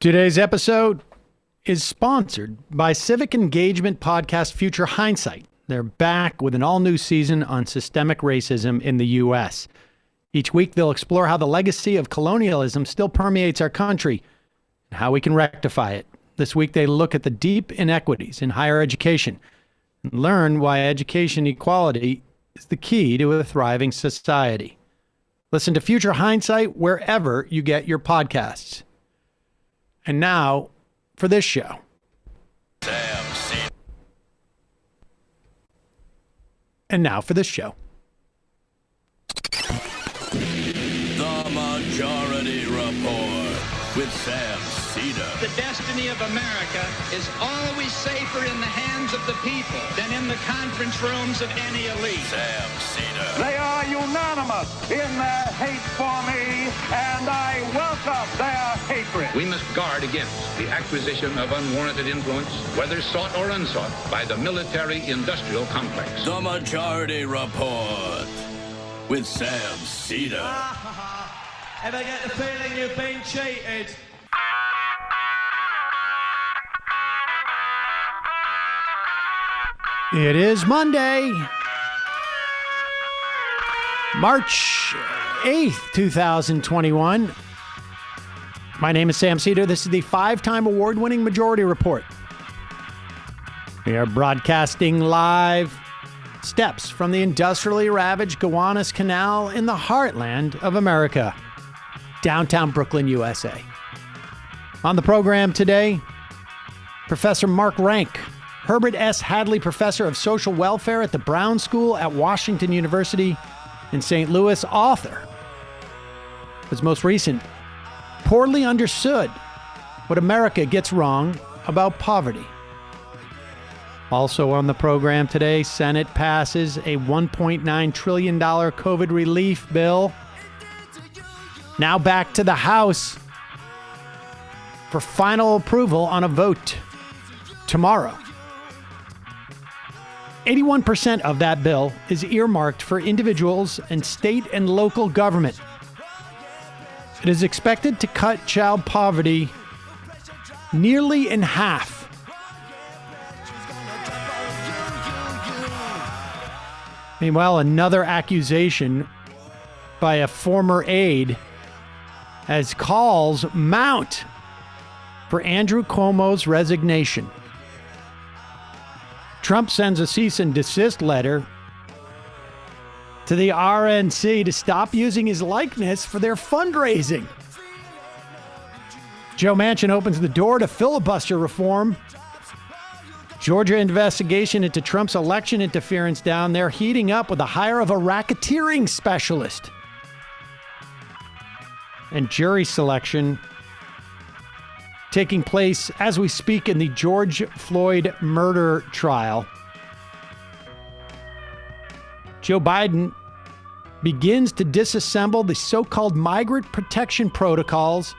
Today's episode is sponsored by civic engagement podcast Future Hindsight. They're back with an all-new season on systemic racism in the U.S. Each week, they'll explore how the legacy of colonialism still permeates our country and how we can rectify it. This week, they look at the deep inequities in higher education and learn why education equality is the key to a thriving society. Listen to Future Hindsight wherever you get your podcasts. And now for this show. And now for this show. The Majority Report with Sam Seder. The destiny of America is always safer in the hands of the people than in the conference rooms of any elite. Sam Seder. They are unanimous in their hate for me, and I welcome their hatred. We must guard against the acquisition of unwarranted influence, whether sought or unsought, by the military-industrial complex. The Majority Report with Sam Seder. Ever get the feeling you've been cheated? It is Monday, March 8th, 2021. My name is Sam Seder. This is the 5-time award-winning Majority Report. We are broadcasting live steps from the industrially ravaged Gowanus Canal in the heartland of America, downtown Brooklyn, USA. On the program today, Professor Mark Rank, Herbert S. Hadley Professor of Social Welfare at the Brown School at Washington University in St. Louis, author. His most recent, Poorly Understood: What America Gets Wrong About Poverty. Also on the program today, Senate passes a $1.9 trillion COVID relief bill. Now back to the House for final approval on a vote tomorrow. 81% of that bill is earmarked for individuals and state and local government. It is expected to cut child poverty nearly in half. Meanwhile, another accusation by a former aide as calls mount for Andrew Cuomo's resignation. Trump sends a cease and desist letter to the RNC to stop using his likeness for their fundraising. Joe Manchin opens the door to filibuster reform. Georgia investigation into Trump's election interference down there heating up with the hire of a racketeering specialist. And jury selection taking place as we speak in the George Floyd murder trial. Joe Biden begins to disassemble the so-called migrant protection protocols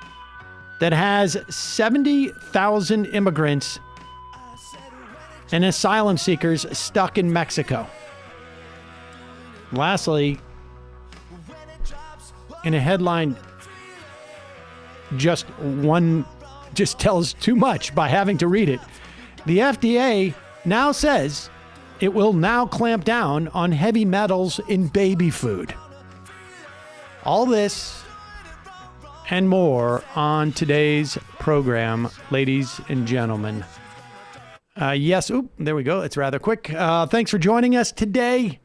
that has 70,000 immigrants and asylum seekers stuck in Mexico. Lastly, in a headline, just tells too much by having to read it. The FDA now says it will now clamp down on heavy metals in baby food. All this and more on today's program, ladies and gentlemen. Yes, there we go. It's rather quick. Thanks for joining us today.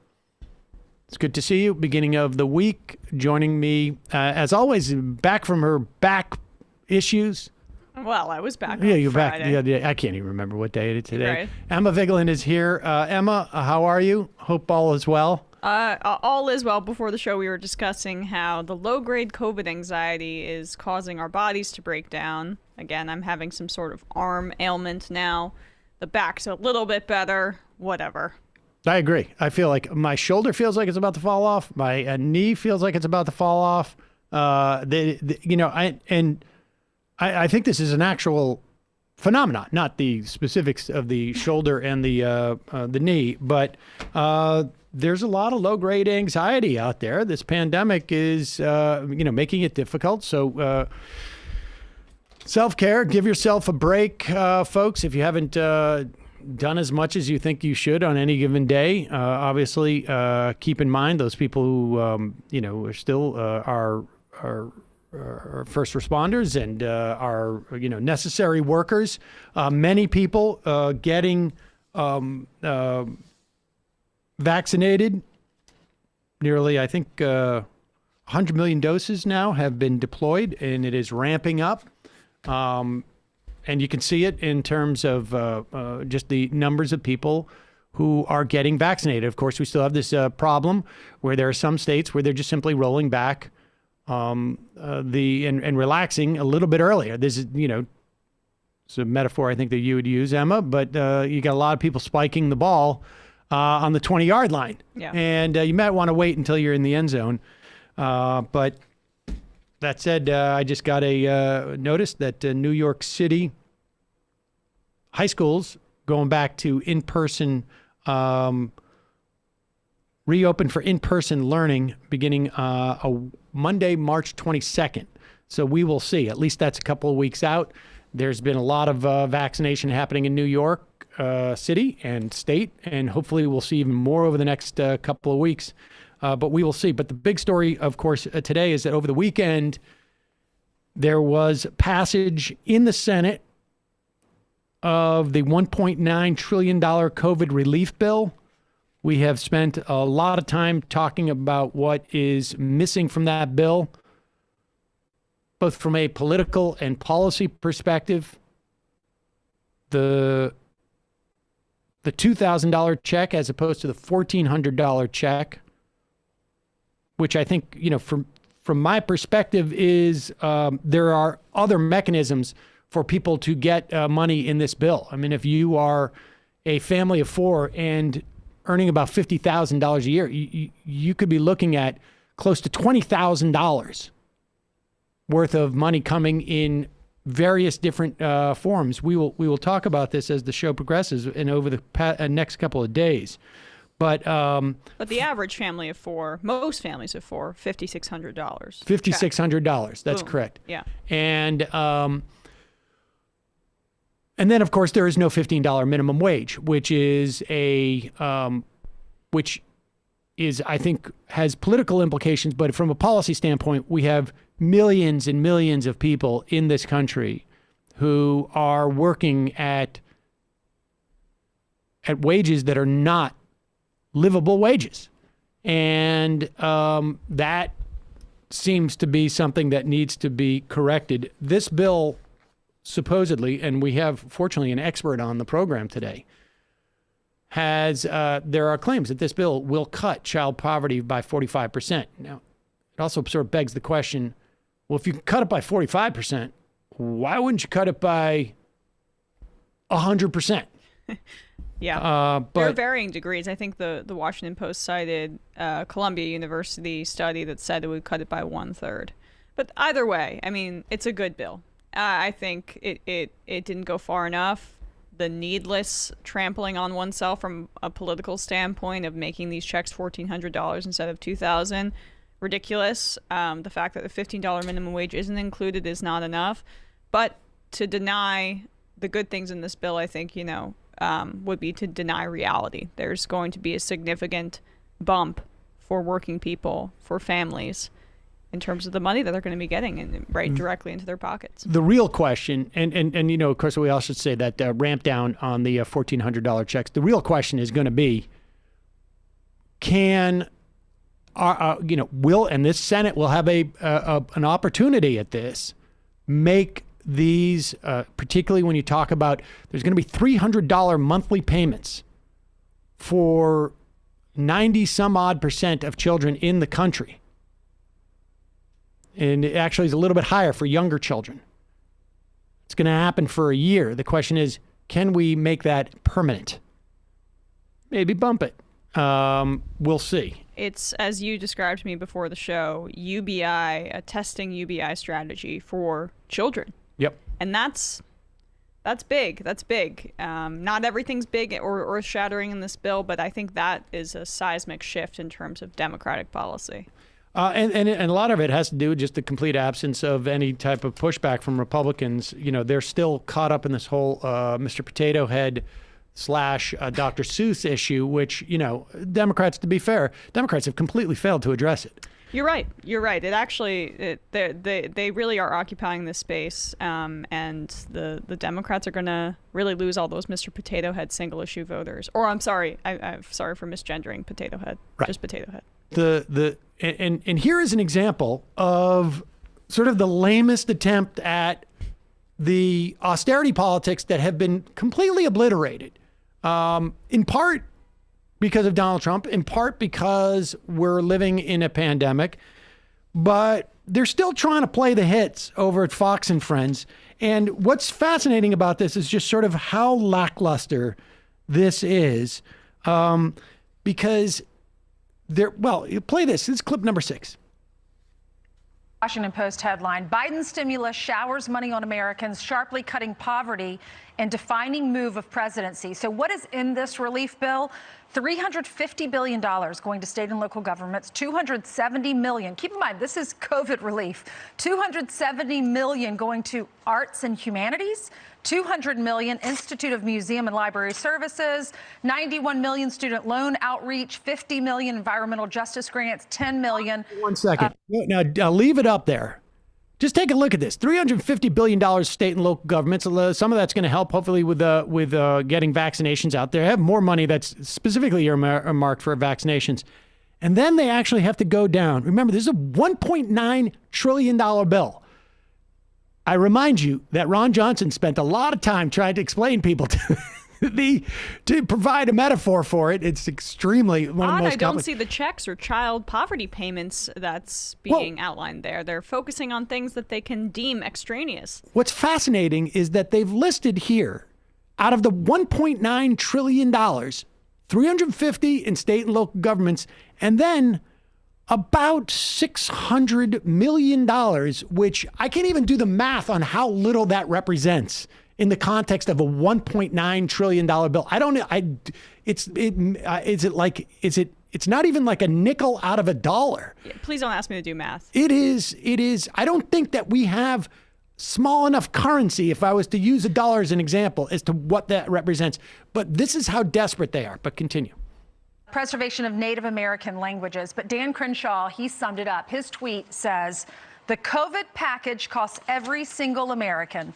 It's good to see you. Beginning of the week, joining me, as always, back from her back issues. Well, I was back on you're Friday. back. Yeah, I can't even remember what day it is today. Right. Emma Vigeland is here. Emma, how are you? Hope all is well. All is well. Before the show, we were discussing how the low-grade COVID anxiety is causing our bodies to break down. Again, I'm having some sort of arm ailment now. The back's a little bit better. Whatever. I agree. I feel like my shoulder feels like it's about to fall off. My knee feels like it's about to fall off. I think this is an actual phenomenon, not the specifics of the shoulder and the knee, but there's a lot of low-grade anxiety out there. This pandemic is, making it difficult. So Self-care, give yourself a break, folks. If you haven't done as much as you think you should on any given day, obviously keep in mind those people who, are still our first responders and are, necessary workers. Many people getting vaccinated. Nearly, I think, 100 million doses now have been deployed, and it is ramping up. And you can see it in terms of just the numbers of people who are getting vaccinated. Of course, we still have this problem where there are some states where they're just simply rolling back and relaxing a little bit earlier. This is, it's a metaphor I think that you would use, Emma, but you got a lot of people spiking the ball on the 20-yard line. Yeah. And you might want to wait until you're in the end zone. But that said, I just got a notice that New York City high schools going back to in-person, reopen for in-person learning beginning Monday, March 22nd. So we will see. At least that's a couple of weeks out. There's been a lot of vaccination happening in New York City and state, and hopefully we'll see even more over the next couple of weeks. But we will see. But the big story, of course, today is that over the weekend, there was passage in the Senate of the $1.9 trillion COVID relief bill. We have spent a lot of time talking about what is missing from that bill, both from a political and policy perspective. The $2,000 check as opposed to the $1,400 check, which I think, from my perspective is there are other mechanisms for people to get money in this bill. I mean, if you are a family of four and earning about $50,000 a year, you could be looking at close to $20,000 worth of money coming in various different forms. We will talk about this as the show progresses and over the next couple of days. But the average family of four, most families of four, $5,600. $5,600. That's Boom. correct. Yeah. And then, of course, there is no $15 minimum wage, which is I think has political implications. But from a policy standpoint, we have millions and millions of people in this country who are working at wages that are not livable wages. And that seems to be something that needs to be corrected. This bill, supposedly, and we have, fortunately, an expert on the program today, there are claims that this bill will cut child poverty by 45%. Now, it also sort of begs the question, well, if you cut it by 45%, why wouldn't you cut it by 100%? Yeah, but there are varying degrees. I think the Washington Post cited Columbia University study that said it would cut it by 1/3. But either way, I mean, it's a good bill. I think it didn't go far enough. The needless trampling on oneself from a political standpoint of making these checks $1,400 instead of $2,000, ridiculous. The fact that the $15 minimum wage isn't included is not enough. But to deny the good things in this bill, I think, would be to deny reality. There's going to be a significant bump for working people, for families, in terms of the money that they're going to be getting right directly into their pockets. The real question, and of course, we all should say that ramp down on the $1,400 checks. The real question is going to be, will, and this Senate will have an opportunity at this, make these, particularly when you talk about, there's going to be $300 monthly payments for 90 some odd % of children in the country. And it actually is a little bit higher for younger children. It's going to happen for a year. The question is, can we make that permanent? Maybe bump it. We'll see. It's, as you described to me before the show, a testing UBI strategy for children. Yep. And that's big. That's big. Not everything's big or earth-shattering in this bill, but I think that is a seismic shift in terms of Democratic policy. And a lot of it has to do with just the complete absence of any type of pushback from Republicans. You know, they're still caught up in this whole Mr. Potato Head / Dr. Seuss issue, which, you know, Democrats, to be fair, Democrats have completely failed to address it. You're right. You're right. It actually, they really are occupying this space, and the Democrats are going to really lose all those Mr. Potato Head single issue voters. Or I'm sorry, I'm sorry for misgendering Potato Head. Right. Just Potato Head. And here is an example of sort of the lamest attempt at the austerity politics that have been completely obliterated, in part because of Donald Trump, in part because we're living in a pandemic, but they're still trying to play the hits over at Fox and Friends. And what's fascinating about this is just sort of how lackluster this is, because you play this. This is clip number 6. Washington Post headline, Biden stimulus showers money on Americans, sharply cutting poverty and defining move of presidency. So what is in this relief bill? $350 billion going to state and local governments, $270 million. Keep in mind, this is COVID relief. $270 million going to arts and humanities, $200 million Institute of Museum and Library Services, $91 million student loan outreach, $50 million environmental justice grants, $10 million. 1 second. Now, leave it up there. Just take a look at this. $350 billion state and local governments. Some of that's going to help, hopefully, with getting vaccinations out there. Have more money that's specifically earmarked for vaccinations. And then they actually have to go down. Remember, this is a $1.9 trillion bill. I remind you that Ron Johnson spent a lot of time trying to explain people to provide a metaphor for it. It's extremely one of the most I don't see the checks or child poverty payments that's being outlined there. They're focusing on things that they can deem extraneous. What's fascinating is that they've listed here, out of the $1.9 trillion, 350 in state and local governments, and then about $600 million, which I can't even do the math on how little that represents in the context of a $1.9 trillion bill. It's not even like a nickel out of a dollar. Yeah, please don't ask me to do math. It is. I don't think that we have small enough currency, if I was to use a dollar as an example, as to what that represents. But this is how desperate they are. But continue. Preservation of Native American languages. But Dan Crenshaw, he summed it up. His tweet says, the COVID package costs every single American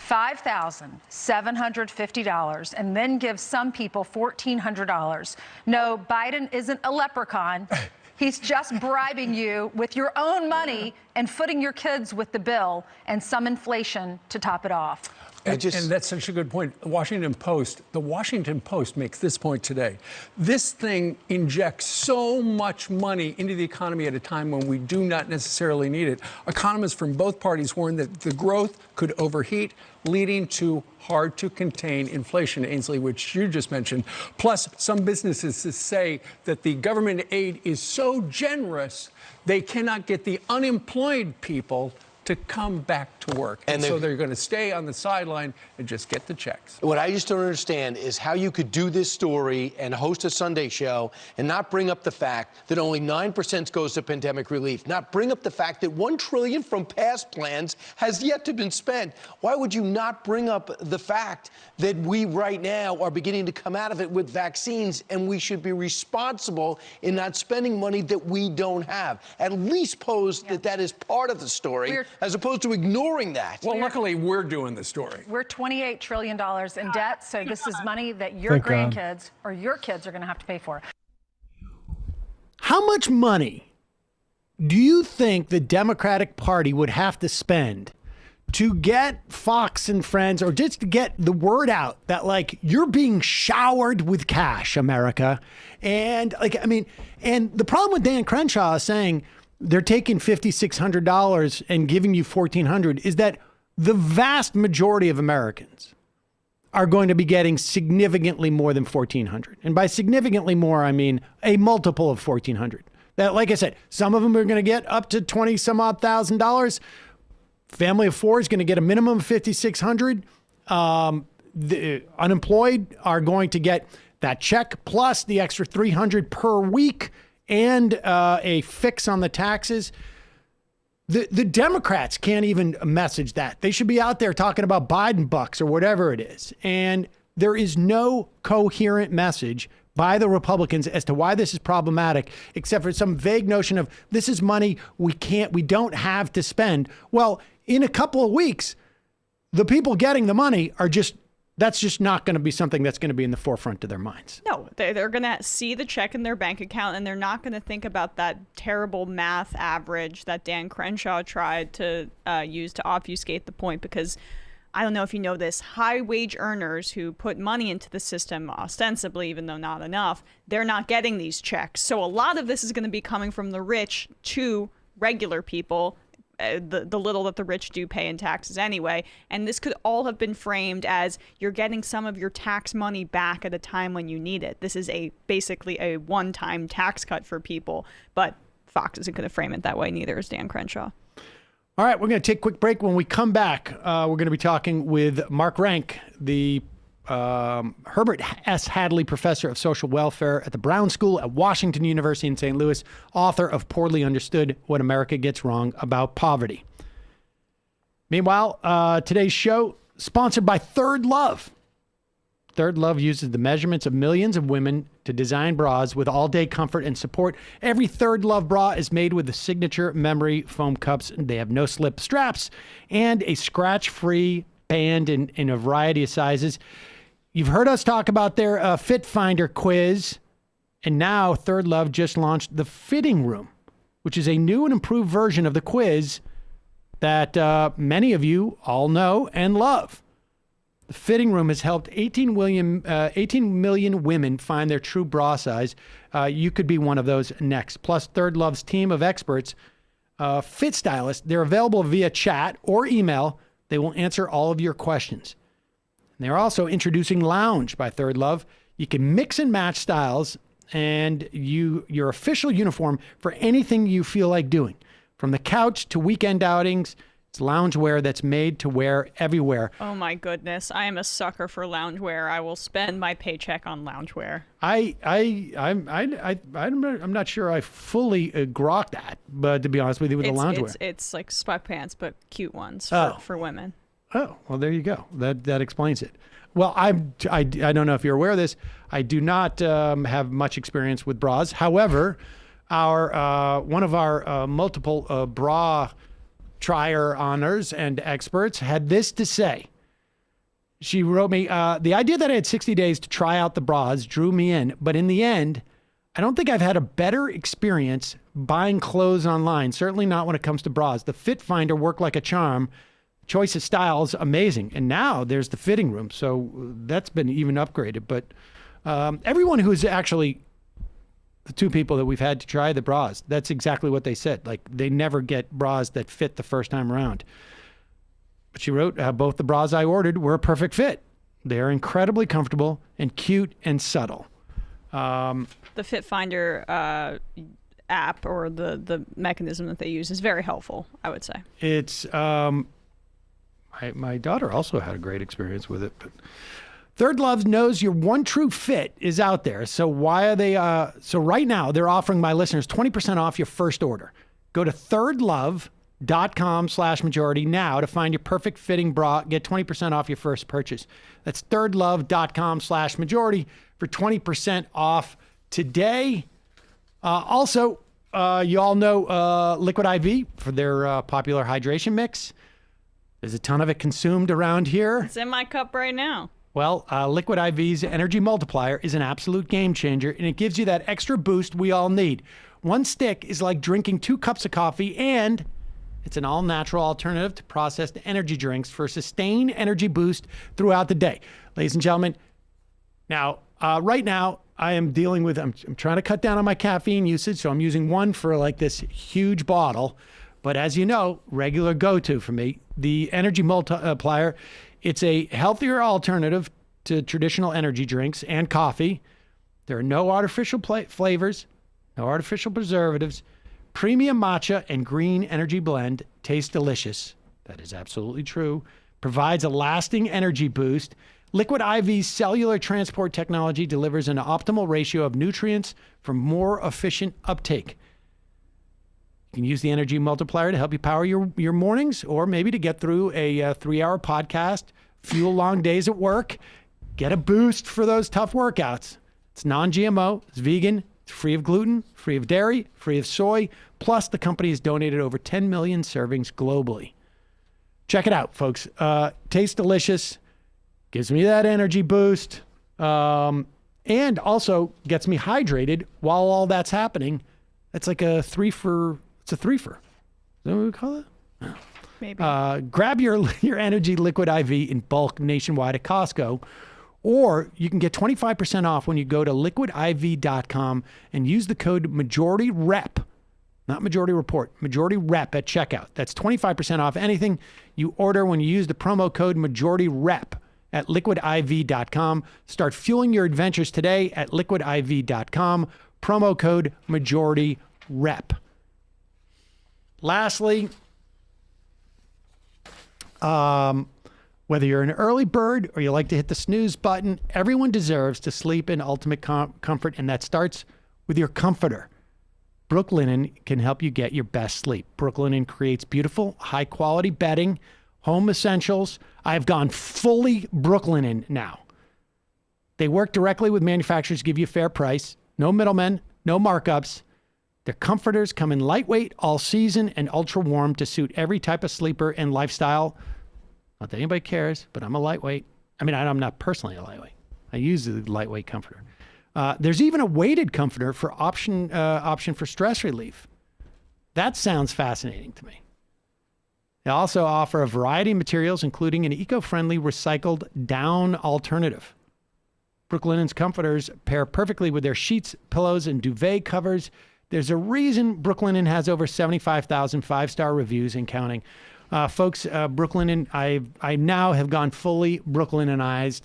$5,750 and then gives some people $1,400. No, Biden isn't a leprechaun. He's just bribing you with your own money and footing your kids with the bill and some inflation to top it off. And that's such a good point. The Washington Post makes this point today. This thing injects so much money into the economy at a time when we do not necessarily need it. Economists from both parties warn that the growth could overheat, leading to hard to contain inflation, Ainsley, which you just mentioned. Plus, some businesses say that the government aid is so generous, they cannot get the unemployed people to come back to work. And so they're going to stay on the sideline and just get the checks. What I just don't understand is how you could do this story and host a Sunday show and not bring up the fact that only 9% goes to pandemic relief, not bring up the fact that $1 trillion from past plans has yet to been spent. Why would you not bring up the fact that we right now are beginning to come out of it with vaccines, and we should be responsible in not spending money that we don't have? At least pose that is part of the story, as opposed to ignoring that. Well, luckily, we're doing the story. We're $28 trillion in debt, so this is money that your grandkids or your kids are going to have to pay for. How much money do you think the Democratic Party would have to spend to get Fox and Friends, or just to get the word out that, like, you're being showered with cash, America? And, and the problem with Dan Crenshaw is saying they're taking $5,600 and giving you $1,400 is that the vast majority of Americans are going to be getting significantly more than $1,400. And by significantly more, I mean a multiple of $1,400. That, like I said, some of them are going to get up to $20 some odd thousand. Family of four is going to get a minimum of $5,600. The unemployed are going to get that check plus the extra $300 per week and a fix on the taxes. The Democrats can't even message that. They should be out there talking about Biden bucks or whatever it is. And there is no coherent message by the Republicans as to why this is problematic, except for some vague notion of this is money we don't have to spend. Well, in a couple of weeks, the people getting the money that's just not going to be something that's going to be in the forefront of their minds. No, they're going to see the check in their bank account, and they're not going to think about that terrible math average that Dan Crenshaw tried to use to obfuscate the point, because I don't know if you know this, high wage earners who put money into the system ostensibly, even though not enough, they're not getting these checks. So a lot of this is going to be coming from the rich to regular people, the little that the rich do pay in taxes anyway. And this could all have been framed as you're getting some of your tax money back at a time when you need it. This is basically a one-time tax cut for people. But Fox isn't going to frame it that way, neither is Dan Crenshaw. All right, we're going to take a quick break. When we come back, we're going to be talking with Mark Rank, the Herbert S. Hadley Professor of Social Welfare at the Brown School at Washington University in St. Louis, author of Poorly Understood: What America Gets Wrong About Poverty. Meanwhile, today's show sponsored by Third Love. Third Love uses the measurements of millions of women to design bras with all-day comfort and support. Every Third Love bra is made with the signature memory foam cups. They have no slip straps and a scratch-free band in a variety of sizes. You've heard us talk about their Fit Finder quiz, and now Third Love just launched the Fitting Room, which is a new and improved version of the quiz that many of you all know and love. The Fitting Room has helped 18 million women find their true bra size. You could be one of those next. Plus, Third Love's team of experts, fit stylists, they're available via chat or email. They will answer all of your questions. And they're also introducing Lounge by Third Love. You can mix and match styles and your official uniform for anything you feel like doing. From the couch to weekend outings, it's loungewear that's made to wear everywhere. Oh my goodness, I am a sucker for loungewear. I will spend my paycheck on loungewear. I'm not sure I fully grok that, but to be honest with you, with the loungewear, it's like sweatpants, but cute ones for women. Oh, well, there you go. That explains it. Well, I don't know if you're aware of this. I do not have much experience with bras. However, one of our multiple bra trier honors and experts had this to say. She wrote me, the idea that I had 60 days to try out the bras drew me in, but in the end, I don't think I've had a better experience buying clothes online, certainly not when it comes to bras. The Fit Finder worked like a charm. Choice of styles, amazing. And now there's the Fitting Room, so that's been even upgraded. But everyone who's actually, the two people that we've had to try the bras, that's exactly what they said. Like, they never get bras that fit the first time around. But she wrote, both the bras I ordered were a perfect fit. They're incredibly comfortable and cute and subtle. The Fit Finder app, or the mechanism that they use, is very helpful, I would say. It's, my daughter also had a great experience with it. But Third Love knows your one true fit is out there. So why are they? So right now they're offering my listeners 20% off your first order. Go to thirdlove.com/majority now to find your perfect fitting bra. Get 20% off your first purchase. That's thirdlove.com/majority for 20% off today. Also, you all know Liquid IV for their popular hydration mix. There's a ton of it consumed around here. It's in my cup right now. Well, Liquid IV's Energy Multiplier is an absolute game changer, and it gives you that extra boost we all need. One stick is like drinking 2 cups of coffee, and it's an all-natural alternative to processed energy drinks for a sustained energy boost throughout the day. Ladies and gentlemen, now, right now, I am dealing with, I'm trying to cut down on my caffeine usage, so I'm using one for like this huge bottle. But as you know, regular go-to for me, the Energy Multiplier, it's a healthier alternative to traditional energy drinks and coffee. There are no artificial flavors, no artificial preservatives. Premium matcha and green energy blend tastes delicious. That is absolutely true. Provides a lasting energy boost. Liquid IV's cellular transport technology delivers an optimal ratio of nutrients for more efficient uptake. You can use the energy multiplier to help you power your mornings, or maybe to get through a 3-hour podcast, fuel long days at work, get a boost for those tough workouts. It's non-GMO, it's vegan, it's free of gluten, free of dairy, free of soy. Plus, the company has donated over 10 million servings globally. Check it out, folks. Tastes delicious, gives me that energy boost, and also gets me hydrated while all that's happening. It's like a threefer. It's a threefer. Is that what we call it? Oh. Maybe. Grab your energy liquid IV in bulk nationwide at Costco, or you can get 25% off when you go to liquidiv.com and use the code MajorityRep, not Majority Report, MajorityRep at checkout. That's 25% off anything you order when you use the promo code MajorityRep at liquidiv.com. Start fueling your adventures today at liquidiv.com. Promo code MajorityRep. Lastly, whether you're an early bird or you like to hit the snooze button, everyone deserves to sleep in ultimate comfort, and that starts with your comforter. Brooklinen can help you get your best sleep. Brooklinen creates beautiful, high-quality bedding, home essentials. I've gone fully Brooklinen now. They work directly with manufacturers to give you a fair price. No middlemen, no markups. Their comforters come in lightweight, all season, and ultra warm to suit every type of sleeper and lifestyle. Not that anybody cares, but I'm a lightweight. I mean, I'm not personally a lightweight. I use the lightweight comforter. There's even a weighted comforter for option for stress relief. That sounds fascinating to me. They also offer a variety of materials, including an eco-friendly recycled down alternative. Brooklinen's comforters pair perfectly with their sheets, pillows, and duvet covers. There's a reason Brooklinen has over 75,000 five-star reviews and counting. Folks, Brooklinen, I now have gone fully Brooklynized.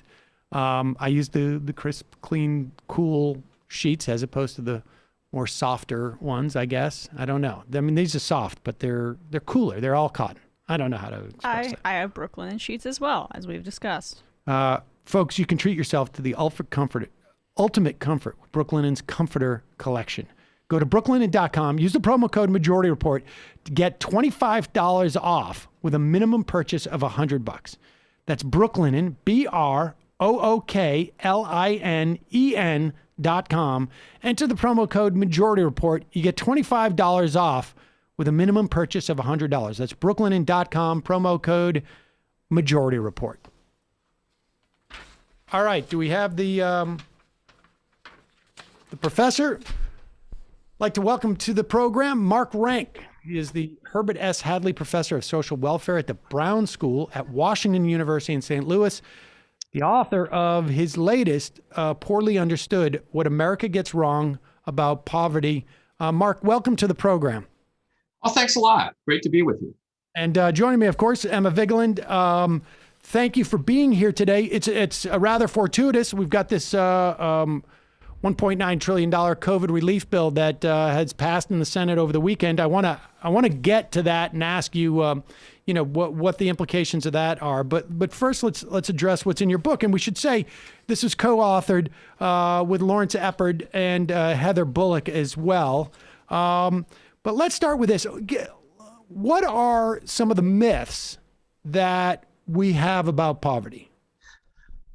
I use the crisp, clean, cool sheets as opposed to the more softer ones, I guess. I don't know. I mean, these are soft, but they're cooler. They're all cotton. I don't know how to express that. I have Brooklinen sheets as well, as we've discussed. Folks, you can treat yourself to the ultimate comfort with Brooklinen's Comforter Collection. Go to brooklinen.com, use the promo code Majority Report to get $25 off with a minimum purchase of $100. That's Brooklinen, BROOKLINEN.com. Enter the promo code Majority Report. You get $25 off with a minimum purchase of $100. That's brooklinen.com, promo code Majority Report. All right, do we have the professor? I'd like to welcome to the program Mark Rank. He is the Herbert S. Hadley Professor of Social Welfare at the Brown School at Washington University in St. Louis, the author of his latest, Poorly Understood, What America Gets Wrong About Poverty. Mark, welcome to the program. Oh, thanks a lot. Great to be with you. And joining me, of course, Emma Vigeland. Thank you for being here today. It's rather fortuitous. We've got this $1.9 trillion COVID relief bill that has passed in the Senate over the weekend. I want to get to that and ask you, what the implications of that are. But first, let's address what's in your book. And we should say this is co-authored with Lawrence Eppard and Heather Bullock as well. But let's start with this. What are some of the myths that we have about poverty?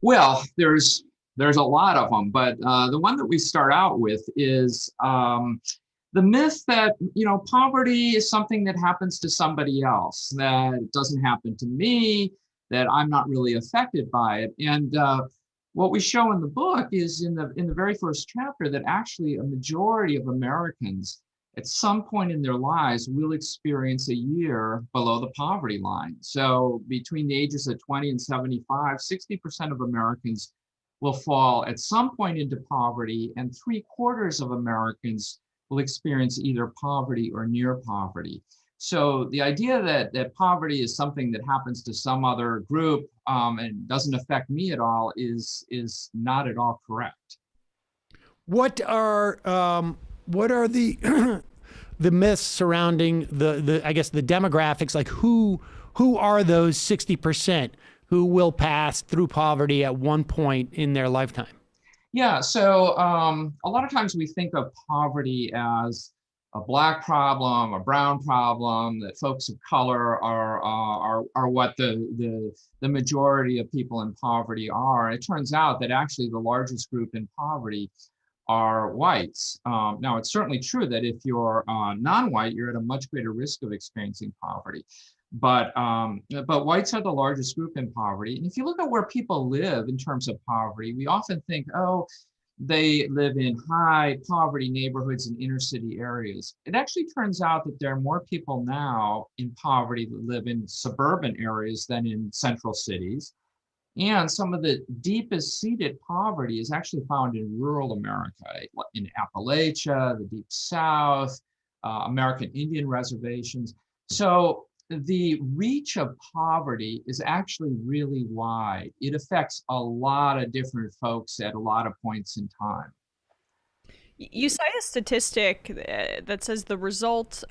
Well, there's a lot of them, but the one that we start out with is the myth that, poverty is something that happens to somebody else, that it doesn't happen to me, that I'm not really affected by it. And what we show in the book is in the very first chapter that actually a majority of Americans at some point in their lives will experience a year below the poverty line. So between the ages of 20 and 75, 60% of Americans will fall at some point into poverty, and 3/4 of Americans will experience either poverty or near poverty. So the idea that poverty is something that happens to some other group and doesn't affect me at all is not at all correct. What are the the myths surrounding the I guess the demographics? Like who are those 60%? who will pass through poverty at one point in their lifetime? Yeah, so a lot of times we think of poverty as a Black problem, a brown problem, that folks of color are what the majority of people in poverty are. It turns out that actually the largest group in poverty are whites. Now, it's certainly true that if you're non-white, you're at a much greater risk of experiencing poverty. But whites are the largest group in poverty. And if you look at where people live in terms of poverty, we often think, oh, they live in high poverty neighborhoods in inner city areas. It actually turns out that there are more people now in poverty that live in suburban areas than in central cities. And some of the deepest seated poverty is actually found in rural America, in Appalachia, the Deep South, American Indian reservations. So the reach of poverty is actually really wide. It affects a lot of different folks at a lot of points in time. You cite a statistic that says the result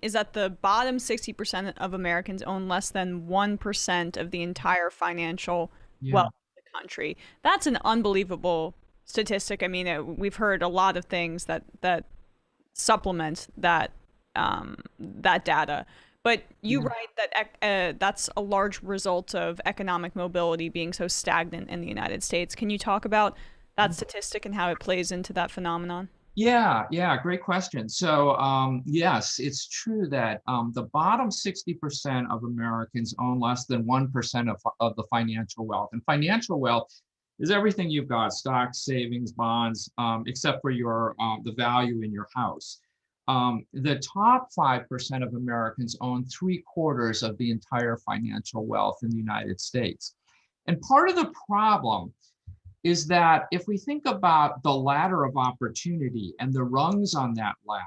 is that the bottom 60% of Americans own less than 1% of the entire financial wealth of the country. That's an unbelievable statistic. I mean, we've heard a lot of things that supplement that data. But you write that that's a large result of economic mobility being so stagnant in the United States. Can you talk about that statistic and how it plays into that phenomenon? Yeah, great question. So yes, it's true that the bottom 60% of Americans own less than 1% of the financial wealth. And financial wealth is everything you've got: stocks, savings, bonds, except for your the value in your house. The top 5% of Americans own 3/4 of the entire financial wealth in the United States. And part of the problem is that if we think about the ladder of opportunity and the rungs on that ladder,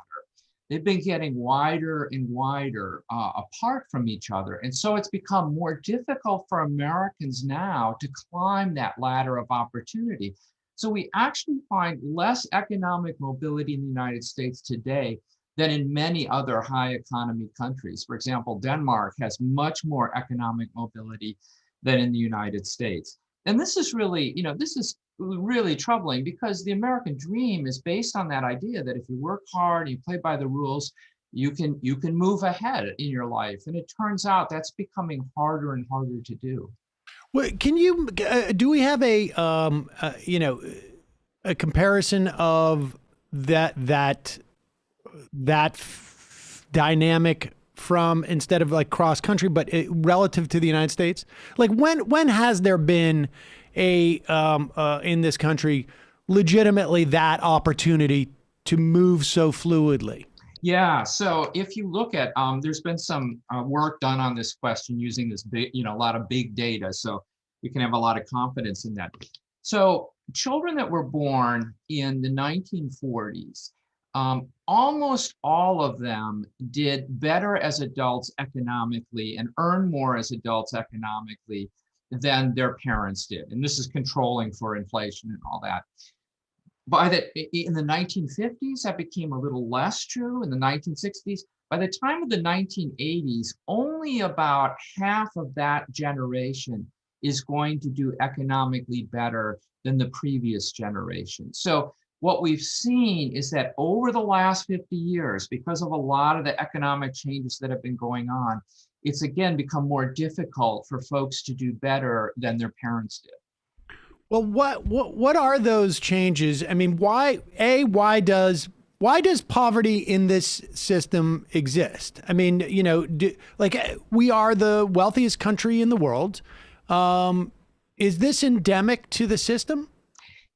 they've been getting wider and wider apart from each other. And so it's become more difficult for Americans now to climb that ladder of opportunity. So we actually find less economic mobility in the United States today than in many other high economy countries. For example, Denmark has much more economic mobility than in the United States. And this is really, this is really troubling, because the American dream is based on that idea that if you work hard, you play by the rules, you can move ahead in your life. And it turns out that's becoming harder and harder to do. Well, can you do we have a comparison of that dynamic from, instead of like cross country, but relative to the United States? Like when has there been in this country legitimately that opportunity to move so fluidly? Yeah, so if you look at, there's been some work done on this question using this big, a lot of big data, so we can have a lot of confidence in that. So children that were born in the 1940s, almost all of them did better as adults economically and earn more as adults economically than their parents did. And this is controlling for inflation and all that. In the 1950s, that became a little less true. In the 1960s, by the time of the 1980s, only about half of that generation is going to do economically better than the previous generation. So what we've seen is that over the last 50 years, because of a lot of the economic changes that have been going on, it's again become more difficult for folks to do better than their parents did. Well, what are those changes? I mean, why does poverty in this system exist? I mean, we are the wealthiest country in the world. Is this endemic to the system?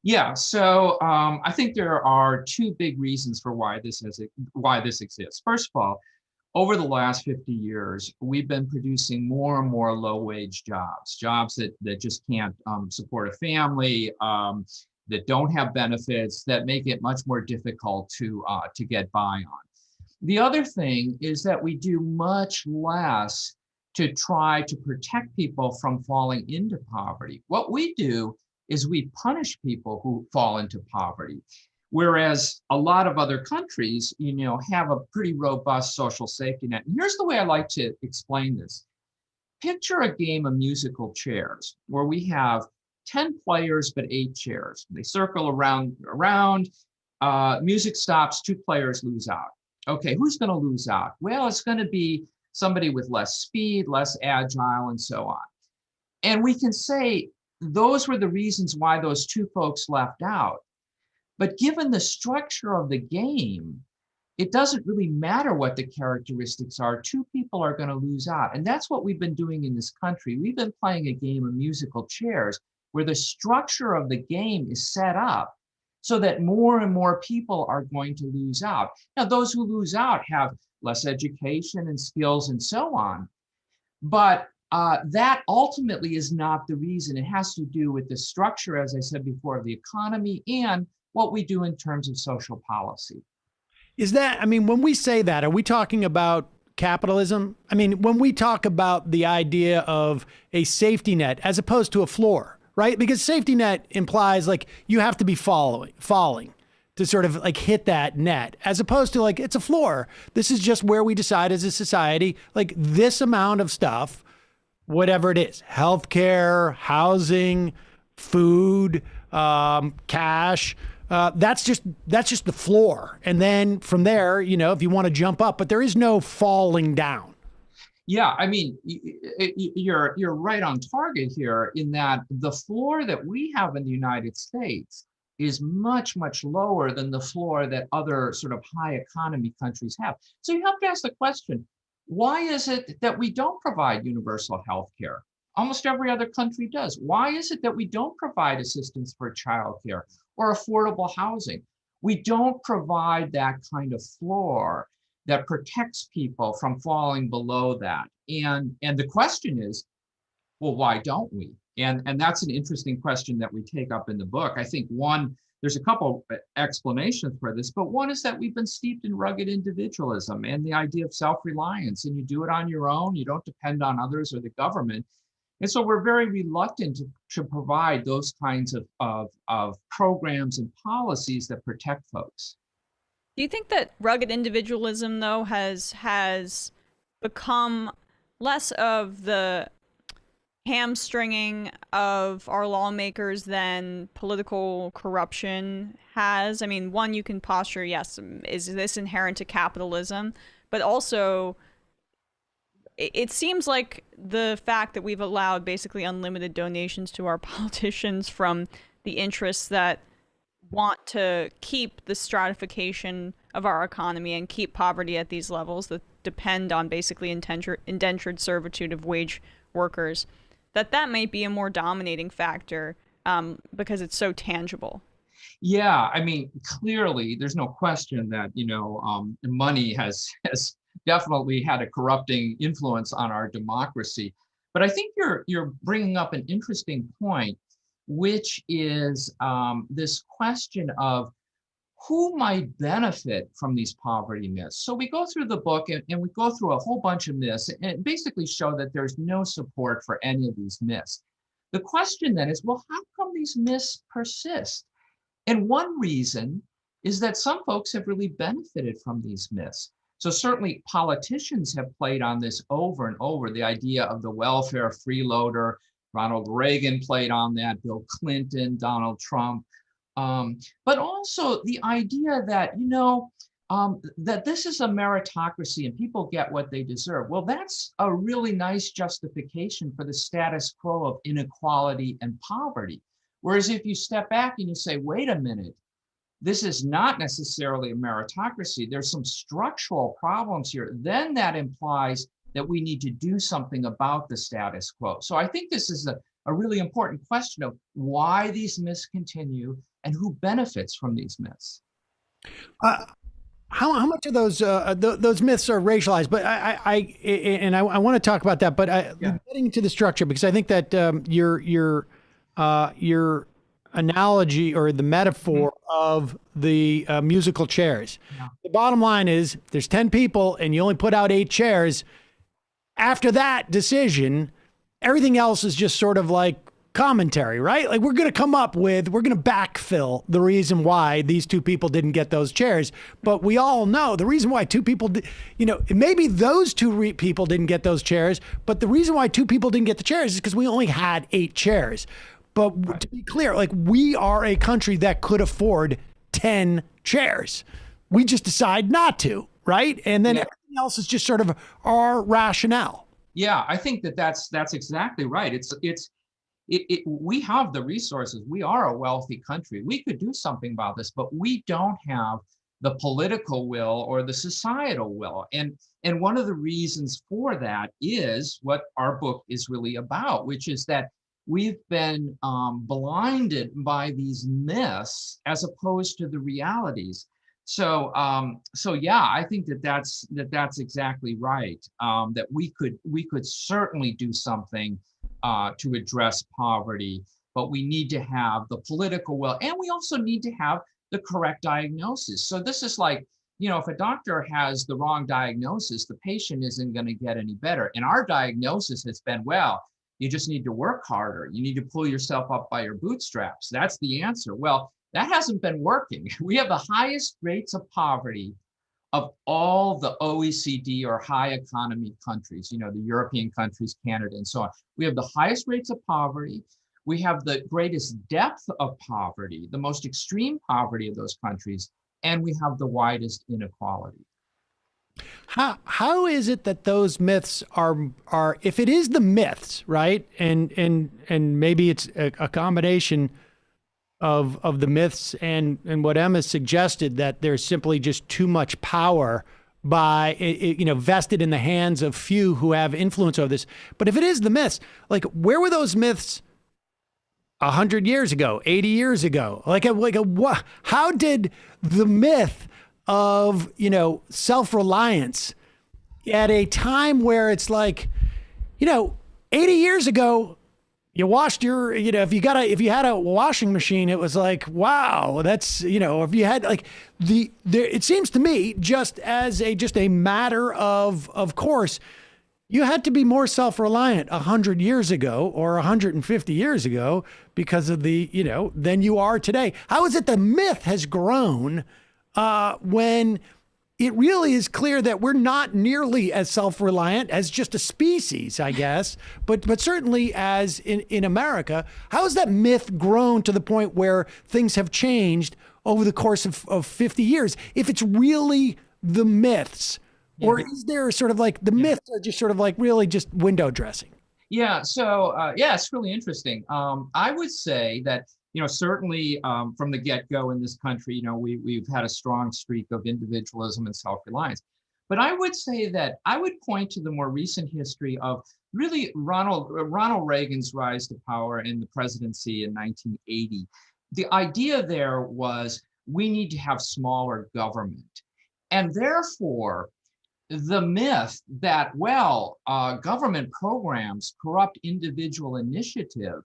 Yeah, so I think there are two big reasons for why this exists. First of all, over the last 50 years, we've been producing more and more low-wage jobs that just can't support a family, that don't have benefits, that make it much more difficult to get by on. The other thing is that we do much less to try to protect people from falling into poverty. What we do is we punish people who fall into poverty. Whereas a lot of other countries, have a pretty robust social safety net. And here's the way I like to explain this. picture a game of musical chairs where we have 10 players, but 8 chairs. They circle around, music stops, 2 players lose out. Okay, who's going to lose out? Well, it's going to be somebody with less speed, less agile, and so on. And we can say those were the reasons why those 2 folks left out. But given the structure of the game, it doesn't really matter what the characteristics are. 2 people are going to lose out. And that's what we've been doing in this country. We've been playing a game of musical chairs where the structure of the game is set up so that more and more people are going to lose out. Now, those who lose out have less education and skills and so on. But that ultimately is not the reason. It has to do with the structure, as I said before, of the economy and what we do in terms of social policy. Is that, I mean, when we say that, are we talking about capitalism? I mean, when we talk about the idea of a safety net as opposed to a floor, right? Because safety net implies like you have to be falling to sort of like hit that net, as opposed to like it's a floor. This is just where we decide as a society, like this amount of stuff, whatever it is, healthcare, housing, food, cash, that's just the floor. And then from there, you know, if you want to jump up, but there is no falling down. Yeah, I mean, you're right on target here in that the floor that we have in the United States is much, much lower than the floor that other sort of high economy countries have. So you have to ask the question, why is it that we don't provide universal health care? Almost every other country does. Why is it that we don't provide assistance for childcare or affordable housing? We don't provide that kind of floor that protects people from falling below that. And the question is, well, why don't we? And that's an interesting question that we take up in the book. I think one, there's a couple explanations for this, but one is that we've been steeped in rugged individualism and the idea of self-reliance, and you do it on your own, you don't depend on others or the government. And so we're very reluctant to provide those kinds of programs and policies that protect folks. Do you think that rugged individualism, though, has become less of the hamstringing of our lawmakers than political corruption has? I mean, one, you can posture, yes, is this inherent to capitalism? But also, it seems like the fact that we've allowed basically unlimited donations to our politicians from the interests that want to keep the stratification of our economy and keep poverty at these levels that depend on basically indentured servitude of wage workers, that might be a more dominating factor because it's so tangible. Yeah, I mean, clearly, there's no question that, money has definitely had a corrupting influence on our democracy. But I think you're bringing up an interesting point, which is this question of who might benefit from these poverty myths. So we go through the book and we go through a whole bunch of myths and basically show that there's no support for any of these myths. The question then is, well, how come these myths persist? And one reason is that some folks have really benefited from these myths. So certainly politicians have played on this over and over, the idea of the welfare freeloader. Ronald Reagan played on that, Bill Clinton, Donald Trump. But also the idea that, that this is a meritocracy and people get what they deserve. Well, that's a really nice justification for the status quo of inequality and poverty. Whereas if you step back and you say, wait a minute, this is not necessarily a meritocracy, there's some structural problems here, then that implies that we need to do something about the status quo. So I think this is a really important question of why these myths continue and who benefits from these myths. How much of those myths are racialized? But I want to talk about that. But getting to the structure, because I think that your analogy or the metaphor of the musical chairs. Yeah. The bottom line is there's 10 people and you only put out 8 chairs. After that decision, everything else is just sort of like commentary, right? Like we're going to backfill the reason why these two people didn't get those chairs. But we all know the reason why two people, maybe those two people didn't get those chairs, but the reason why two people didn't get the chairs is because we only had 8 chairs. But to be clear, like we are a country that could afford 10 chairs. We just decide not to, right? And then everything else is just sort of our rationale. Yeah, I think that's exactly right. We have the resources. We are a wealthy country. We could do something about this, but we don't have the political will or the societal will. And one of the reasons for that is what our book is really about, which is that we've been blinded by these myths as opposed to the realities. So yeah, I think that's exactly right. That we could certainly do something to address poverty, but we need to have the political will, and we also need to have the correct diagnosis. So this is like, if a doctor has the wrong diagnosis, the patient isn't going to get any better. And our diagnosis has been, well, you just need to work harder. You need to pull yourself up by your bootstraps. That's the answer. Well, that hasn't been working. We have the highest rates of poverty of all the OECD or high economy countries, the European countries, Canada, and so on. We have the highest rates of poverty. We have the greatest depth of poverty, the most extreme poverty of those countries, and we have the widest inequality. How is it that those myths are if it is the myths, right? And maybe it's a combination of the myths and what Emma suggested, that there's simply just too much power vested in the hands of few who have influence over this. But if it is the myths, like where were those myths 100 years ago, 80 years ago? How did the myth of, self-reliance at a time where it's like, 80 years ago, you washed your, if you had a washing machine, it was like, wow, that's, if you had like it seems to me just as a matter of course, you had to be more self-reliant 100 years ago or 150 years ago because of than you are today. How is it the myth has grown when it really is clear that we're not nearly as self-reliant as just a species, I guess, but certainly as in America? How has that myth grown to the point where things have changed over the course of 50 years? If it's really the myths, or is there sort of like the myths are just sort of like really just window dressing? Yeah, so it's really interesting. I would say that certainly from the get-go in this country, we've had a strong streak of individualism and self-reliance. But I would say that I would point to the more recent history of really Ronald Reagan's rise to power in the presidency in 1980. The idea there was we need to have smaller government. And therefore, the myth that, government programs corrupt individual initiative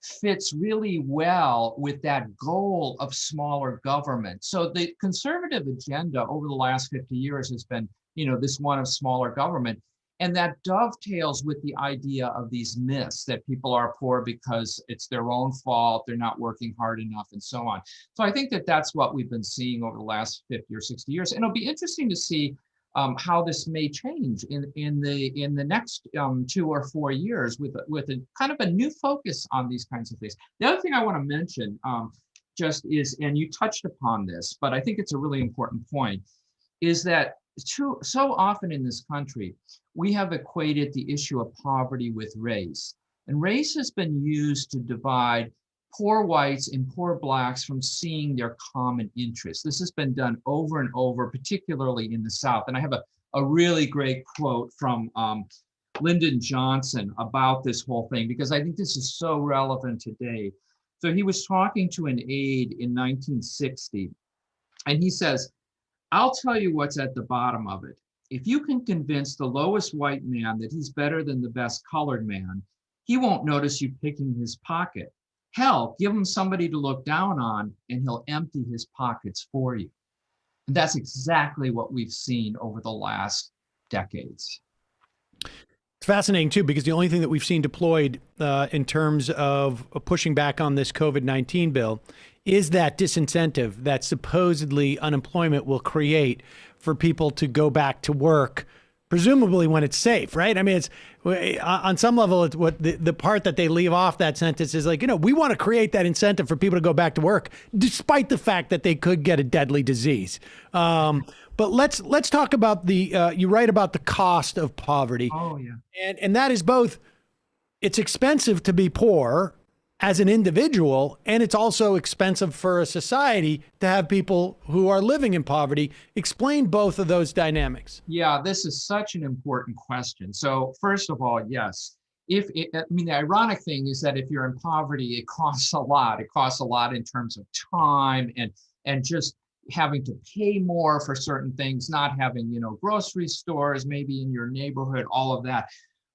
fits really well with that goal of smaller government. So the conservative agenda over the last 50 years has been, this one of smaller government. And that dovetails with the idea of these myths that people are poor because it's their own fault, they're not working hard enough, and so on. So I think that that's what we've been seeing over the last 50 or 60 years. And it'll be interesting to see how this may change in the next 2 or 4 years with a kind of a new focus on these kinds of things. The other thing I want to mention just is, and you touched upon this, but I think it's a really important point, is that so often in this country, we have equated the issue of poverty with race. And race has been used to divide poor whites and poor blacks from seeing their common interests. This has been done over and over, particularly in the South. And I have a really great quote from Lyndon Johnson about this whole thing, because I think this is so relevant today. So he was talking to an aide in 1960, and he says, "I'll tell you what's at the bottom of it. If you can convince the lowest white man that he's better than the best colored man, he won't notice you picking his pocket. Hell, give him somebody to look down on and he'll empty his pockets for you." And that's exactly what we've seen over the last decades. It's fascinating, too, because the only thing that we've seen deployed in terms of pushing back on this COVID-19 bill is that disincentive that supposedly unemployment will create for people to go back to work, presumably when it's safe, right? I mean, it's on some level, it's what the part that they leave off that sentence is like, we want to create that incentive for people to go back to work, despite the fact that they could get a deadly disease. But let's talk about you write about the cost of poverty. Oh, yeah. And that is both, it's expensive to be poor as an individual, and it's also expensive for a society to have people who are living in poverty. Explain both of those dynamics. Yeah, this is such an important question. So first of all, yes, the ironic thing is that if you're in poverty, it costs a lot. It costs a lot in terms of time and just having to pay more for certain things, not having, grocery stores, maybe in your neighborhood, all of that.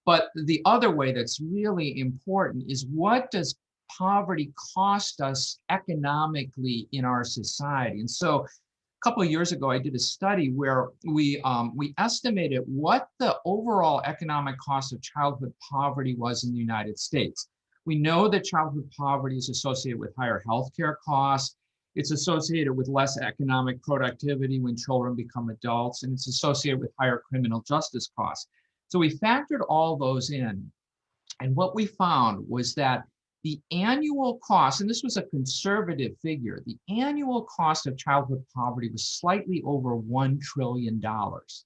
But the other way that's really important is, what does poverty cost us economically in our society? And so a couple of years ago, I did a study where we estimated what the overall economic cost of childhood poverty was in the United States. We know that childhood poverty is associated with higher healthcare costs. It's associated with less economic productivity when children become adults, and it's associated with higher criminal justice costs. So we factored all those in. And what we found was that the annual cost, and this was a conservative figure, the annual cost of childhood poverty was slightly over $1 trillion.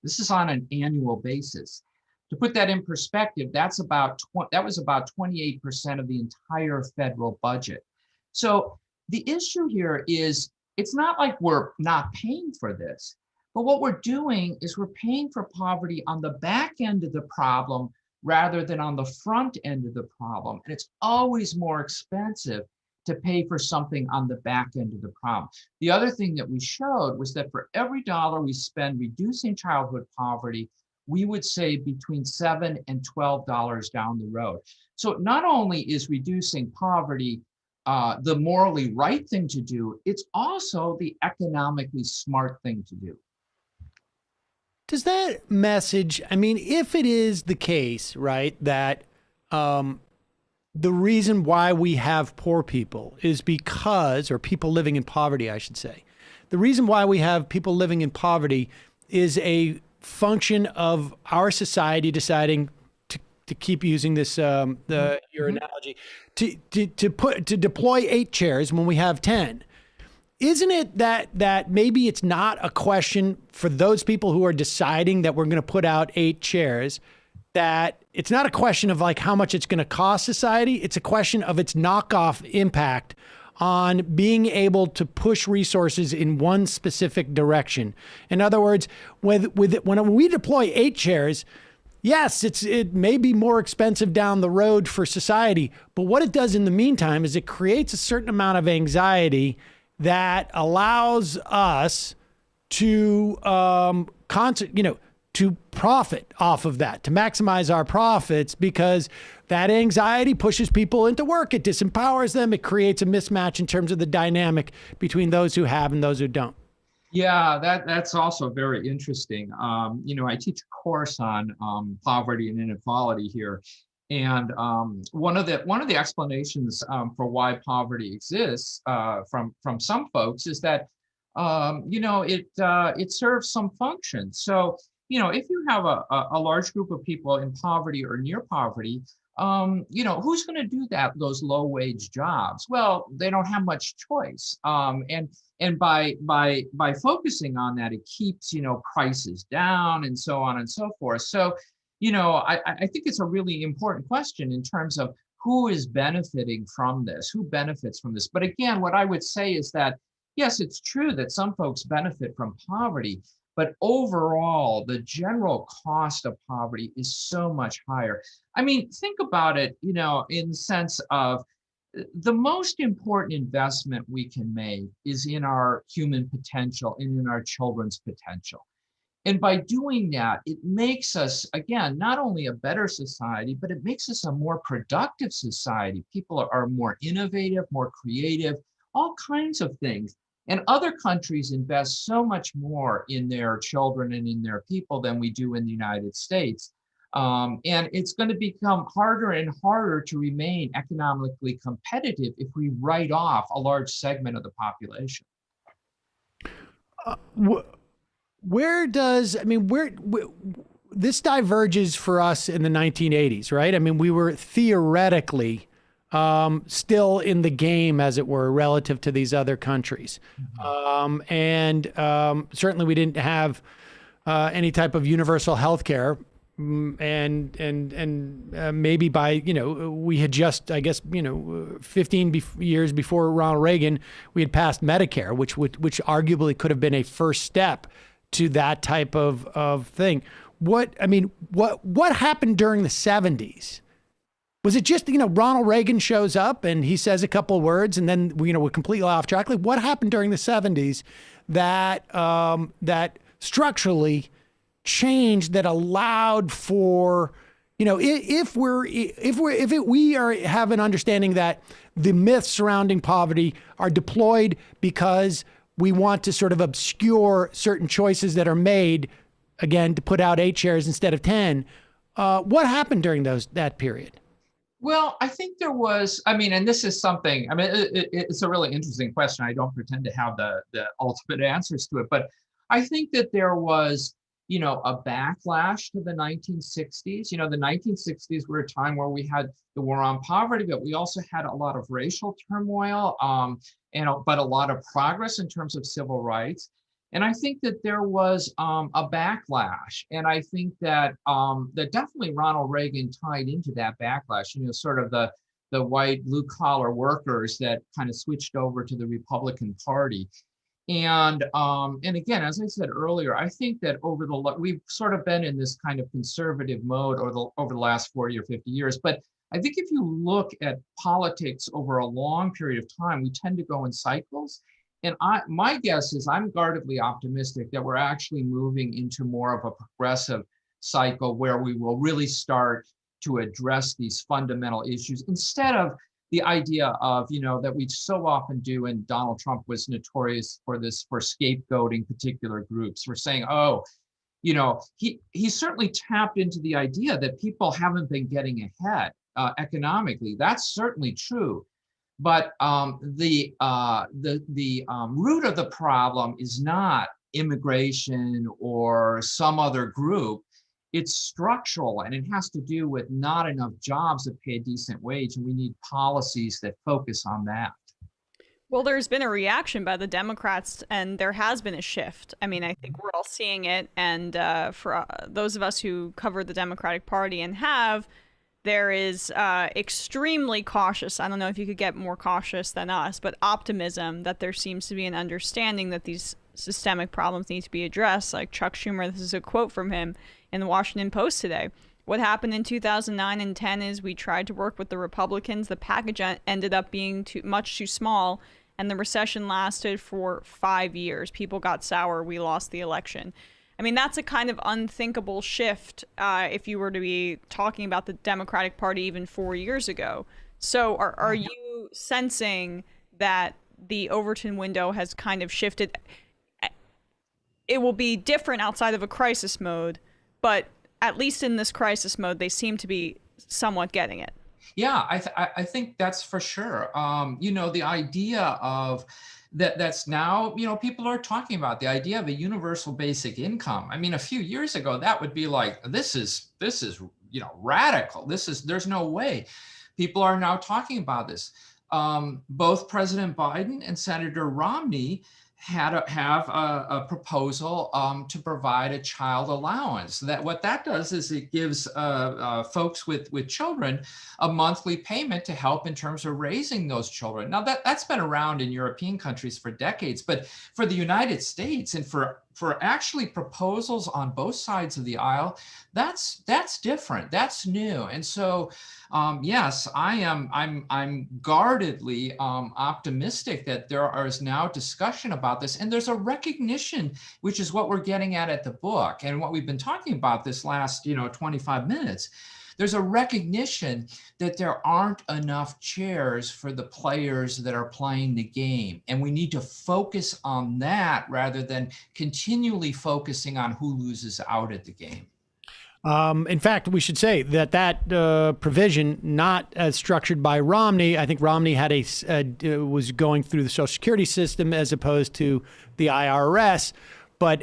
This is on an annual basis. To put that in perspective, that was about 28% of the entire federal budget. So the issue here is, it's not like we're not paying for this, but what we're doing is we're paying for poverty on the back end of the problem rather than on the front end of the problem. And it's always more expensive to pay for something on the back end of the problem. The other thing that we showed was that for every dollar we spend reducing childhood poverty, we would save between $7 and $12 down the road. So not only is reducing poverty the morally right thing to do, it's also the economically smart thing to do. Does that message, I mean, if it is the case, right, that the reason why we have poor people is because, or people living in poverty, I should say, the reason why we have people living in poverty is a function of our society deciding to keep using this your analogy, to deploy 8 chairs when we have 10. Isn't it that maybe it's not a question for those people who are deciding that we're going to put out 8 chairs, that it's not a question of like how much it's going to cost society. It's a question of its knockoff impact on being able to push resources in one specific direction. In other words, when we deploy 8 chairs, yes, it may be more expensive down the road for society, but what it does in the meantime is it creates a certain amount of anxiety that allows us to to profit off of that, to maximize our profits, because that anxiety pushes people into work. It disempowers them. It creates a mismatch in terms of the dynamic between those who have and those who don't. Yeah, that's also very interesting. I teach a course on poverty and inequality here, and one of the explanations for why poverty exists from some folks is that it serves some function. So if you have a large group of people in poverty or near poverty, who's going to do those low wage jobs? Well, they don't have much choice. And by focusing on that, it keeps, prices down and so on and so forth. So, I think it's a really important question in terms of who is benefiting from this, who benefits from this. But again, what I would say is that, yes, it's true that some folks benefit from poverty, but overall, the general cost of poverty is so much higher. I mean, think about it, in the sense of the most important investment we can make is in our human potential and in our children's potential. And by doing that, it makes us, again, not only a better society, but it makes us a more productive society. People are more innovative, more creative, all kinds of things. And other countries invest so much more in their children and in their people than we do in the United States. And it's going to become harder and harder to remain economically competitive if we write off a large segment of the population. Where this diverges for us in the 1980s, right? I mean, we were theoretically still in the game, as it were, relative to these other countries. And certainly we didn't have any type of universal health care. And maybe by, we had just, I guess, 15 years before Ronald Reagan, we had passed Medicare, which arguably could have been a first step to that type of thing. What happened during the 70s? Was it just, Ronald Reagan shows up and he says a couple words and then, we're completely off track? Like, what happened during the 70s that structurally changed, that allowed for, if we have an understanding that the myths surrounding poverty are deployed because we want to sort of obscure certain choices that are made, again, to put out 8 shares instead of 10, what happened during that period? Well, I think there was, and this is something, it's a really interesting question. I don't pretend to have the ultimate answers to it, but I think that there was, a backlash to the 1960s. The 1960s were a time where we had the war on poverty, but we also had a lot of racial turmoil, but a lot of progress in terms of civil rights. And I think that there was a backlash, and I think that that definitely Ronald Reagan tied into that backlash. Sort of the white blue collar workers that kind of switched over to the Republican Party. And again, as I said earlier, I think that we've sort of been in this kind of conservative mode over the last 40 or 50 years. But I think if you look at politics over a long period of time, we tend to go in cycles. And my guess is I'm guardedly optimistic that we're actually moving into more of a progressive cycle where we will really start to address these fundamental issues instead of the idea of, that we so often do, and Donald Trump was notorious for this, for scapegoating particular groups. We're saying, he certainly tapped into the idea that people haven't been getting ahead economically. That's certainly true. But the root of the problem is not immigration or some other group. It's structural, and it has to do with not enough jobs that pay a decent wage, and we need policies that focus on that. Well, there's been a reaction by the Democrats, and there has been a shift. I think we're all seeing it, and for those of us who cover the Democratic Party there is extremely cautious, I don't know if you could get more cautious than us, but optimism that there seems to be an understanding that these systemic problems need to be addressed. Like Chuck Schumer, this is a quote from him in the Washington Post today. What happened in 2009 and 10 is we tried to work with the Republicans. The package ended up being much too small, and the recession lasted for 5 years. People got sour. We lost the election. That's a kind of unthinkable shift if you were to be talking about the Democratic Party even 4 years ago. So are you sensing that the Overton window has kind of shifted? It will be different outside of a crisis mode, but at least in this crisis mode, they seem to be somewhat getting it. Yeah, I think that's for sure. The idea of that's now, people are talking about the idea of a universal basic income. A few years ago, that would be like, this is radical. There's no way. People are now talking about this. Both President Biden and Senator Romney have a proposal to provide a child allowance. What that does is it gives folks with children a monthly payment to help in terms of raising those children. Now that's been around in European countries for decades, but for the United States and for actually proposals on both sides of the aisle, that's different. That's new. And so, yes, I'm guardedly optimistic that there is now discussion about this, and there's a recognition, which is what we're getting at the book and what we've been talking about this last 25 minutes. There's a recognition that there aren't enough chairs for the players that are playing the game. And we need to focus on that rather than continually focusing on who loses out at the game. In fact, we should say that provision, not as structured by Romney. I think Romney had was going through the Social Security system as opposed to the IRS. But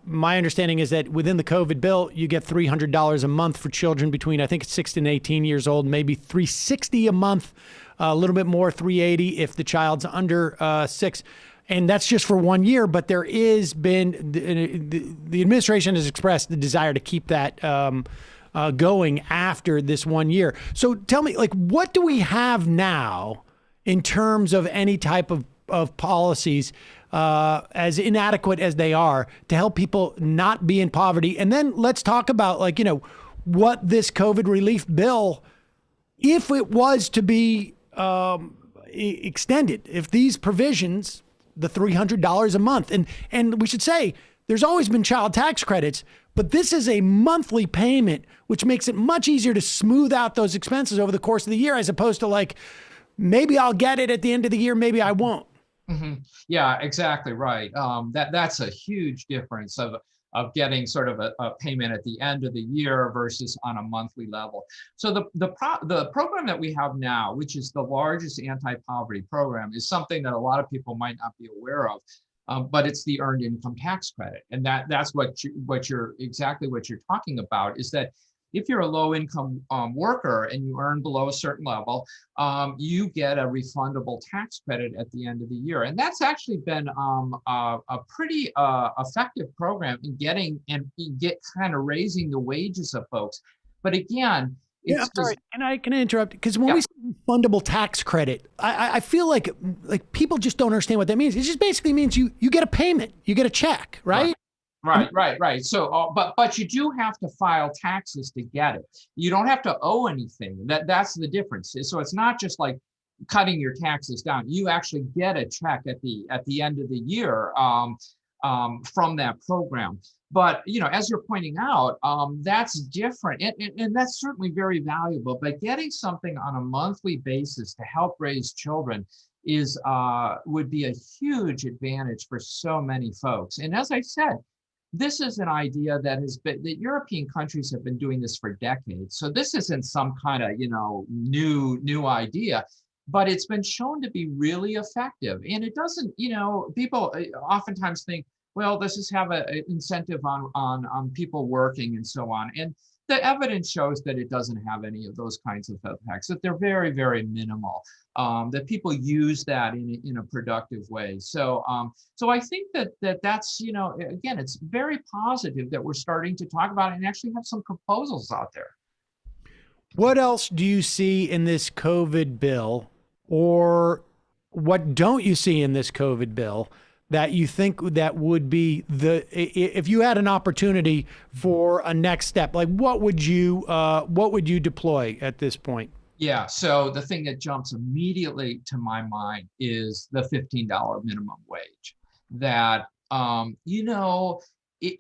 my understanding is that within the COVID bill, you get $300 a month for children between, I think it's 6 and 18 years old, maybe $360 a month, a little bit more, $380 if the child's under 6. And that's just for 1 year. But there is been, the administration has expressed the desire to keep that going after this 1 year. So tell me, like, what do we have now in terms of any type of policies, as inadequate as they are, to help people not be in poverty? And then let's talk about, like, what this COVID relief bill, if it was to be extended, if these provisions, the $300 a month, and we should say there's always been child tax credits, but this is a monthly payment, which makes it much easier to smooth out those expenses over the course of the year, as opposed to, like, maybe I'll get it at the end of the year, maybe I won't. Mm-hmm. Yeah, exactly right. That's a huge difference of getting sort of a payment at the end of the year versus on a monthly level. So the program that we have now, which is the largest anti-poverty program, is something that a lot of people might not be aware of, but it's the earned income tax credit, and that's what you're talking about, is that if you're a low-income worker and you earn below a certain level, you get a refundable tax credit at the end of the year. And that's actually been a pretty effective program in kind of raising the wages of folks. But again, I'm sorry, can I interrupt? Because when we say refundable tax credit, I feel like people just don't understand what that means. It just basically means you get a payment, you get a check, right? Right. So, but you do have to file taxes to get it. You don't have to owe anything. That's the difference. So it's not just like cutting your taxes down. You actually get a check at the end of the year from that program. But as you're pointing out, that's different, and that's certainly very valuable. But getting something on a monthly basis to help raise children would be a huge advantage for so many folks. And as I said, this is an idea that European countries have been doing this for decades. So this isn't some kind of, new idea, but it's been shown to be really effective. And it doesn't, people oftentimes think, well, this is have an incentive on people working and so on. And the evidence shows that it doesn't have any of those kinds of effects, that they're very, very minimal, that people use that in a productive way. So I think that's, again, it's very positive that we're starting to talk about it and actually have some proposals out there. What else do you see in this COVID bill, or what don't you see in this COVID bill, that you think that would be if you had an opportunity for a next step, like what would you deploy at this point? Yeah, so the thing that jumps immediately to my mind is the $15 minimum wage. That,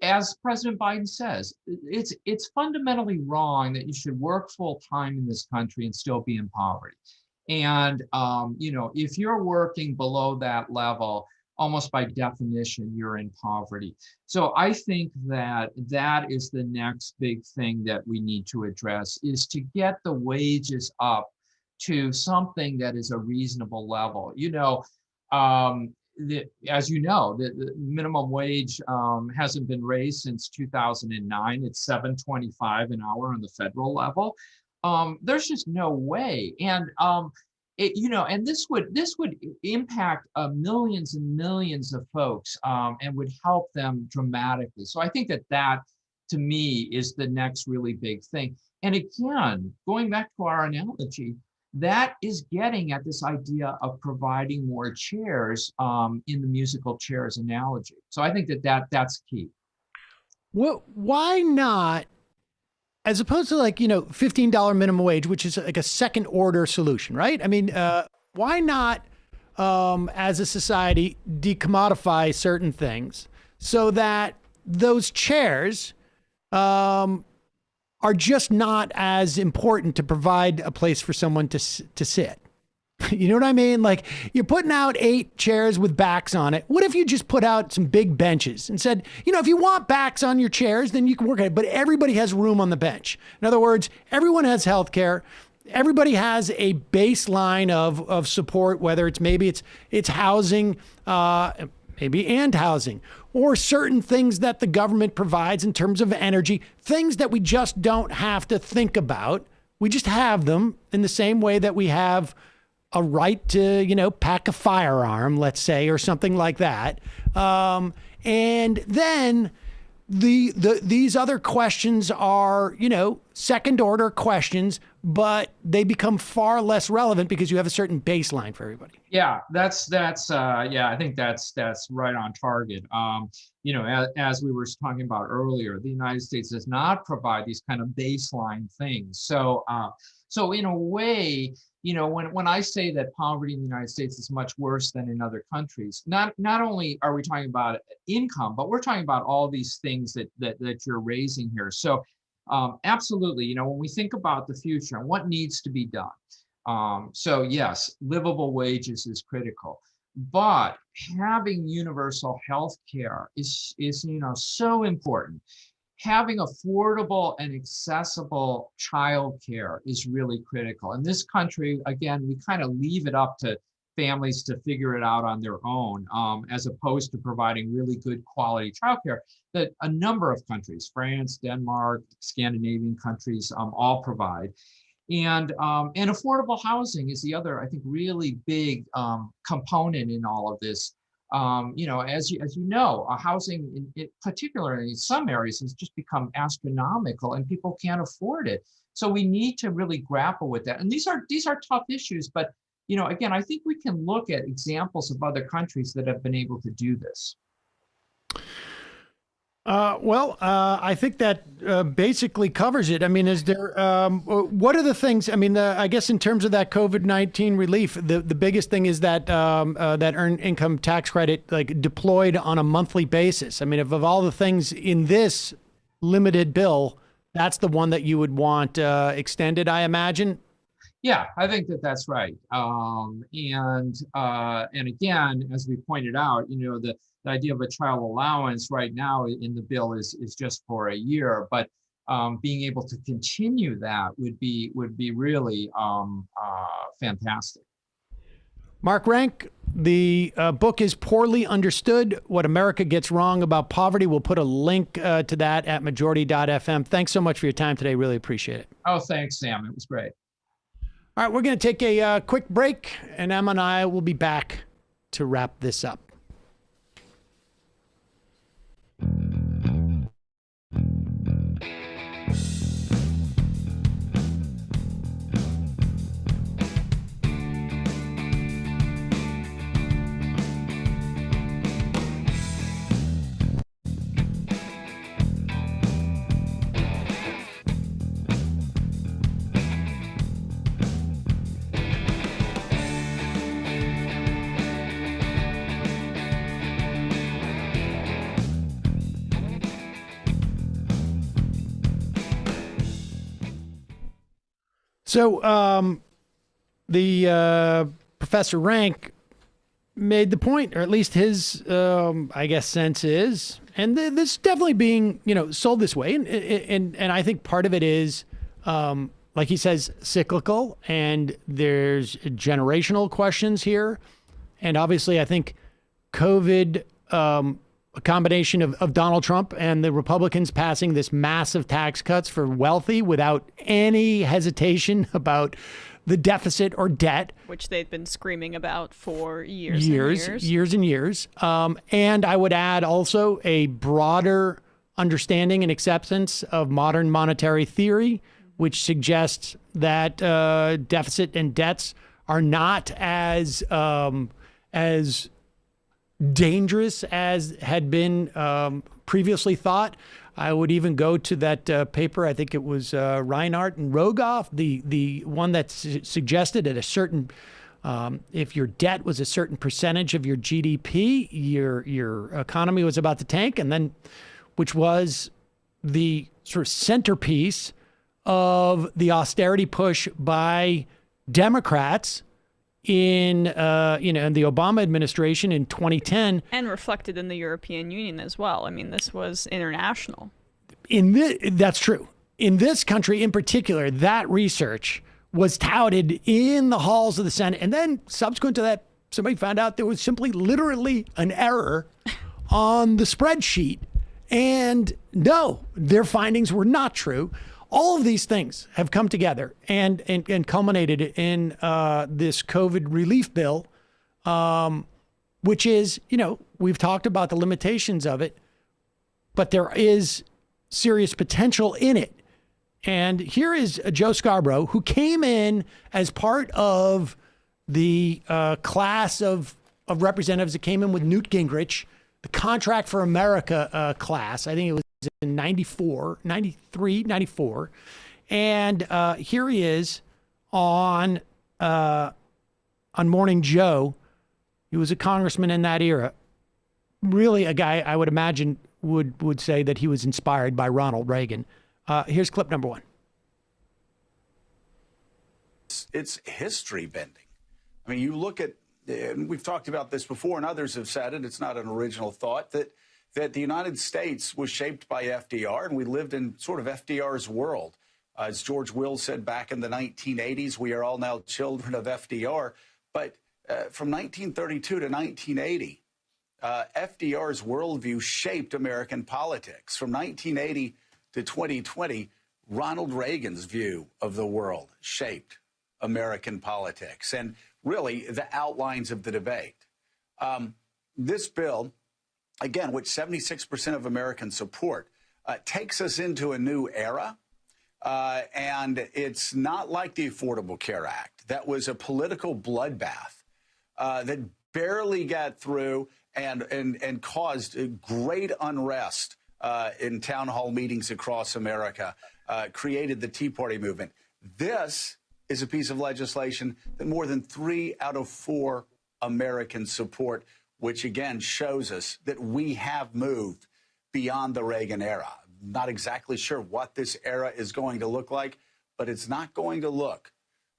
as President Biden says, it's fundamentally wrong that you should work full time in this country and still be in poverty. And, if you're working below that level, almost by definition, you're in poverty. So I think that is the next big thing that we need to address, is to get the wages up to something that is a reasonable level. As you know, the minimum wage hasn't been raised since 2009. It's $7.25 an hour on the federal level. There's just no way. And and this would impact millions and millions of folks, and would help them dramatically. So I think that to me is the next really big thing. And again, going back to our analogy, that is getting at this idea of providing more chairs in the musical chairs analogy. So I think that's key. Well, why not? As opposed to $15 minimum wage, which is like a second order solution, right? I mean, why not, as a society, decommodify certain things so that those chairs are just not as important to provide a place for someone to sit? You know what I mean? Like, you're putting out 8 chairs with backs on it. What if you just put out some big benches and said, if you want backs on your chairs, then you can work at it, but everybody has room on the bench. In other words, everyone has health care. Everybody has a baseline of support, whether it's housing, maybe and housing, or certain things that the government provides in terms of energy, things that we just don't have to think about. We just have them in the same way that we have a right to, pack a firearm, let's say, or something like that. And then these other questions are, second order questions, but they become far less relevant because you have a certain baseline for everybody. Yeah, I think that's right on target. As we were talking about earlier, the United States does not provide these kind of baseline things. So in a way, when I say that poverty in the United States is much worse than in other countries, not only are we talking about income, but we're talking about all these things that you're raising here. So absolutely, when we think about the future and what needs to be done. So yes, livable wages is critical, but having universal health care is so important. Having affordable and accessible childcare is really critical. In this country, again, we kind of leave it up to families to figure it out on their own, as opposed to providing really good quality childcare that a number of countries, France, Denmark, Scandinavian countries, all provide. And affordable housing is the other, I think, really big component in all of this. As you know, housing, particularly in some areas, has just become astronomical, and people can't afford it. So we need to really grapple with that. And these are tough issues, but again, I think we can look at examples of other countries that have been able to do this. I think that basically covers it. I mean, is there, what are the things, I mean, I guess in terms of that COVID-19 relief, the biggest thing is that that earned income tax credit, like, deployed on a monthly basis. I mean, of all the things in this limited bill, that's the one that you would want extended, I imagine. Yeah, I think that's right. And again, as we pointed out, the idea of a child allowance right now in the bill is just for a year, but being able to continue that would be really fantastic. Mark Rank, the book is Poorly Understood: What America Gets Wrong About Poverty. We'll put a link to that at majority.fm. Thanks so much for your time today. Really appreciate it. Oh, thanks, Sam. It was great. All right, we're going to take a quick break, and Emma and I will be back to wrap this up. So the Professor Rank made the point, or at least his, I guess, sense is, and this is definitely being, sold this way. And I think part of it is, like he says, cyclical, and there's generational questions here. And obviously, I think COVID, a combination of Donald Trump and the Republicans passing this massive tax cuts for wealthy without any hesitation about the deficit or debt, which they'd been screaming about for years and years. And I would add also a broader understanding and acceptance of modern monetary theory, which suggests that deficit and debts are not as dangerous as had been previously thought. I would even go to that paper, I think it was Reinhardt and Rogoff, the one that suggested at a certain, if your debt was a certain percentage of your GDP, your economy was about to tank, and then, which was the sort of centerpiece of the austerity push by Democrats in in the Obama administration in 2010, and reflected in the European Union as well. I mean, this was international. That's true. In this country in particular, that research was touted in the halls of the Senate. And then subsequent to that, somebody found out there was simply literally an error on the spreadsheet. And no, their findings were not true. All of these things have come together and culminated in this COVID relief bill, which is, we've talked about the limitations of it, but there is serious potential in it. And here is Joe Scarborough, who came in as part of the class of representatives that came in with Newt Gingrich, the Contract for America class. I think it was in 93, 94. And here he is on Morning Joe. He was a congressman in that era. Really a guy I would imagine would say that he was inspired by Ronald Reagan. Here's clip number one. It's history bending. I mean, you look at, and we've talked about this before, and others have said it, it's not an original thought, that the United States was shaped by FDR, and we lived in sort of FDR's world. As George Will said back in the 1980s, we are all now children of FDR. But from 1932 to 1980, FDR's worldview shaped American politics. From 1980 to 2020, Ronald Reagan's view of the world shaped American politics and really the outlines of the debate. This bill, again, which 76% of Americans support, takes us into a new era. And it's not like the Affordable Care Act. That was a political bloodbath that barely got through and caused great unrest in town hall meetings across America, created the Tea Party movement. This is a piece of legislation that more than 3 out of 4 Americans support, which again shows us that we have moved beyond the Reagan era. Not exactly sure what this era is going to look like, but it's not going to look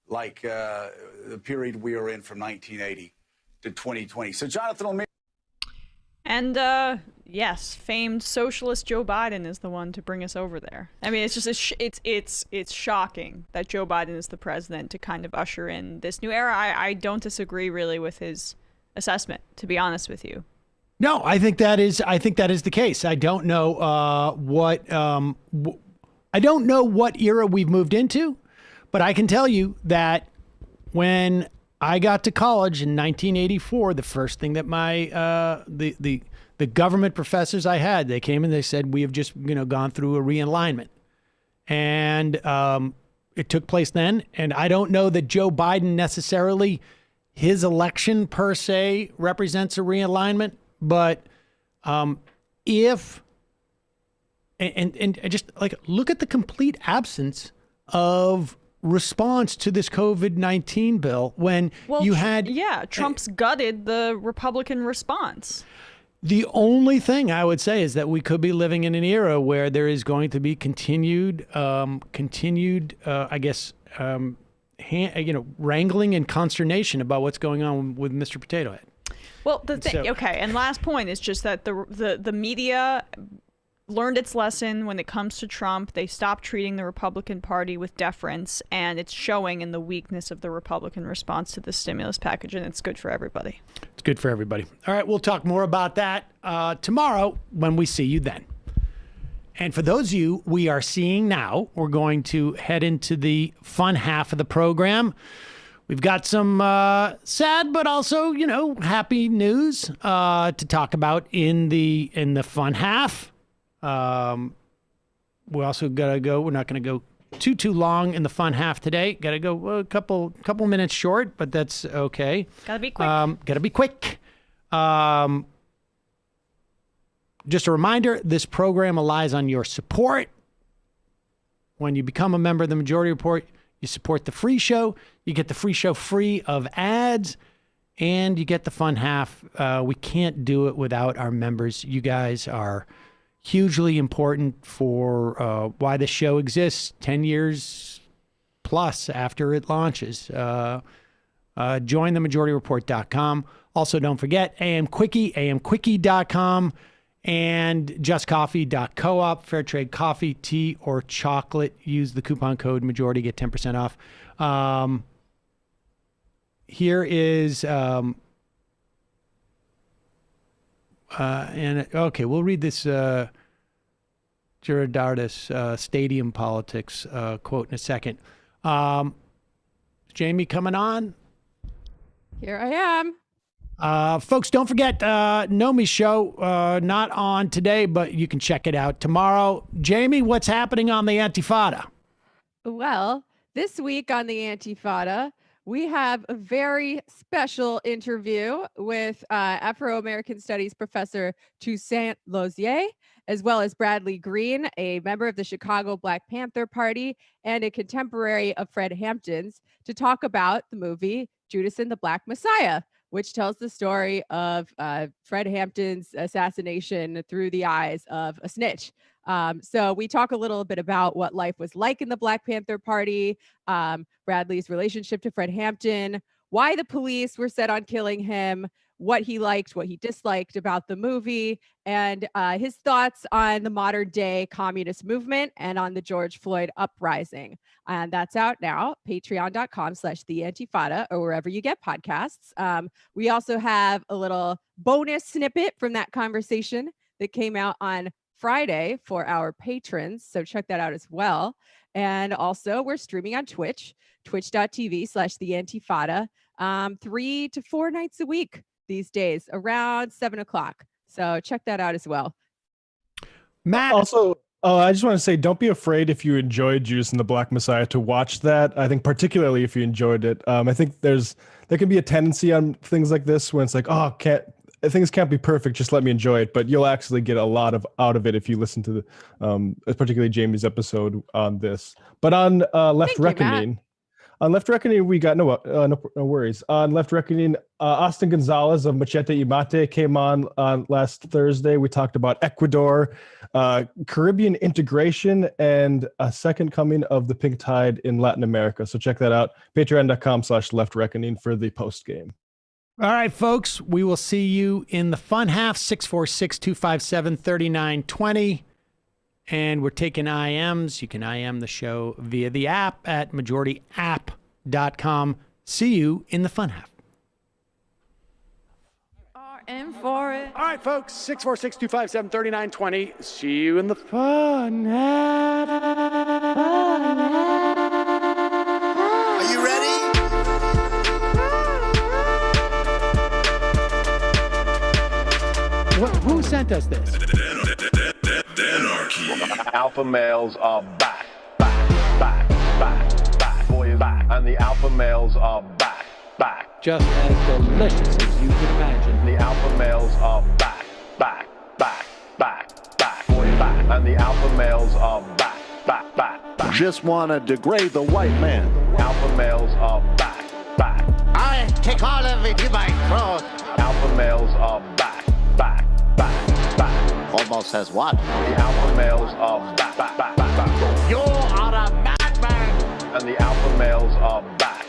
like the period we were in from 1980 to 2020. So Jonathan O'Meara. And yes, famed socialist Joe Biden is the one to bring us over there. I mean, it's just it's shocking that Joe Biden is the president to kind of usher in this new era. I don't disagree really with his assessment, to be honest with you. No, I think that is the case. I don't know what era we've moved into, but I can tell you that when I got to college in 1984, the first thing that my the government professors I had, they came and they said, we have just gone through a realignment, and it took place then. And I don't know that Joe Biden necessarily, his election per se represents a realignment, but if just like look at the complete absence of response to this COVID-19 bill when you had Trump's gutted the Republican response. The only thing I would say is that we could be living in an era where there is going to be continued wrangling and consternation about what's going on with Mr. Potato Head. Well, and last point is just that the media learned its lesson when it comes to Trump. They stopped treating the Republican Party with deference, and it's showing in the weakness of the Republican response to the stimulus package, and it's good for everybody. It's good for everybody. All right, we'll talk more about that tomorrow when we see you then. And for those of you we are seeing now, we're going to head into the fun half of the program. We've got some sad but also, happy news to talk about in the fun half. We also gotta go. We're not gonna go too long in the fun half today. Gotta go a couple minutes short, but that's okay. Gotta be quick. Just a reminder: this program relies on your support. When you become a member of the Majority Report, you support the free show. You get the free show free of ads, and you get the fun half. We can't do it without our members. You guys are hugely important for why the show exists 10 years plus after it launches. jointhemajorityreport.com. Also, don't forget AM Quickie, amquickie.com, and justcoffee.coop. Fair trade coffee, tea, or chocolate. Use the coupon code majority, get 10% off. Here is, we'll read this Gerardardis stadium politics quote in a second. Jamie coming on. Here I am. Folks, don't forget Nomi's show, not on today, but you can check it out tomorrow. Jamie, what's happening on the Antifada? Well, this week on the Antifada, we have a very special interview with Afro-American Studies professor Toussaint Lozier, as well as Bradley Green, a member of the Chicago Black Panther Party and a contemporary of Fred Hampton's, to talk about the movie Judas and the Black Messiah, which tells the story of Fred Hampton's assassination through the eyes of a snitch. So we talk a little bit about what life was like in the Black Panther Party, Bradley's relationship to Fred Hampton, why the police were set on killing him, what he liked, what he disliked about the movie, and his thoughts on the modern day communist movement and on the George Floyd uprising. And that's out now, patreon.com/theantifada, or wherever you get podcasts. We also have a little bonus snippet from that conversation that came out on Friday for our patrons. So check that out as well. And also we're streaming on Twitch, twitch.tv/theantifada, 3 to 4 nights a week these days, around 7 o'clock. So check that out as well. Matt. Also, I just want to say, don't be afraid if you enjoyed Judas and the Black Messiah to watch that. I think particularly if you enjoyed it. I think there can be a tendency on things like this when it's like, things can't be perfect, just let me enjoy it. But you'll actually get a lot out of it if you listen to the, particularly Jamie's episode on this. But on Left Reckoning, we got no worries. On Left Reckoning, Austin Gonzalez of Machete y Mate came on last Thursday. We talked about Ecuador, Caribbean integration, and a second coming of the pink tide in Latin America. So check that out. Patreon.com/Left Reckoning for the post game. All right, folks, we will see you in the fun half, 646-257-3920. And we're taking IMs. You can IM the show via the app at majorityapp.com. See you in the fun half. And for it. All right, folks, 646-257-3920. See you in the fun half. Are you ready? Who sent us this? Alpha males are back. Boy is back. And the alpha males are back. Just as delicious as you can imagine. The alpha males are back. Boy is back. And the alpha males are back. Just wanna degrade the white man. Alpha males are back. I take all of it in my throat. Alpha males are back. Almost has what? The alpha males are back. You are a madman. And the alpha males are back.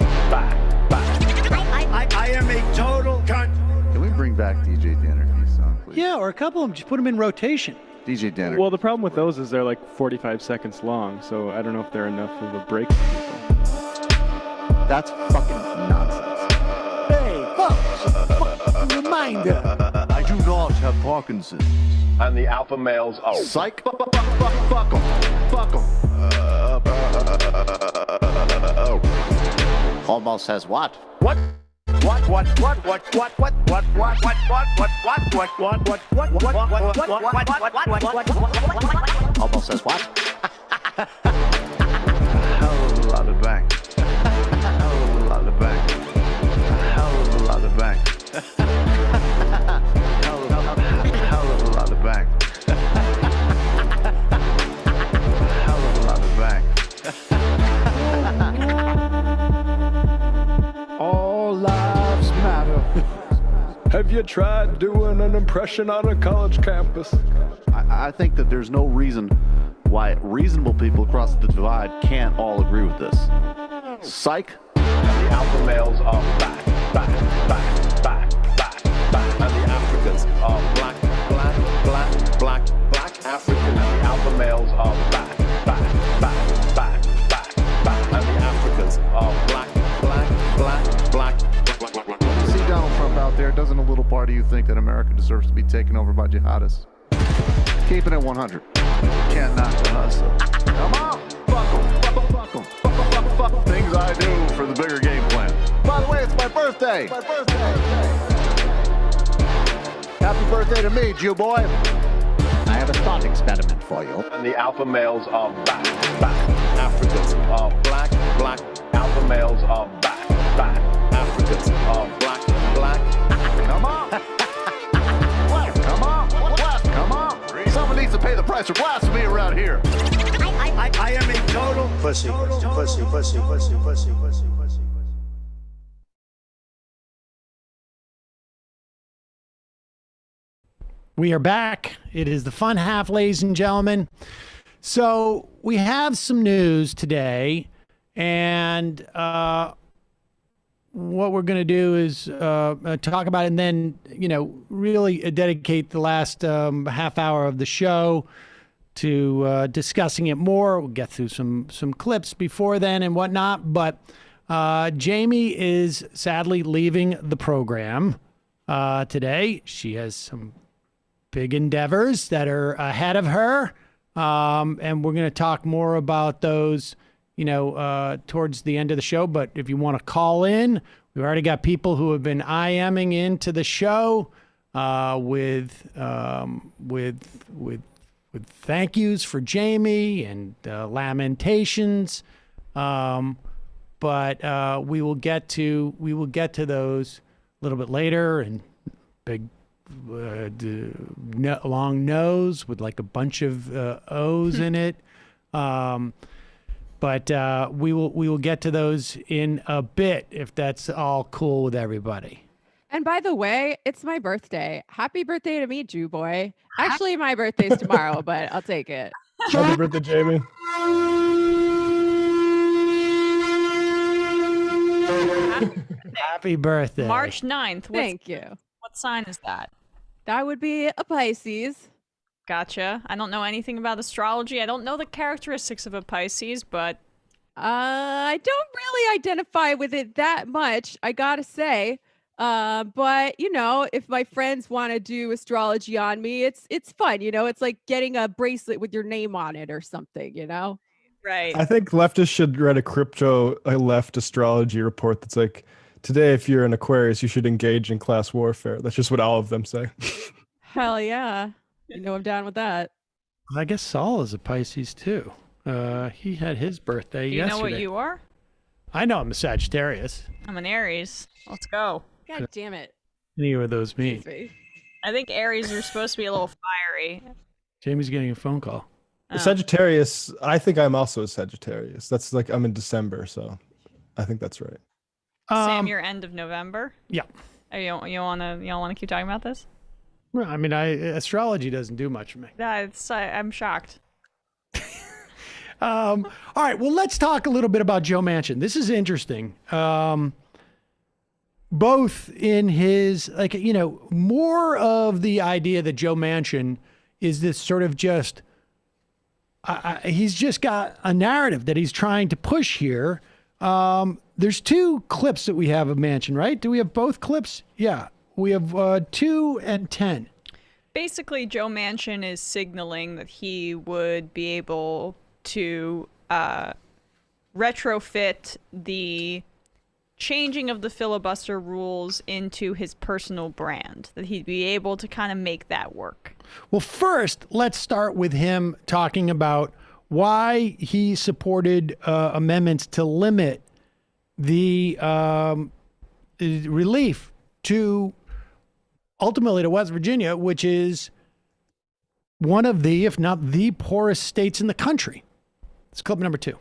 I am a total cunt. Can we bring back DJ Dannerky's song, please? Yeah, or a couple of them. Just put them in rotation. DJ Dannerky. Well, the problem with those is they're like 45 seconds long, so I don't know if they're enough of a break for people. That's fucking nonsense. Hey, folks, reminder. I do not have Parkinson's. And the alpha males are psych. Fuck them. Almost has what? What? Almost says what? Hell of a lot of bank. Hell of a lot of bank. Hell of a lot of bank. Hell of a lot of bank. Hell of a lot of bank. All lives matter. Have you tried doing an impression on a college campus? I think that there's no reason why reasonable people across the divide can't all agree with this. Psych. the alpha males are back, back, back, back, back, back. And the Africans are black, black, black, black, black Africans. And the alpha males are back, back, back, back, back, back. And the Africans are black, black, black, black, black, black, black. When you see Donald Trump out there, doesn't a little part of you think that America deserves to be taken over by jihadists? Keeping it 100. Can't knock the hustle. Come on, buckle. Things I do for the bigger game plan. By the way, it's my birthday. Happy birthday to me, Jew boy. I have a thought experiment for you. And the alpha males are back, back. Africans are black, black. Alpha males are back, back. Africans are black, black. Come on. Come on. Come on. Someone needs to pay the price for blasphemy around here. I am a total pussy. We are back. It is the fun half, ladies and gentlemen. So we have some news today, and what we're going to do is talk about it, and then, really dedicate the last half hour of the show to discussing it more. We'll get through some clips before then and whatnot, but Jamie is sadly leaving the program today. She has some big endeavors that are ahead of her, and we're going to talk more about those, towards the end of the show. But if you want to call in, we've already got people who have been IMing into the show with thank yous for Jamie and lamentations, but we will get to those a little bit later. And big long nose with like a bunch of O's in it, but we will get to those in a bit if that's all cool with everybody. And by the way, it's my birthday. Happy birthday to me, Jew boy. Actually, my birthday's tomorrow, but I'll take it. Happy birthday, Jamie. Happy birthday. March 9th. Thank you. What sign is that? That would be a Pisces. Gotcha. I don't know anything about astrology. I don't know the characteristics of a Pisces, but I don't really identify with it that much, I gotta say. But if my friends want to do astrology on me, it's fun. It's like getting a bracelet with your name on it or something. Right. I think leftists should write a left astrology report that's like, today, if you're an Aquarius, you should engage in class warfare. That's just what all of them say. Hell yeah. I'm down with that. I guess Saul is a Pisces too. He had his birthday yesterday. Do you know what you are? I know I'm a Sagittarius. I'm an Aries. Let's go. God damn it. Any of those mean? I think Aries are supposed to be a little fiery. Jamie's getting a phone call. Oh. Sagittarius, I think I'm also a Sagittarius. That's like I'm in December, so I think that's right. Sam, you're end of November? Yeah. Oh, you don't want to keep talking about this? Well, I mean, astrology doesn't do much for me. I'm shocked. All right, well, let's talk a little bit about Joe Manchin. This is interesting. Both in his, more of the idea that Joe Manchin is this sort of just, he's just got a narrative that he's trying to push here. There's two clips that we have of Manchin, right? Do we have both clips? Yeah, we have 2 and 10. Basically, Joe Manchin is signaling that he would be able to retrofit the changing of the filibuster rules into his personal brand, that he'd be able to kind of make that work. Well, first, let's start with him talking about why he supported amendments to limit the relief to ultimately to West Virginia, which is one of the, if not the poorest states in the country. It's clip number 2.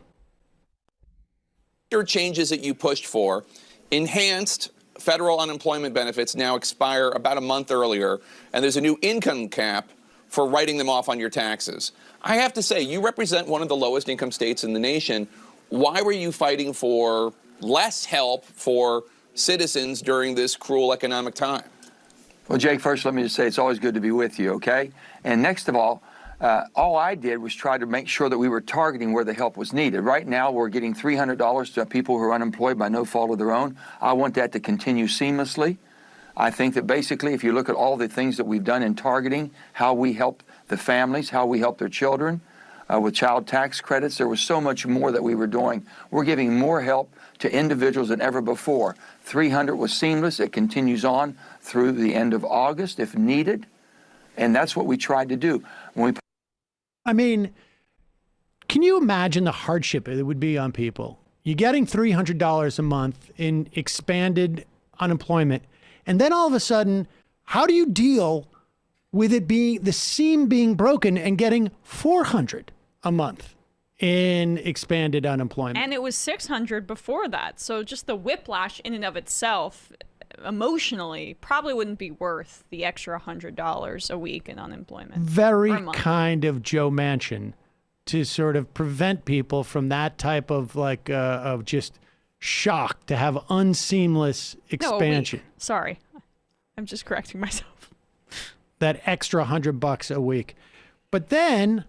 Changes that you pushed for, enhanced federal unemployment benefits now expire about a month earlier, and there's a new income cap for writing them off on your taxes. I have to say, you represent one of the lowest income states in the nation. Why were you fighting for less help for citizens during this cruel economic time? Well, Jake, first let me just say it's always good to be with you, okay? And next of all I did was try to make sure that we were targeting where the help was needed. Right now, we're getting $300 to people who are unemployed by no fault of their own. I want that to continue seamlessly. I think that basically, if you look at all the things that we've done in targeting, how we help the families, how we help their children, with child tax credits, there was so much more that we were doing. We're giving more help to individuals than ever before. 300 was seamless. It continues on through the end of August if needed. And that's what we tried to do. I mean, can you imagine the hardship it would be on people? You're getting $300 a month in expanded unemployment. And then all of a sudden, how do you deal with it being the seam being broken and getting $400 a month in expanded unemployment? And it was $600 before that. So just the whiplash in and of itself, emotionally, probably wouldn't be worth the extra $100 a week in unemployment. Very kind of Joe Manchin to sort of prevent people from that type of of just shock to have unseamless expansion. No, sorry. I'm just correcting myself. That extra $100 a week. But then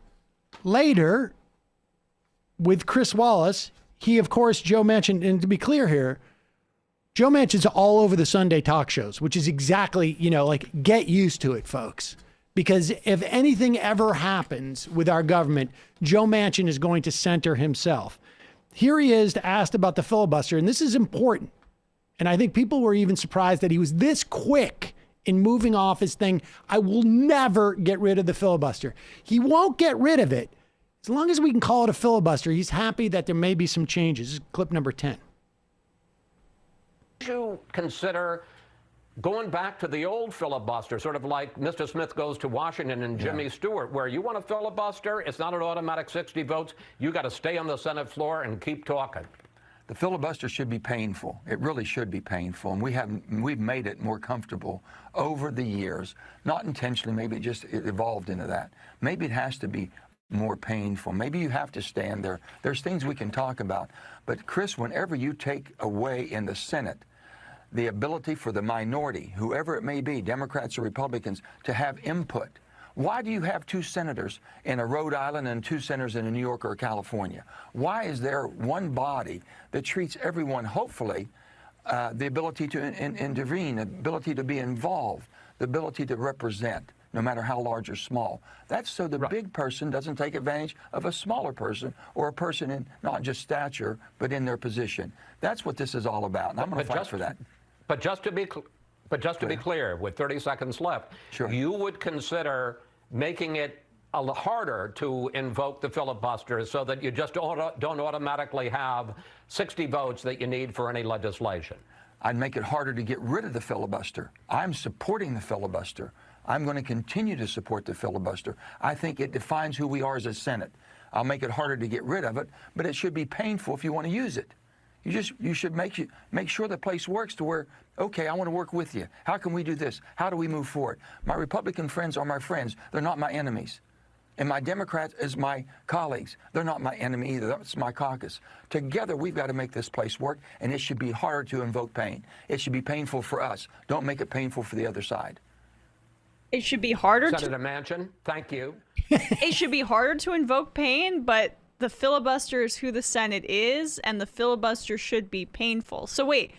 later with Chris Wallace, he, of course, Joe Manchin, and to be clear here, Joe Manchin's all over the Sunday talk shows, which is exactly, get used to it, folks. Because if anything ever happens with our government, Joe Manchin is going to center himself. Here he is asked about the filibuster, and this is important. And I think people were even surprised that he was this quick in moving off his thing. I will never get rid of the filibuster. He won't get rid of it. As long as we can call it a filibuster, he's happy that there may be some changes. This is clip number 10. You consider going back to the old filibuster, sort of like Mr. Smith goes to Washington and Jimmy Stewart, where you want a filibuster, it's not an automatic 60 votes. You got to stay on the Senate floor and keep talking. The filibuster should be painful. It really should be painful, and we've made it more comfortable over the years. Not intentionally, maybe it evolved into that. Maybe it has to be more painful. Maybe you have to stand there. There's things we can talk about. But Chris, whenever you take away in the Senate the ability for the minority, whoever it may be, Democrats or Republicans, to have input. Why do you have 2 senators in a Rhode Island and 2 senators in a New York or California? Why is there one body that treats everyone, hopefully, the ability to intervene, the ability to be involved, the ability to represent, no matter how large or small? That's so the big person doesn't take advantage of a smaller person or a person in not just stature, but in their position. That's what this is all about, and I'm going to fight for that. But just to be clear, with 30 seconds left, you would consider making it a little harder to invoke the filibuster so that you just don't automatically have 60 votes that you need for any legislation. I'd make it harder to get rid of the filibuster. I'm supporting the filibuster. I'm going to continue to support the filibuster. I think it defines who we are as a Senate. I'll make it harder to get rid of it, but it should be painful if you want to use it. You should make sure the place works to where, okay, I want to work with you. How can we do this? How do we move forward? My Republican friends are my friends. They're not my enemies. And my Democrats is my colleagues. They're not my enemy either. That's my caucus. Together, we've got to make this place work, and it should be harder to invoke pain. It should be painful for us. Don't make it painful for the other side. It should be harder Senator Manchin, thank you. It should be harder to invoke pain, but the filibuster is who the Senate is, and the filibuster should be painful. So wait,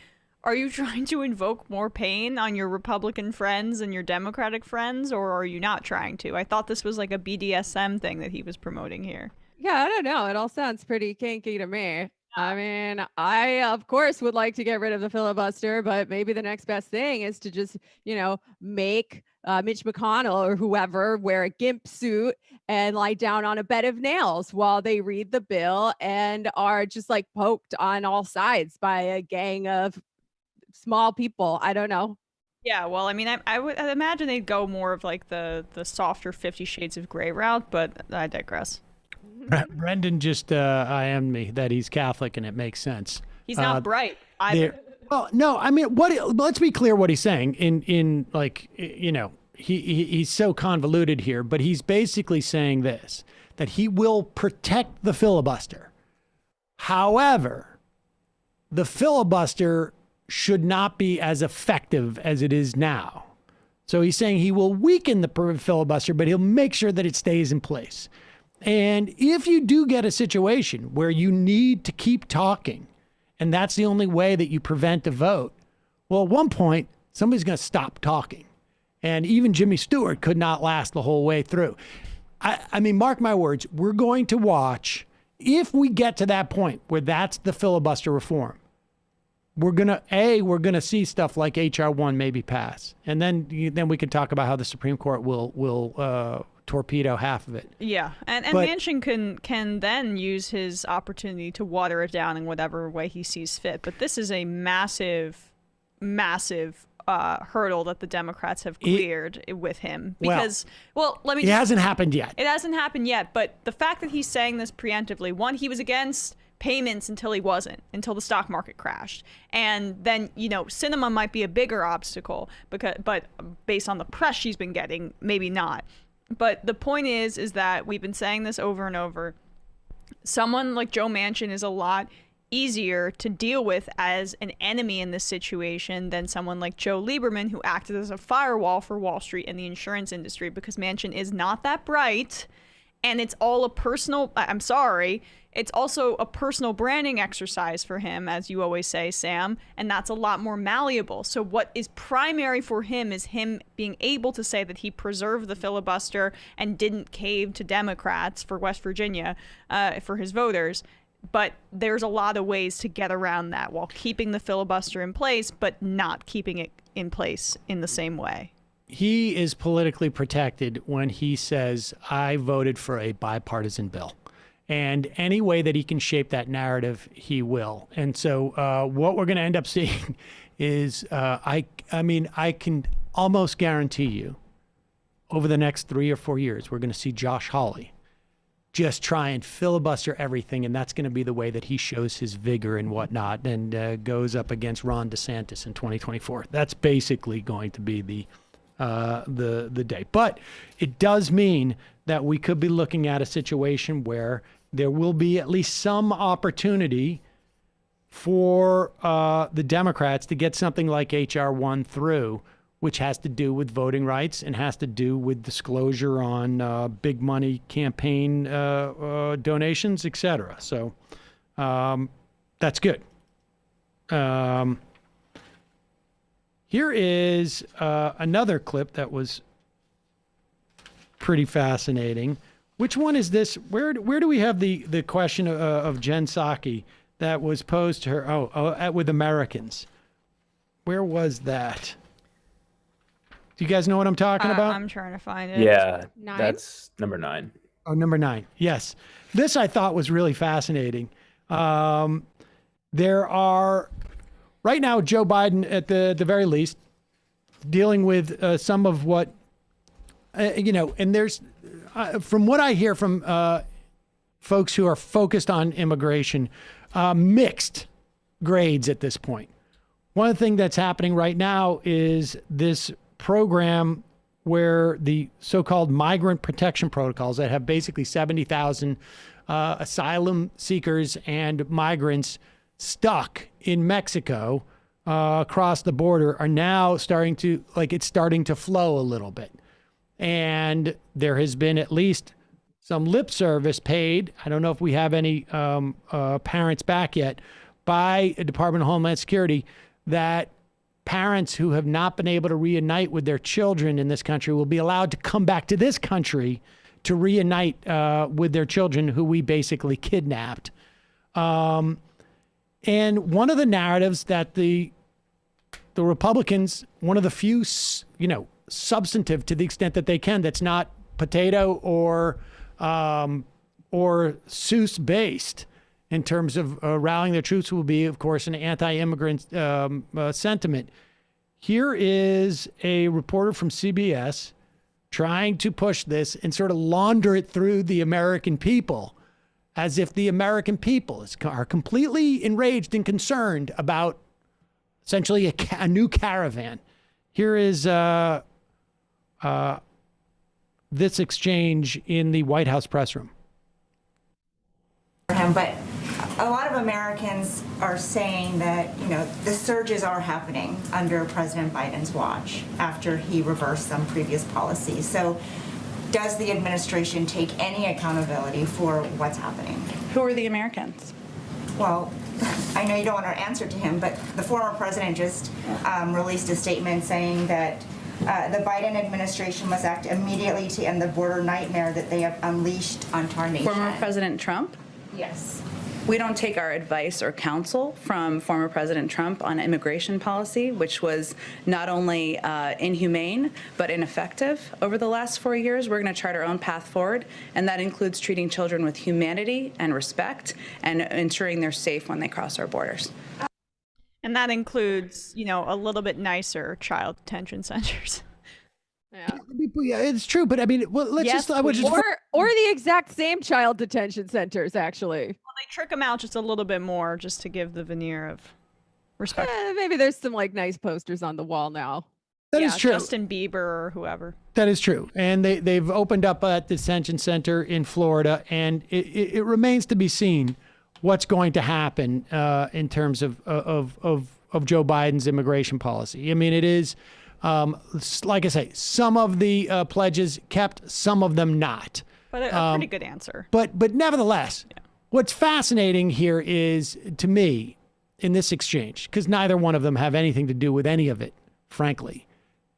are you trying to invoke more pain on your Republican friends and your Democratic friends, or are you not trying to? I thought this was like a BDSM thing that he was promoting here. Yeah, I don't know. It all sounds pretty kinky to me. I mean, I, of course, would like to get rid of the filibuster, but maybe the next best thing is to just, make Mitch McConnell or whoever wear a gimp suit and lie down on a bed of nails while they read the bill and are just poked on all sides by a gang of small people. I don't know. Yeah, well, I mean, I would imagine they'd go more of the softer 50 Shades of Grey route, but I digress. Brendan just IM'd me that he's Catholic, and it makes sense. He's not bright either. Well, no, I mean, let's be clear what he's saying. He's so convoluted here, but he's basically saying this, that he will protect the filibuster. However, the filibuster should not be as effective as it is now. So he's saying he will weaken the filibuster, but he'll make sure that it stays in place. And if you do get a situation where you need to keep talking, and that's the only way that you prevent a vote, well, at one point, somebody's going to stop talking. And even Jimmy Stewart could not last the whole way through. I mean, mark my words, we're going to watch, if we get to that point where that's the filibuster reform, we're going to see stuff like H.R. 1 maybe pass. And then we can talk about how the Supreme Court will torpedo half of it. Yeah, and Manchin can then use his opportunity to water it down in whatever way he sees fit. But this is a massive hurdle that the Democrats have cleared with him. Because, it hasn't happened yet. It hasn't happened yet, but the fact that he's saying this preemptively, one, he was against payments until the stock market crashed. And then, cinema might be a bigger obstacle, but based on the press she's been getting, maybe not. But the point is that we've been saying this over and over. Someone like Joe Manchin is a lot easier to deal with as an enemy in this situation than someone like Joe Lieberman, who acted as a firewall for Wall Street and the insurance industry, because Manchin is not that bright. And it's all it's also a personal branding exercise for him, as you always say, Sam, and that's a lot more malleable. So what is primary for him is him being able to say that he preserved the filibuster and didn't cave to Democrats for West Virginia, for his voters. But there's a lot of ways to get around that while keeping the filibuster in place, but not keeping it in place in the same way. He is politically protected when he says, I voted for a bipartisan bill. And any way that he can shape that narrative, he will. And so what we're going to end up seeing is, I can almost guarantee you, over the next 3 or 4 years, we're going to see Josh Hawley just try and filibuster everything, and that's going to be the way that he shows his vigor and whatnot, and goes up against Ron DeSantis in 2024. That's basically going to be the day. But it does mean that we could be looking at a situation where there will be at least some opportunity for the Democrats to get something like H.R. 1 through, which has to do with voting rights and has to do with disclosure on big money campaign donations, et cetera. So that's good. Here is another clip that was pretty fascinating. Which one is this? Where do we have the question of Jen Psaki that was posed to her? With Americans. Where was that? Do you guys know what I'm talking about? I'm trying to find it. Yeah, 9? That's number 9. Oh, number 9. Yes. This I thought was really fascinating. There are, right now, Joe Biden, at the very least, dealing with some of what, and there's, from what I hear from folks who are focused on immigration, mixed grades at this point. One thing that's happening right now is this program where the so-called migrant protection protocols that have basically 70,000 asylum seekers and migrants stuck in Mexico across the border are now starting to flow a little bit. And there has been at least some lip service paid. I don't know if we have any parents back yet by the Department of Homeland Security that parents who have not been able to reunite with their children in this country will be allowed to come back to this country to reunite with their children who we basically kidnapped. And one of the narratives that the Republicans, one of the few, substantive to the extent that they can, that's not potato or Seuss based in terms of rallying their troops, will be, of course, an anti-immigrant sentiment. Here is a reporter from CBS trying to push this and sort of launder it through the American people, as if the American people are completely enraged and concerned about essentially a new caravan. Here is this exchange in the White House press room. But a lot of Americans are saying that, the surges are happening under President Biden's watch after he reversed some previous policies. So does the administration take any accountability for what's happening? Who are the Americans? Well, I know you don't want to answer to him, but the former president just released a statement saying that the Biden administration must act immediately to end the border nightmare that they have unleashed on our nation. Former President Trump? Yes. We don't take our advice or counsel from former President Trump on immigration policy, which was not only inhumane, but ineffective over the last 4 years. We're going to chart our own path forward, and that includes treating children with humanity and respect and ensuring they're safe when they cross our borders. And that includes, a little bit nicer child detention centers. Yeah, it's true, but I mean, well, let's Yes, just. I would just. Or the exact same child detention centers, actually. Well, they trick them out just a little bit more, just to give the veneer of respect. Maybe there's some nice posters on the wall now. That is true. Justin Bieber or whoever. That is true, and they've opened up a detention center in Florida, and it remains to be seen what's going to happen in terms of Joe Biden's immigration policy. I mean, it is. Like I say, some of the pledges kept, some of them not. But a pretty good answer. But nevertheless, what's fascinating here is, to me, in this exchange, because neither one of them have anything to do with any of it, frankly.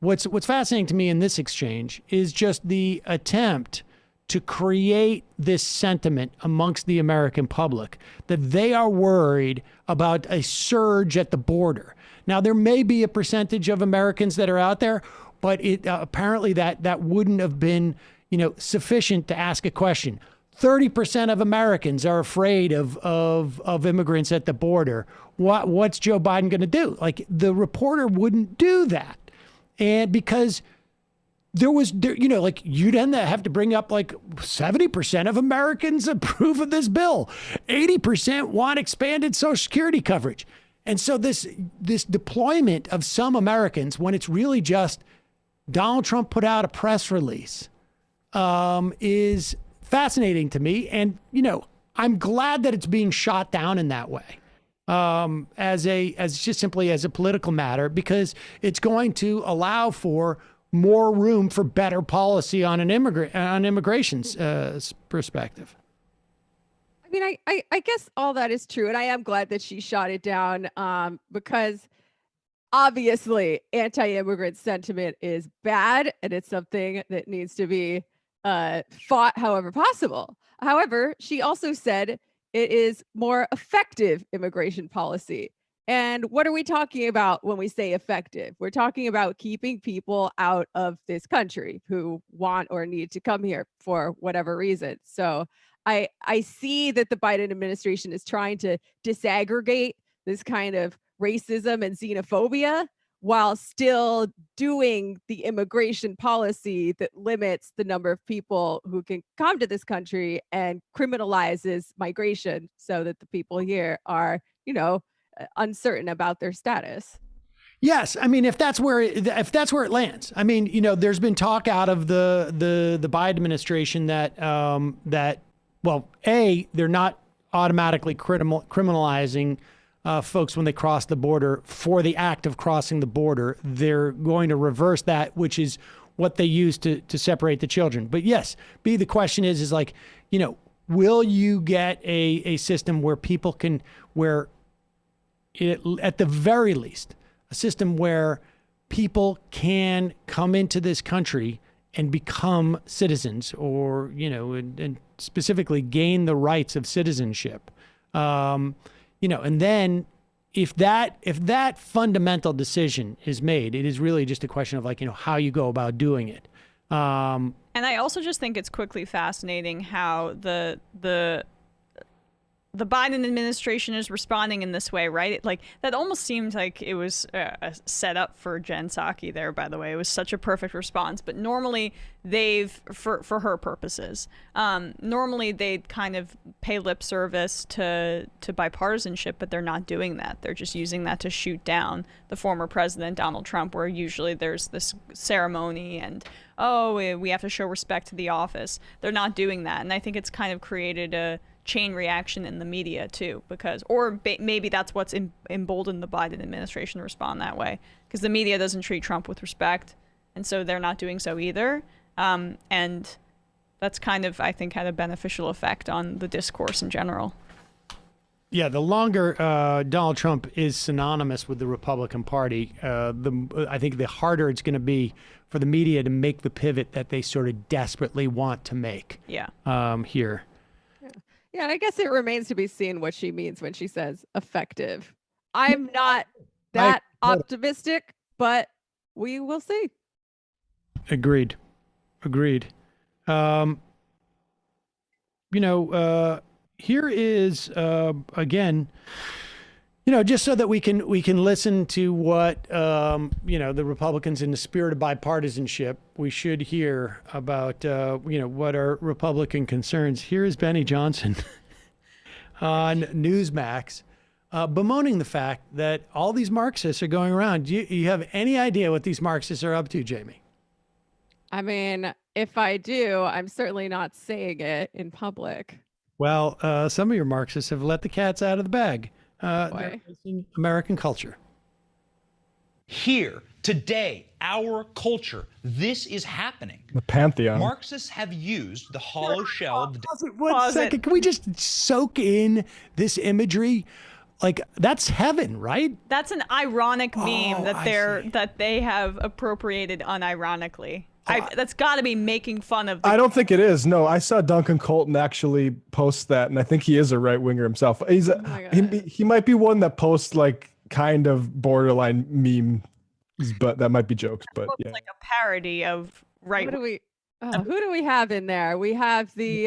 What's fascinating to me in this exchange is just the attempt to create this sentiment amongst the American public that they are worried about a surge at the border. Now, there may be a percentage of Americans that are out there, but it apparently that wouldn't have been, sufficient to ask a question. 30% of Americans are afraid of immigrants at the border. What's Joe Biden going to do? The reporter wouldn't do that, and because you'd have to bring up 70% of Americans approve of this bill. 80% want expanded Social Security coverage. And so this deployment of some Americans, when it's really just Donald Trump put out a press release, is fascinating to me. And, I'm glad that it's being shot down in that way, as just simply as a political matter, because it's going to allow for more room for better policy on immigration's perspective. I mean, I guess all that is true, and I am glad that she shot it down because obviously anti-immigrant sentiment is bad, and it's something that needs to be fought however possible. However, she also said it is more effective immigration policy. And what are we talking about when we say effective? We're talking about keeping people out of this country who want or need to come here for whatever reason. So I see that the Biden administration is trying to disaggregate this kind of racism and xenophobia while still doing the immigration policy that limits the number of people who can come to this country and criminalizes migration so that the people here are, uncertain about their status. Yes, I mean, if that's where it lands. I mean, there's been talk out of the Biden administration that they're not automatically criminalizing folks when they cross the border for the act of crossing the border. They're going to reverse that, which is what they use to separate the children. But yes, the question is will you get a system where people can, at the very least, a system where people can come into this country and become citizens, or and specifically gain the rights of citizenship, and then if that fundamental decision is made, it is really just a question of how you go about doing it. And I also just think it's quickly fascinating how the Biden administration is responding in this way, right? That almost seemed like it was set up for Jen Psaki there, by the way. It was such a perfect response. But normally for her purposes, normally they'd kind of pay lip service to bipartisanship, but they're not doing that. They're just using that to shoot down the former president, Donald Trump, where usually there's this ceremony and, we have to show respect to the office. They're not doing that. And I think it's kind of created chain reaction in the media too, because maybe that's what's emboldened the Biden administration to respond that way, because the media doesn't treat Trump with respect, and so they're not doing so either. And that's kind of, I think, had a beneficial effect on the discourse in general. Yeah, the longer Donald Trump is synonymous with the Republican Party, I think the harder it's going to be for the media to make the pivot that they sort of desperately want to make. Yeah. Here. Yeah, and I guess it remains to be seen what she means when she says effective. I'm not that optimistic, but we will see. Agreed. Here is again, just so that we can listen to what the Republicans, in the spirit of bipartisanship, we should hear about what are Republican concerns. Here is Benny Johnson on Newsmax bemoaning the fact that all these Marxists are going around. Do you have any idea what these Marxists are up to, Jamie? I mean, if I do, I'm certainly not saying it in public. Well, some of your Marxists have let the cats out of the bag. They're facing American culture. Here, today, our culture, this is happening. The Pantheon. Marxists have used the hollow shell of the... One second. Can we just soak in this imagery? Like, that's heaven, right? That's an ironic meme that they have appropriated unironically. That's got to be making fun of. I don't think it is. No, I saw Duncan Colton actually post that, and I think he is a right winger himself. He might be one that posts like kind of borderline meme, but that might be jokes. But yeah, like a parody of right. Who do we have in there? We have the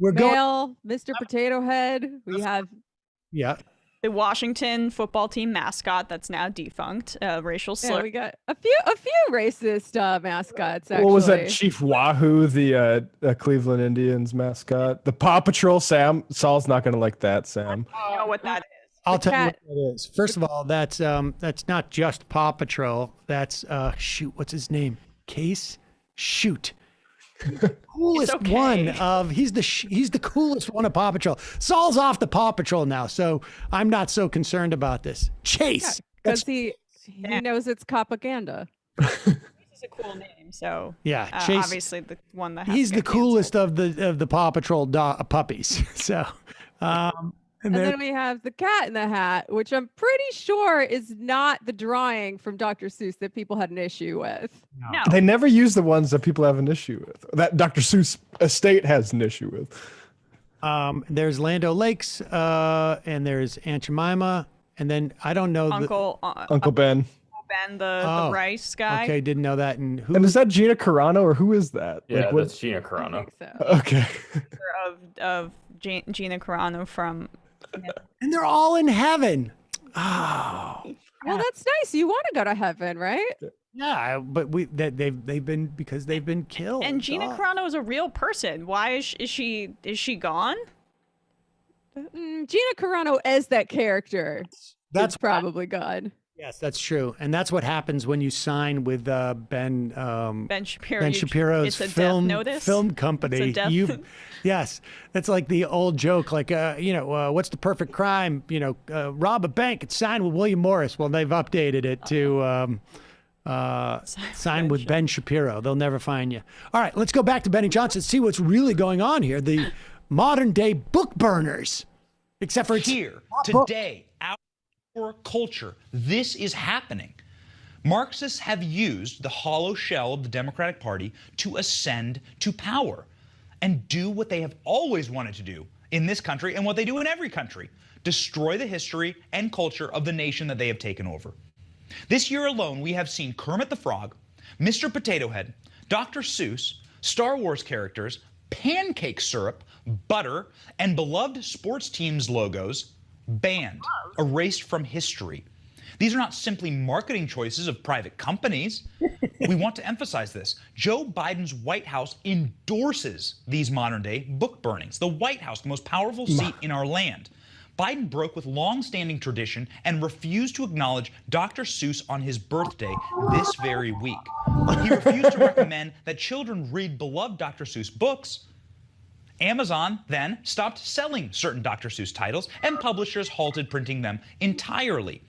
male Mr. Potato Head. We have the Washington football team mascot that's now defunct. Racial slur. Yeah, we got a few racist mascots. Actually, what was that? Chief Wahoo, the Cleveland Indians mascot. The Paw Patrol. Saul's not gonna like that. Sam. I don't know what that is. I'll tell you what that is. First of all, that's not just Paw Patrol. That's what's his name? Case Shoot. Coolest one of he's the coolest one of Paw Patrol. Saul's off the Paw Patrol now, so I'm not so concerned about this. Chase, because he knows it's propaganda. Chase is a cool name, so yeah, Chase, obviously the one that he's the coolest of the Paw Patrol puppies. So, and then we have the Cat in the Hat, which I'm pretty sure is not the drawing from Dr. Seuss that people had an issue with. No. They never use the ones that people have an issue with. That Dr. Seuss estate has an issue with. There's Land O'Lakes, and there's Aunt Jemima, and then I don't know Uncle Ben. Ben, the rice guy. Okay, didn't know that. And is that Gina Carano, or who is that? Yeah, that's Gina Carano. I think so. Okay. of Gina Carano from. And they're all in heaven. Oh. Well, that's nice. You want to go to heaven, right? Yeah, but they've been killed. And Gina Carano is a real person. Why is she gone? Gina Carano as that character. That's probably gone. Yes, that's true, and that's what happens when you sign with Ben Shapiro. Ben Shapiro's it's a film company. It's a death. Yes, that's like the old joke, like what's the perfect crime? Rob a bank and sign with William Morris. Well, they've updated it to sign with Ben Shapiro. They'll never find you. All right, let's go back to Benny Johnson. See what's really going on here. The modern day book burners, except for here today. Our culture, this is happening. Marxists have used the hollow shell of the Democratic Party to ascend to power and do what they have always wanted to do in this country and what they do in every country: destroy the history and culture of the nation that they have taken over. This year alone, we have seen Kermit the Frog, Mr. Potato Head, Dr. Seuss, Star Wars characters, pancake syrup, butter, and beloved sports teams' logos banned, erased from history. These are not simply marketing choices of private companies. We want to emphasize this. Joe Biden's White House endorses these modern-day book burnings. The White House, the most powerful seat in our land. Biden broke with long-standing tradition and refused to acknowledge Dr. Seuss on his birthday this very week. He refused to recommend that children read beloved Dr. Seuss books, Amazon then stopped selling certain Dr. Seuss titles, and publishers halted printing them entirely.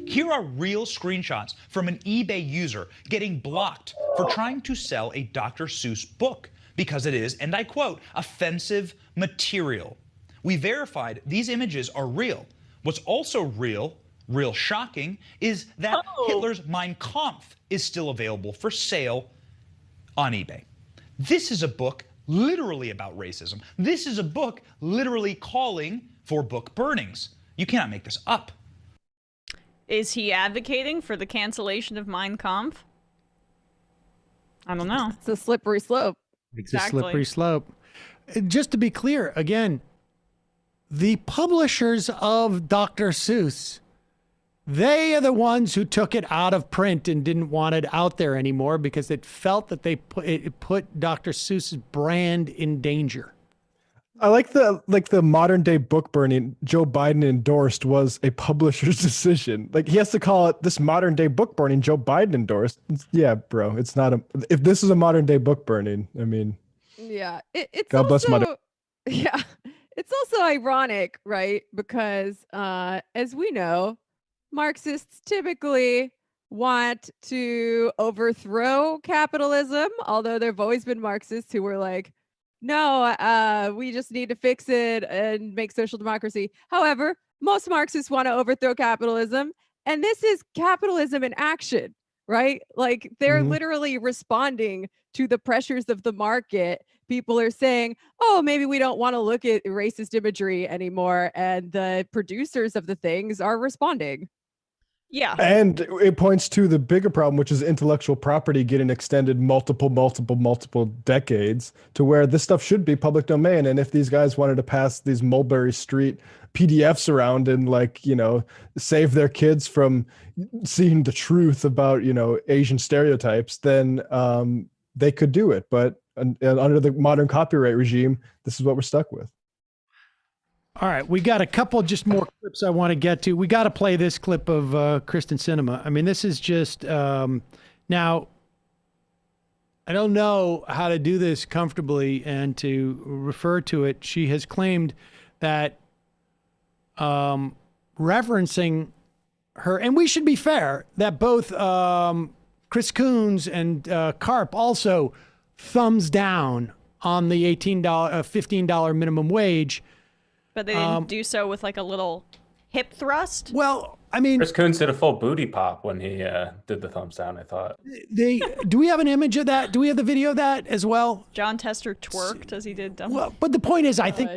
Here are real screenshots from an eBay user getting blocked for trying to sell a Dr. Seuss book because it is, and I quote, offensive material. We verified these images are real. What's also real shocking, is that Hitler's Mein Kampf is still available for sale on eBay. This is a book literally about racism. This is a book literally calling for book burnings. You cannot make this up. Is he advocating for the cancellation of Mein Kampf? I don't know. It's a slippery slope. It's a slippery slope. Just to be clear, again, the publishers of Dr. Seuss, they are the ones who took it out of print and didn't want it out there anymore because it felt that it put Dr. Seuss's brand in danger. I like the modern day book burning Joe Biden endorsed was a publisher's decision. Like, he has to call it this modern day book burning Joe Biden endorsed. Yeah, bro, it's not if this is a modern day book burning, I mean, yeah, it's God bless also, yeah, it's also ironic, right? Because as we know, Marxists typically want to overthrow capitalism, although there have always been Marxists who were like, no, we just need to fix it and make social democracy. However, most Marxists want to overthrow capitalism, and this is capitalism in action, right? Like, they're literally responding to the pressures of the market. People are saying, oh, maybe we don't want to look at racist imagery anymore, and the producers of the things are responding. Yeah. And it points to the bigger problem, which is intellectual property getting extended multiple decades to where this stuff should be public domain. And if these guys wanted to pass these Mulberry Street PDFs around and, like, you know, save their kids from seeing the truth about, you know, Asian stereotypes, then they could do it. But under the modern copyright regime, this is what we're stuck with. All right, we got a couple just more clips I want to get to. We got to play this clip of Kristen Sinema. I mean, this is just now. I don't know how to do this comfortably and to refer to it. She has claimed that referencing her, and we should be fair, that both Chris Coons and Karp also thumbs down on the $15 minimum wage. But they didn't do so with like a little hip thrust? Well, I mean, Chris Coons did a full booty pop when he did the thumbs down, I thought. Do we have an image of that? Do we have the video of that as well? John Tester twerked as he did. Well, but the point is, I think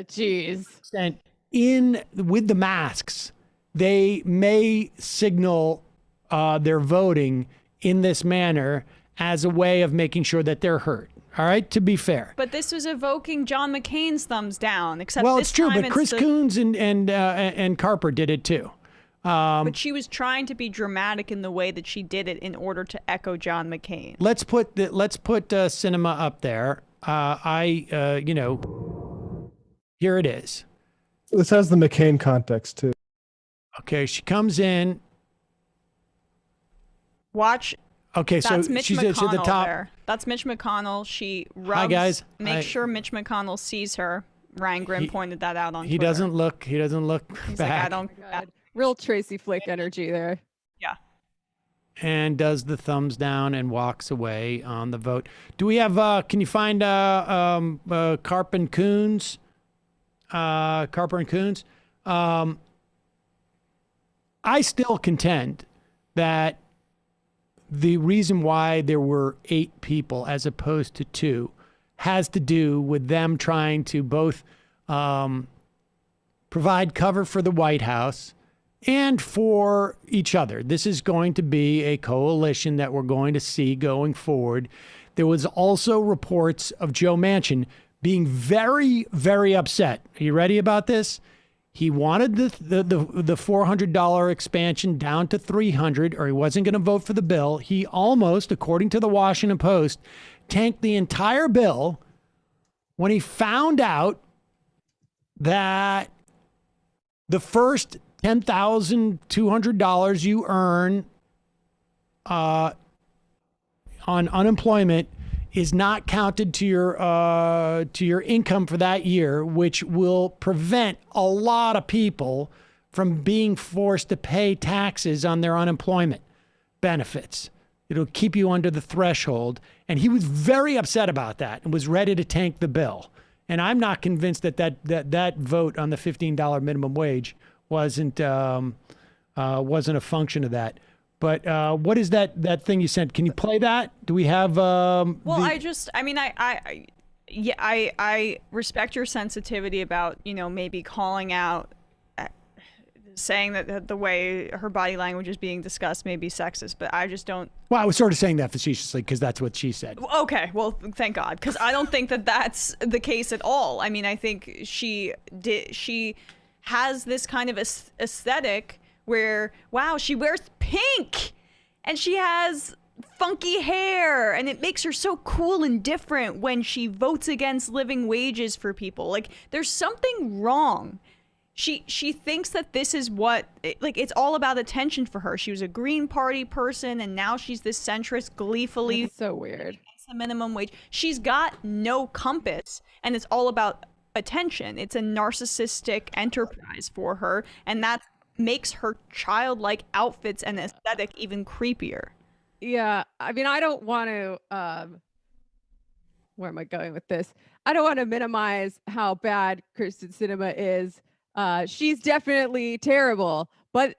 with the masks, they may signal their voting in this manner as a way of making sure that they're heard. All right, to be fair. But this was evoking John McCain's thumbs down, except well, this it's true, time but Chris Coons and Carper did it too. But she was trying to be dramatic in the way that she did it in order to echo John McCain. Let's put Sinema up there. You know, here it is. This has the McCain context too. Okay, she comes in. Watch. Okay, that's so Mitch she's McConnell at the top. there. That's Mitch McConnell. She rubs. Hi guys. Make sure Mitch McConnell sees her. Ryan Grimm pointed that out on Twitter. He doesn't look He's back. like, I don't. Real Tracy Flick energy there. Yeah. And does the thumbs down and walks away on the vote. Do we have? Can you find Karp and Coons? Carper and Coons. I still contend that the reason why there were 8 people as opposed to 2 has to do with them trying to both provide cover for the White House and for each other. This is going to be a coalition that we're going to see going forward. There was also reports of Joe Manchin being very, very upset. Are you ready about this? He wanted the $400 expansion down to $300, or he wasn't going to vote for the bill. He almost, according to the Washington Post, tanked the entire bill when he found out that the first $10,200 you earn on unemployment is not counted to your income for that year, which will prevent a lot of people from being forced to pay taxes on their unemployment benefits. It'll keep you under the threshold. And he was very upset about that and was ready to tank the bill. And I'm not convinced that vote on the $15 minimum wage wasn't a function of that. But what is that thing you sent? Can you play that? Do we have? I respect your sensitivity about maybe calling out, saying that the way her body language is being discussed may be sexist, but I just don't. Well, I was sort of saying that facetiously because that's what she said. Okay, well, thank God, because I don't think that that's the case at all. I mean, I think she has this kind of aesthetic where, wow, she wears pink and she has funky hair and it makes her so cool and different when she votes against living wages for people. Like, there's something wrong. She thinks that this is what, like, it's all about attention for her. She was a Green Party person and now she's this centrist, gleefully. That's so weird. The minimum wage. She's got no compass and it's all about attention. It's a narcissistic enterprise for her, and that makes her childlike outfits and aesthetic even creepier. Yeah, I mean, I don't want to, where am I going with this? I don't want to minimize how bad Kyrsten Sinema is. She's definitely terrible, but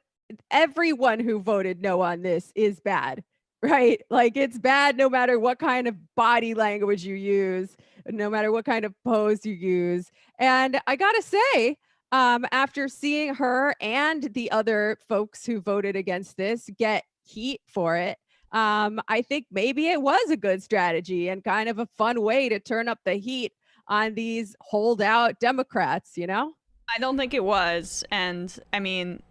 everyone who voted no on this is bad, right? Like, it's bad no matter what kind of body language you use, no matter what kind of pose you use. And I gotta say, after seeing her and the other folks who voted against this get heat for it, I think maybe it was a good strategy and kind of a fun way to turn up the heat on these holdout Democrats, I don't think it was. And I mean,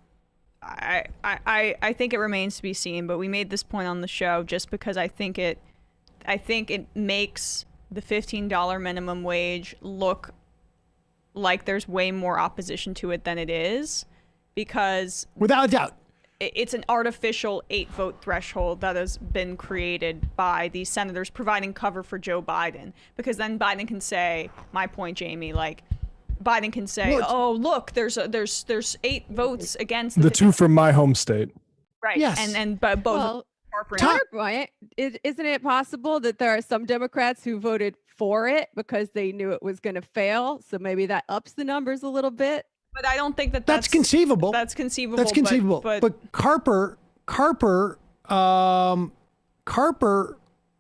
I think it remains to be seen, but we made this point on the show just because I think it makes the $15 minimum wage look like there's way more opposition to it than it is, because without a doubt, it's an artificial 8-vote threshold that has been created by these senators providing cover for Joe Biden, because then Biden can say, my point, Jamie, like, Biden can say, oh, look, there's 8 votes against the two from my home state. Right. Yes. And both. Well, counterpoint, isn't it possible that there are some Democrats who voted for it because they knew it was going to fail? So maybe that ups the numbers a little bit. But I don't think that's conceivable. That's conceivable. That's conceivable. But Carper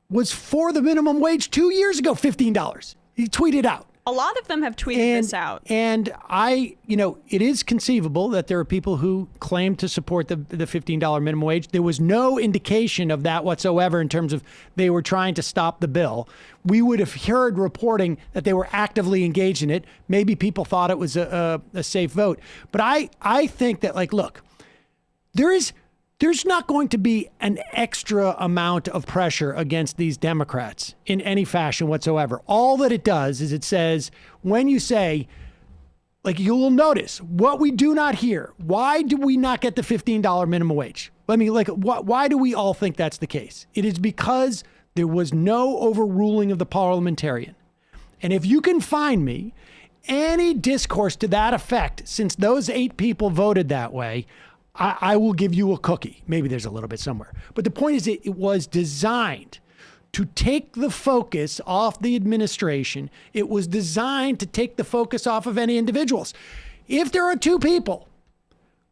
was for the minimum wage 2 years ago, $15. He tweeted out. A lot of them have tweeted this out. And it is conceivable that there are people who claim to support the $15 minimum wage. There was no indication of that whatsoever in terms of they were trying to stop the bill. We would have heard reporting that they were actively engaged in it. Maybe people thought it was a safe vote. But I think that, like, look, there's not going to be an extra amount of pressure against these Democrats in any fashion whatsoever. All that it does is it says, when you say, like, you will notice what we do not hear. Why do we not get the $15 minimum wage? Why do we all think that's the case? It is because there was no overruling of the parliamentarian. And if you can find me any discourse to that effect, since those 8 people voted that way, I will give you a cookie. Maybe there's a little bit somewhere. But the point is, it was designed to take the focus off the administration. It was designed to take the focus off of any individuals. If there are 2 people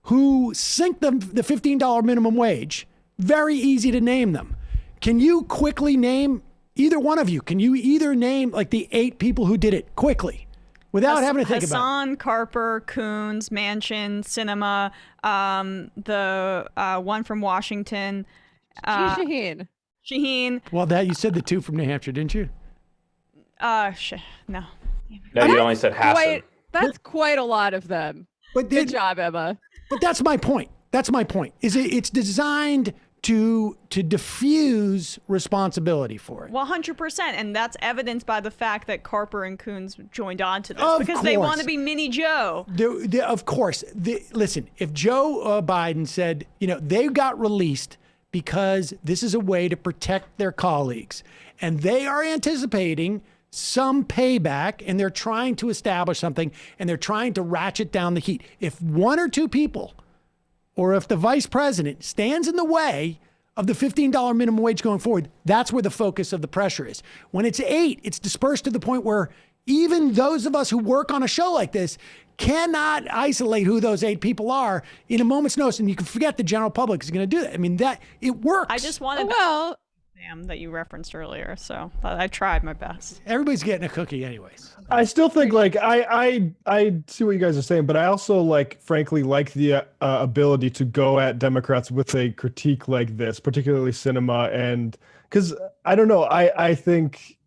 who sink the $15 minimum wage, very easy to name them. Can you quickly name either one of you? Can you either name, like, the 8 people who did it quickly? Without having to think about it. Hassan, Carper, Coons, Manchin, Sinema, the one from Washington. Shaheen. Well, you said the 2 from New Hampshire, didn't you? No. No, you only said Hassan. That's quite a lot of them. But good job, Emma. But that's my point. It's designed to diffuse responsibility for it. 100%, and that's evidenced by the fact that Carper and Coons joined on to this, because course. they want to be mini Joe. Of course. Listen, if Joe Biden said, they got released because this is a way to protect their colleagues. And they are anticipating some payback, and they're trying to establish something, and they're trying to ratchet down the heat. If one or two people, or if the vice president stands in the way of the $15 minimum wage going forward, that's where the focus of the pressure is. When it's 8, it's dispersed to the point where even those of us who work on a show like this cannot isolate who those 8 people are in a moment's notice, and you can forget the general public is going to do that. I mean, that it works. I just wanted well, Sam that you referenced earlier, so I tried my best. Everybody's getting a cookie anyways. I still think like I see what you guys are saying, but I also frankly like the ability to go at Democrats with a critique like this, particularly cinema, and because I don't know, I think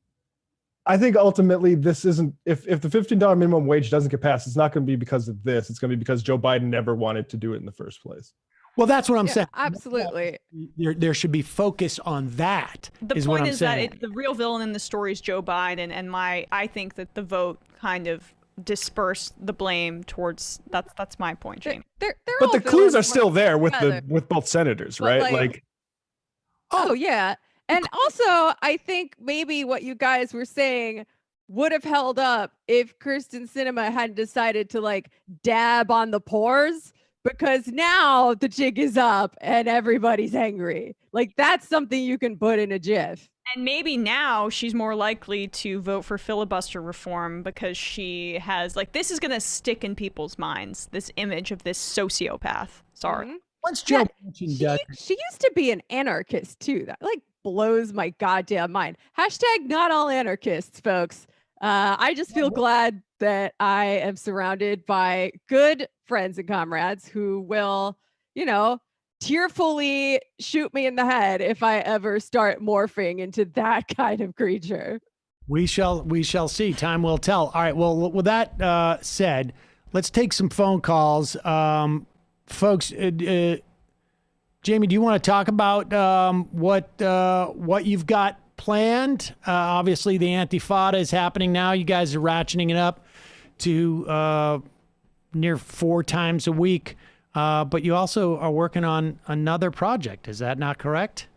ultimately this isn't, if the $15 minimum wage doesn't get passed, it's not going to be because of this. It's going to be because Joe Biden never wanted to do it in the first place. Well, that's what I'm saying. Absolutely. There should be focus on that. The point is that the real villain in the story is Joe Biden, and I think that the vote kind of dispersed the blame towards that's my point, Jamie. But the clues are still there with both senators, right? Oh yeah. And also, I think maybe what you guys were saying would have held up if Kirsten Sinema hadn't decided to dab on the pores, because now the jig is up and everybody's angry. That's something you can put in a GIF. And maybe now she's more likely to vote for filibuster reform because she has this is going to stick in people's minds, this image of this sociopath. Sorry. Once Joe she used to be an anarchist too. That blows my goddamn mind. # not all anarchists, folks. I just feel glad that I am surrounded by good friends and comrades who will, tearfully shoot me in the head if I ever start morphing into that kind of creature. We shall see. Time will tell. All right. Well, with that said, let's take some phone calls. Folks, Jamie, do you want to talk about what you've got planned? Obviously, the Antifada is happening now. You guys are ratcheting it up to near 4 times a week. But you also are working on another project. Is that not correct?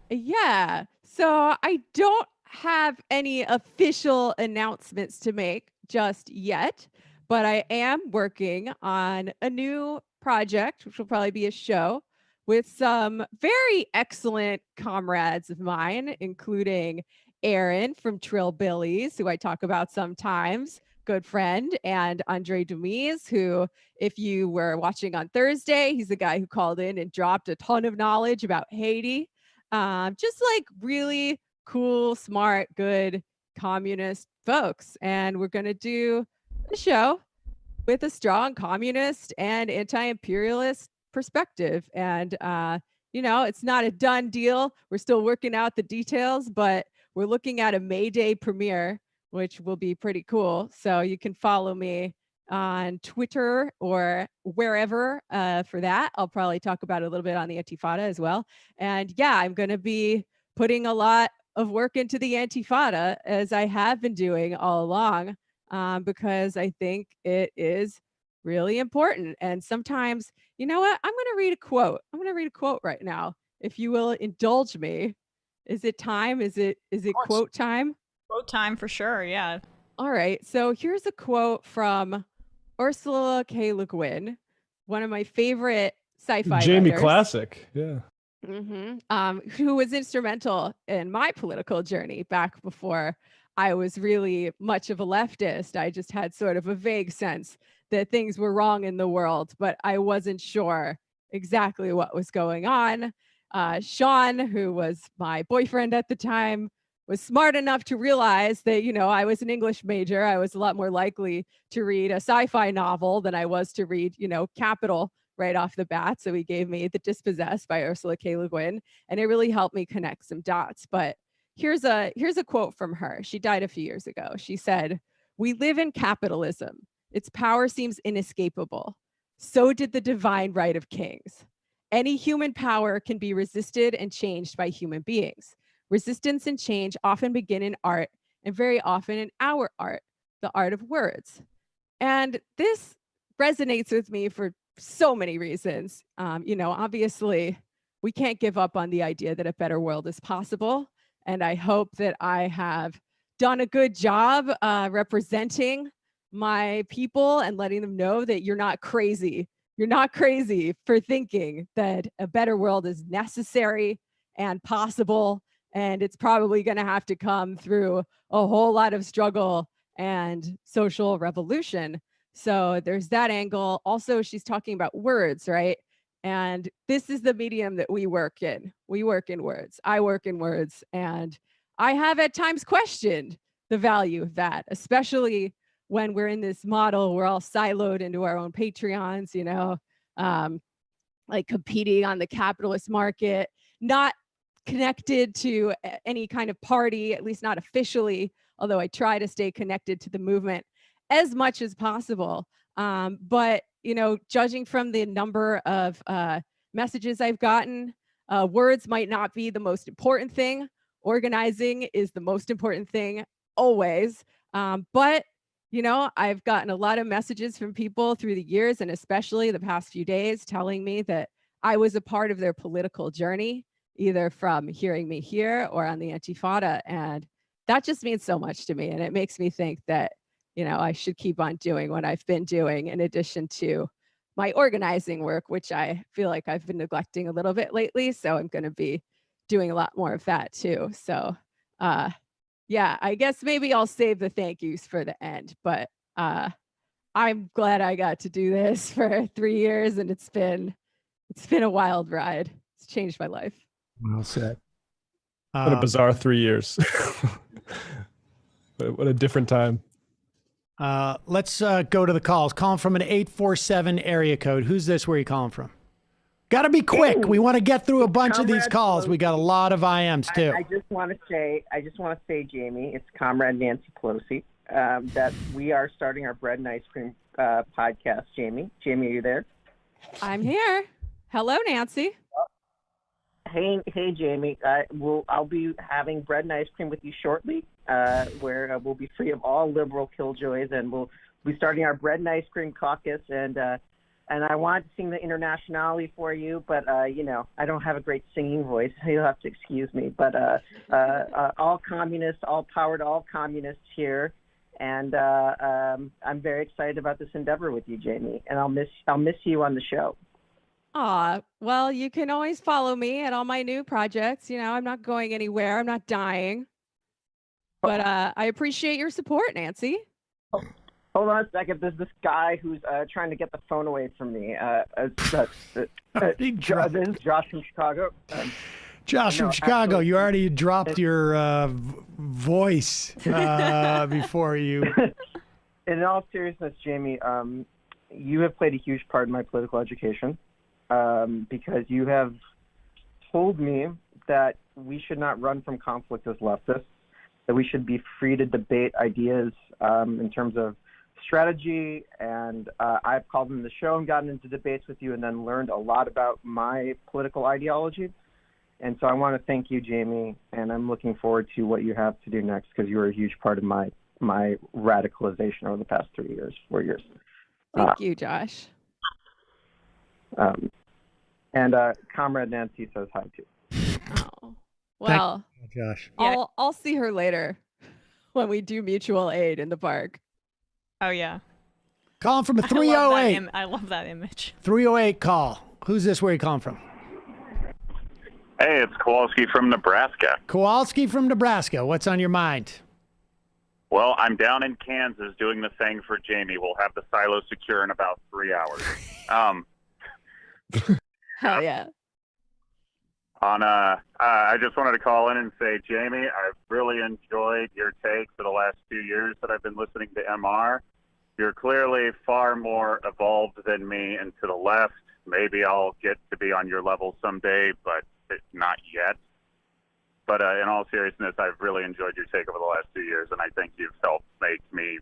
Yeah. So I don't have any official announcements to make just yet, but I am working on a new project, which will probably be a show with some very excellent comrades of mine, including Aaron from Trillbillies, who I talk about sometimes, good friend, and Andre Demise, who, if you were watching on Thursday, he's the guy who called in and dropped a ton of knowledge about Haiti. Just really cool, smart, good communist folks. And we're going to do a show with a strong communist and anti-imperialist perspective. And, it's not a done deal. We're still working out the details, but we're looking at a May Day premiere, which will be pretty cool. So you can follow me on Twitter or wherever for that. I'll probably talk about it a little bit on the Antifada as well. And yeah, I'm going to be putting a lot of work into the Antifada, as I have been doing all along, because I think it is really important. And sometimes, you know what? I'm going to read a quote. I'm going to read a quote right now, if you will indulge me. Is it time? Is it quote time? Quote time for sure, yeah. All right. So here's a quote from Ursula K. Le Guin, one of my favorite sci-fi Jamie writers. classic. Yeah. Who was instrumental in my political journey back before I was really much of a leftist. I just had sort of a vague sense that things were wrong in the world, but I wasn't sure exactly what was going on. Sean, who was my boyfriend at the time, was smart enough to realize that, I was an English major. I was a lot more likely to read a sci-fi novel than I was to read, Capital right off the bat. So he gave me The Dispossessed by Ursula K. Le Guin, and it really helped me connect some dots. But here's a quote from her. She died a few years ago. She said, "We live in capitalism. Its power seems inescapable. So did the divine right of kings. Any human power can be resisted and changed by human beings. Resistance and change often begin in art, and very often in our art, the art of words." And this resonates with me for so many reasons. Obviously, we can't give up on the idea that a better world is possible. And I hope that I have done a good job representing my people and letting them know that you're not crazy. You're not crazy for thinking that a better world is necessary and possible. And it's probably going to have to come through a whole lot of struggle and social revolution. So there's that angle. Also, she's talking about words, right? And this is the medium that we work in. We work in words. I work in words. And I have at times questioned the value of that, especially when we're in this model, we're all siloed into our own Patreons, you know, like competing on the capitalist market, not connected to any kind of party, at least not officially, although I try to stay connected to the movement as much as possible. But, you know, judging from the number of messages I've gotten, words might not be the most important thing. Organizing is the most important thing always. But, you know, I've gotten a lot of messages from people through the years, and especially the past few days, telling me that I was a part of their political journey, either from hearing me here or on the Intifada. And that just means so much to me. And it makes me think that, you know, I should keep on doing what I've been doing in addition to my organizing work, which I feel like I've been neglecting a little bit lately. So I'm going to be doing a lot more of that too. So yeah, I guess maybe I'll save the thank yous for the end, but I'm glad I got to do this for 3 years, and it's been a wild ride. It's changed my life. Well said. What a bizarre 3 years. What a different time. Let's go to the calls. Calling from an 847 area code. Who's this? Where are you calling from? Got to be quick. We want to get through a bunch of these calls. We got a lot of IMs too. I just want to say, Jamie, it's Comrade Nancy Pelosi, that we are starting our bread and ice cream podcast. Jamie, are you there? I'm here. Hello, Nancy. Hey, Jamie. I'll be having bread and ice cream with you shortly, where we'll be free of all liberal killjoys, and we'll be starting our bread and ice cream caucus. And I want to sing the Internationale for you, but you know, I don't have a great singing voice. You'll have to excuse me. But all communists, all power to all communists here, and I'm very excited about this endeavor with you, Jamie. And I'll miss you on the show. Well, you can always follow me at all my new projects. You know, I'm not going anywhere. I'm not dying. But I appreciate your support, Nancy. Hold on a second. There's this guy who's trying to get the phone away from me. This is Josh from Chicago. Josh from Chicago, you already dropped your voice before you. In all seriousness, Jamie, you have played a huge part in my political education because you have told me that we should not run from conflict as leftists, that we should be free to debate ideas in terms of strategy, and I've called in the show and gotten into debates with you and then learned a lot about my political ideology. And so I want to thank you, Jamie, and I'm looking forward to what you have to do next because you were a huge part of my radicalization over the past 4 years. Thank you, Josh. And Comrade Nancy says hi too. Oh, well, Josh. I'll see her later when we do mutual aid in the park. Oh, yeah. Calling from a 308. I love that image. 308 call. Who's this? Where are you calling from? Hey, it's Kowalski from Nebraska. Kowalski from Nebraska. What's on your mind? Well, I'm down in Kansas doing the thing for Jamie. We'll have the silo secure in about 3 hours. Hell yeah. I just wanted to call in and say, Jamie, I've really enjoyed your take for the last 2 years that I've been listening to MR. You're clearly far more evolved than me and to the left. Maybe I'll get to be on your level someday, but not yet. But in all seriousness, I've really enjoyed your take over the last 2 years, and I think you've helped make me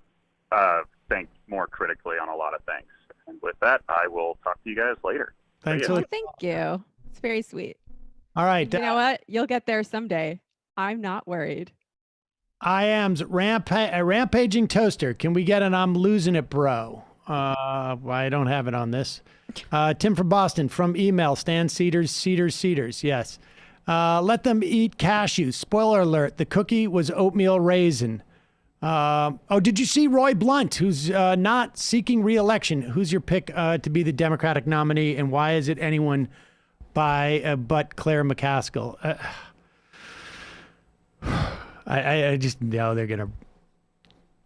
think more critically on a lot of things. And with that, I will talk to you guys later. Thanks. Thank you. It's very sweet. All right. You know what? You'll get there someday. I'm not worried. IM's rampaging toaster. Can we get an I'm losing it, bro? I don't have it on this. Tim from Boston, from email, Stan Cedars. Yes. Let them eat cashews. Spoiler alert, the cookie was oatmeal raisin. Did you see Roy Blunt, who's not seeking re-election? Who's your pick to be the Democratic nominee, and why is it anyone but Claire McCaskill? I just know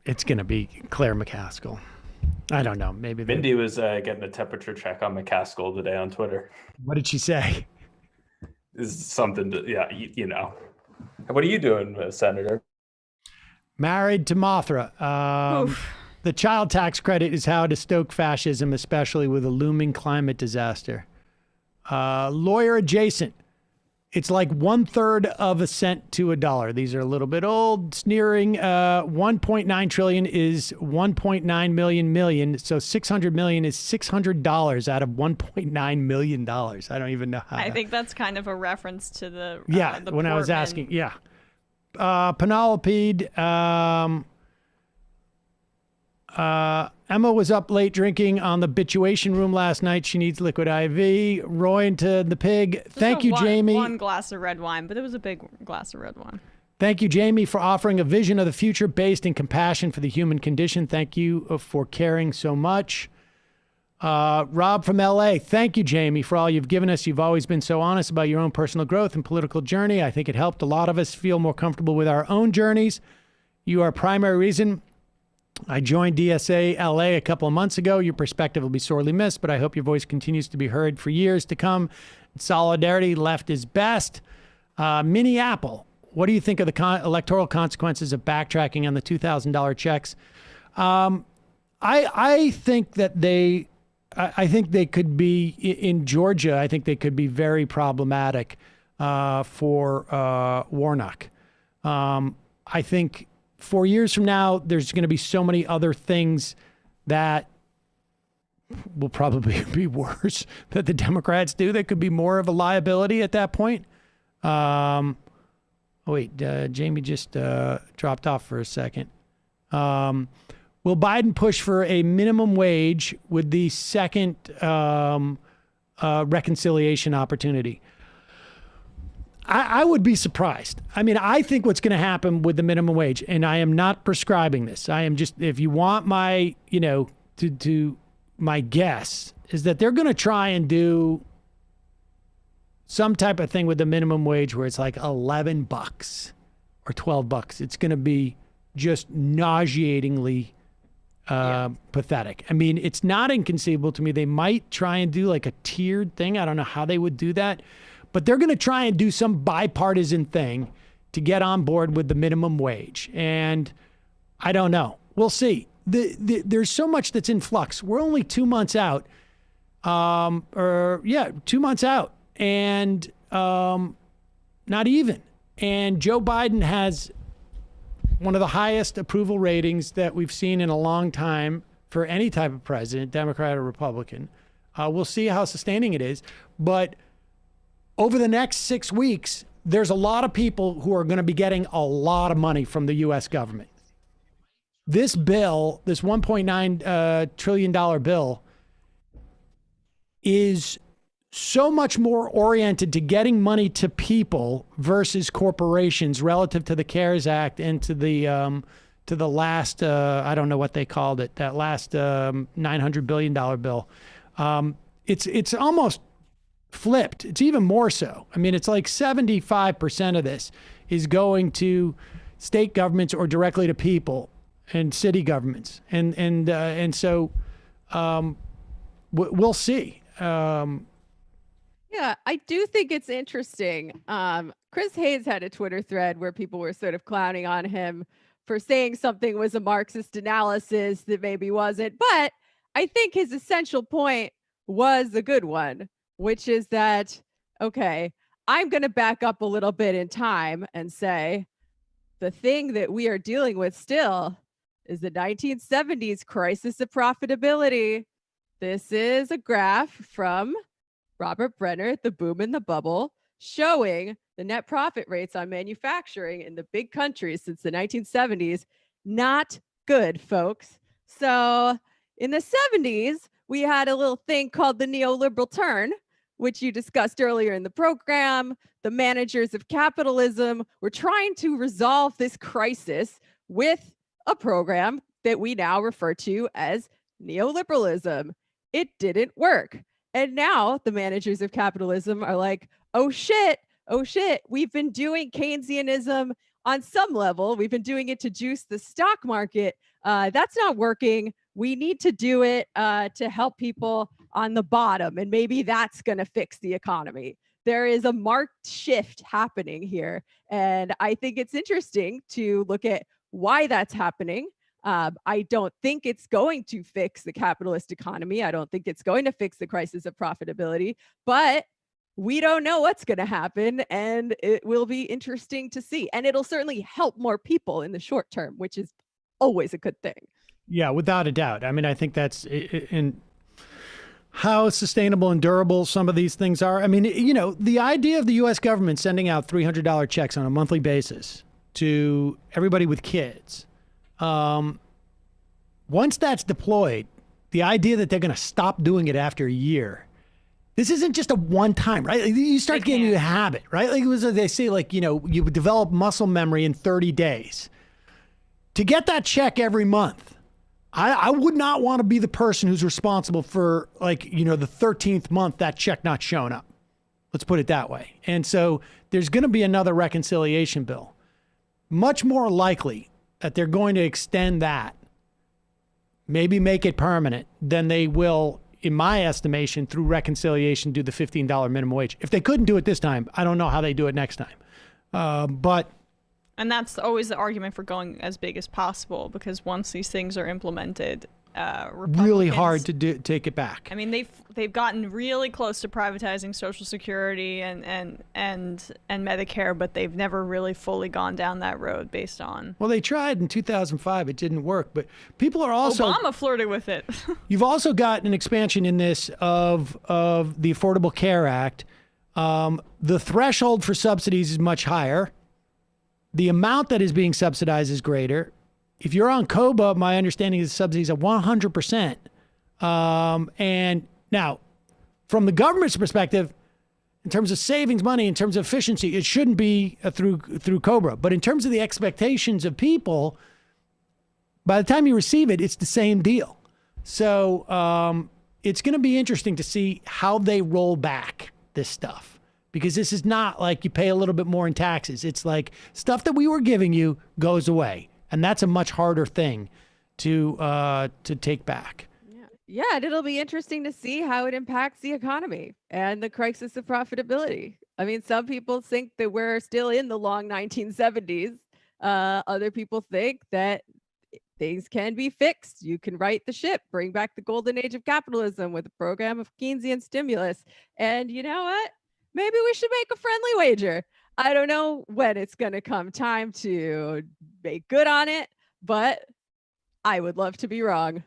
it's going to be Claire McCaskill. I don't know. Maybe Mindy was getting a temperature check on McCaskill today on Twitter. What did she say? Is something to, yeah, you know. What are you doing, Senator? Married to Mothra. The child tax credit is how to stoke fascism, especially with a looming climate disaster. Lawyer adjacent. It's like 1/3 of a cent to a dollar. These are a little bit old, sneering. 1.9 trillion is 1.9 million. So 600 million is $600 out of 1.9 million. I don't even know how. I think that's kind of a reference to the when Portman. I was asking. Yeah. Penelope. Emma was up late drinking on the bituation room last night. She needs liquid IV. Roy into the pig. Thank you, Jamie. One glass of red wine, but it was a big glass of red wine. Thank you, Jamie, for offering a vision of the future based in compassion for the human condition. Thank you for caring so much. Rob from LA. Thank you, Jamie, for all you've given us. You've always been so honest about your own personal growth and political journey. I think it helped a lot of us feel more comfortable with our own journeys. You are a primary reason I joined DSA LA a couple of months ago. Your perspective will be sorely missed, but I hope your voice continues to be heard for years to come. Solidarity, left is best. Minnie Apple, what do you think of the electoral consequences of backtracking on the $2,000 checks? I think that I think they could be, in Georgia, I think they could be very problematic for Warnock. I think 4 years from now, there's going to be so many other things that will probably be worse that the Democrats do. That could be more of a liability at that point. Jamie just dropped off for a second. Will Biden push for a minimum wage with the second reconciliation opportunity? I would be surprised. I mean, I think what's going to happen with the minimum wage, and I am not prescribing this. I am just, if you want my, my guess is that they're going to try and do some type of thing with the minimum wage where it's like $11 or $12. It's going to be just nauseatingly pathetic. I mean, it's not inconceivable to me. They might try and do like a tiered thing. I don't know how they would do that. But they're going to try and do some bipartisan thing to get on board with the minimum wage. And I don't know. We'll see. There's so much that's in flux. We're only 2 months out. 2 months out. And not even. And Joe Biden has one of the highest approval ratings that we've seen in a long time for any type of president, Democrat or Republican. We'll see how sustaining it is. But over the next 6 weeks, there's a lot of people who are going to be getting a lot of money from the U.S. government. This bill, this $1.9 trillion bill, is so much more oriented to getting money to people versus corporations relative to the CARES Act and to the last, I don't know what they called it, that last $900 billion bill. It's almost flipped. It's even more so. I mean, it's like 75% of this is going to state governments or directly to people and city governments. And so we'll see. Yeah, I do think it's interesting. Chris Hayes had a Twitter thread where people were sort of clowning on him for saying something was a Marxist analysis that maybe wasn't. But I think his essential point was a good one, which is that, okay, I'm going to back up a little bit in time and say the thing that we are dealing with still is the 1970s crisis of profitability. This is a graph from Robert Brenner, The Boom and the Bubble, showing the net profit rates on manufacturing in the big countries since the 1970s. Not good, folks. So In the 70s, we had a little thing called the neoliberal turn, which you discussed earlier in the program. The managers of capitalism were trying to resolve this crisis with a program that we now refer to as neoliberalism. It didn't work. And now the managers of capitalism are like, oh shit, we've been doing Keynesianism on some level. We've been doing it to juice the stock market. That's not working. We need to do it to help people on the bottom. And maybe that's going to fix the economy. There is a marked shift happening here. And I think it's interesting to look at why that's happening. I don't think it's going to fix the capitalist economy. I don't think it's going to fix the crisis of profitability, but we don't know what's going to happen, and it will be interesting to see. And it'll certainly help more people in the short term, which is always a good thing. Yeah, without a doubt. I mean, I think that's in how sustainable and durable some of these things are. I mean, you know, the idea of the U.S. government sending out $300 checks on a monthly basis to everybody with kids. Once that's deployed, the idea that they're going to stop doing it after a year, this isn't just a one time, right? You start getting into a habit, right? Like it was, they say, like, you know, you develop muscle memory in 30 days. To get that check every month, I would not want to be the person who's responsible for, like, you know, the 13th month, that check not showing up. Let's put it that way. And so there's going to be another reconciliation bill. Much more likely that they're going to extend that, maybe make it permanent, than they will, in my estimation, through reconciliation, do the $15 minimum wage. If they couldn't do it this time, I don't know how they do it next time. And that's always the argument for going as big as possible, because once these things are implemented, really hard to take it back. I mean, they've gotten really close to privatizing Social Security and Medicare, but they've never really fully gone down that road based on. Well, they tried in 2005. It didn't work, but people are also. Obama flirted with it. You've also got an expansion in this of the Affordable Care Act. The threshold for subsidies is much higher. The amount that is being subsidized is greater. If you're on COBA, my understanding is the subsidies are 100%. And now, from the government's perspective, in terms of savings money, in terms of efficiency, it shouldn't be through COBRA. But in terms of the expectations of people, by the time you receive it, it's the same deal. So it's going to be interesting to see how they roll back this stuff. Because this is not like you pay a little bit more in taxes. It's like stuff that we were giving you goes away. And that's a much harder thing to take back. Yeah, and it'll be interesting to see how it impacts the economy and the crisis of profitability. I mean, some people think that we're still in the long 1970s. Other people think that things can be fixed. You can right the ship, bring back the golden age of capitalism with a program of Keynesian stimulus. And you know what? Maybe we should make a friendly wager. I don't know when it's going to come time to make good on it, but I would love to be wrong.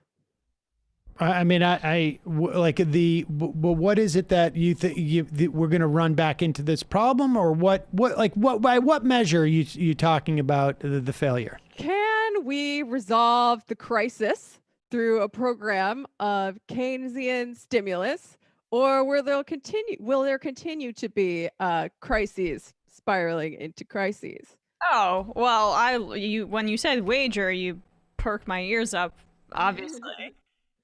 I mean, but what is it that you think we're going to run back into this problem, or by what measure are you talking about the failure? Can we resolve the crisis through a program of Keynesian stimulus, or will there continue to be crises spiraling into crises? Oh, well, when you said wager, you perked my ears up, obviously.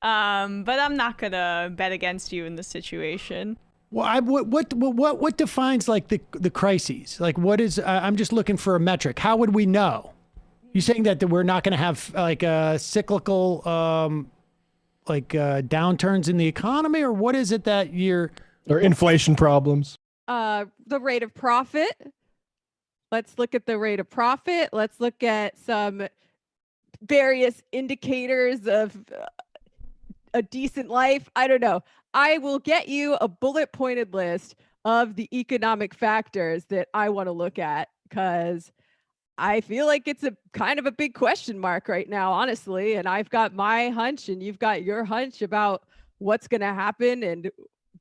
But I'm not gonna bet against you in this situation. Well, what defines like the crises? Like, what is? I'm just looking for a metric. How would we know? You saying that we're not going to have like a cyclical, downturns in the economy, or what is it that or inflation problems? The rate of profit. Let's look at the rate of profit. Let's look at some various indicators of a decent life. I don't know. I will get you a bullet pointed list of the economic factors that I want to look at, because I feel like it's a kind of a big question mark right now, honestly. And I've got my hunch and you've got your hunch about what's going to happen and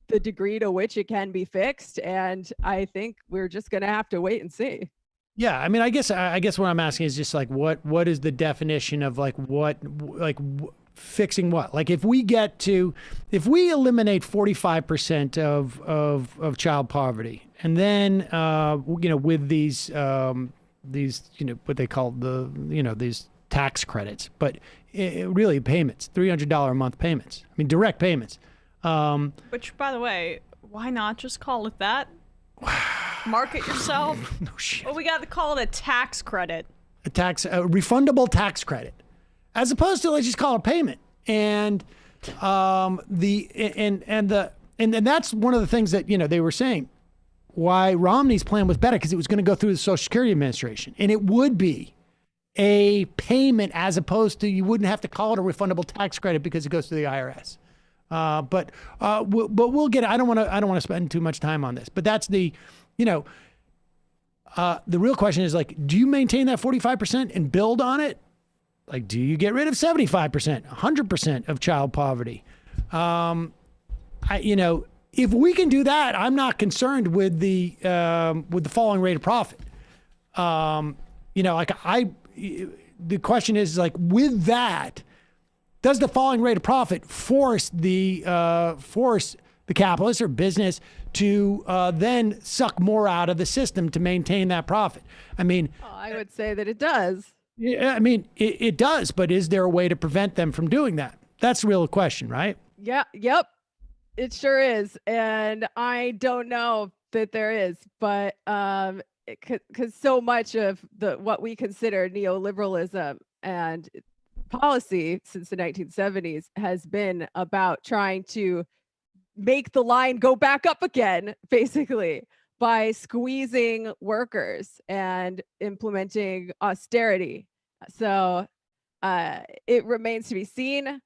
the degree to which it can be fixed. And I think we're just going to have to wait and see. Yeah, I mean, I guess what I'm asking is just like what is the definition of fixing what? Like if we eliminate 45% of child poverty, and then with these what they call these tax credits, but really payments, $300 a month payments. I mean, direct payments. Which, by the way, why not just call it that? Market yourself. No shit. Well, we got to call it a tax credit. A refundable tax credit, as opposed to let's just call it a payment. And that's one of the things that they were saying why Romney's plan was better, because it was going to go through the Social Security Administration, and it would be a payment as opposed to you wouldn't have to call it a refundable tax credit because it goes to the IRS. But we'll get it. I don't want to spend too much time on this, but that's the real question is like, do you maintain that 45% and build on it? Like, do you get rid of 75%, 100% of child poverty? If we can do that, I'm not concerned with the falling rate of profit. The question is like, with that, does the falling rate of profit force the capitalist or business to then suck more out of the system to maintain that profit? I mean, I would say that it does. Yeah, I mean, it does, but is there a way to prevent them from doing that? That's the real question, right? Yeah, yep, it sure is. And I don't know that there is, but because so much of what we consider neoliberalism and policy since the 1970s has been about trying to make the line go back up again, basically, by squeezing workers and implementing austerity. So it remains to be seen,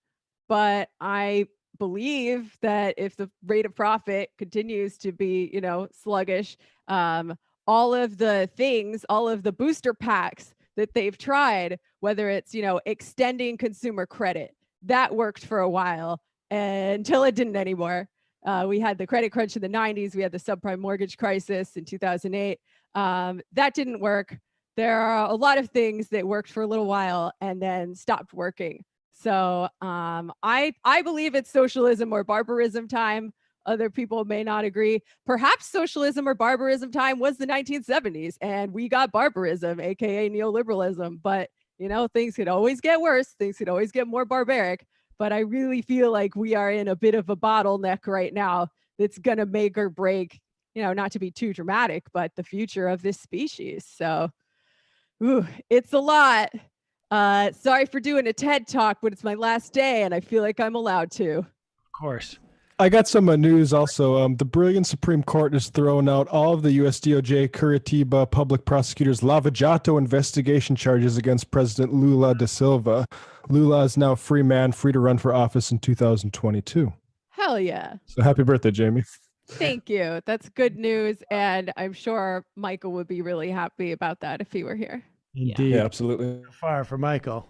but I believe that if the rate of profit continues to be, sluggish, all of the booster packs that they've tried, whether it's, extending consumer credit, that worked for a while until it didn't anymore. We had the credit crunch in the 90s. We had the subprime mortgage crisis in 2008. That didn't work. There are a lot of things that worked for a little while and then stopped working. So I believe it's socialism or barbarism time. Other people may not agree. Perhaps socialism or barbarism time was the 1970s and we got barbarism, aka neoliberalism. But, things could always get worse. Things could always get more barbaric. But I really feel like we are in a bit of a bottleneck right now that's going to make or break, not to be too dramatic, but the future of this species. So it's a lot. Sorry for doing a TED Talk, but it's my last day and I feel like I'm allowed to. Of course. I got some news also. The brilliant Supreme Court has thrown out all of the US DOJ Curitiba public prosecutor's Lava Jato investigation charges against President Lula da Silva. Lula is now a free man, free to run for office in 2022. Hell yeah. So happy birthday, Jamie. Thank you. That's good news. And I'm sure Michael would be really happy about that if he were here. Indeed. Yeah, absolutely. Fire for Michael.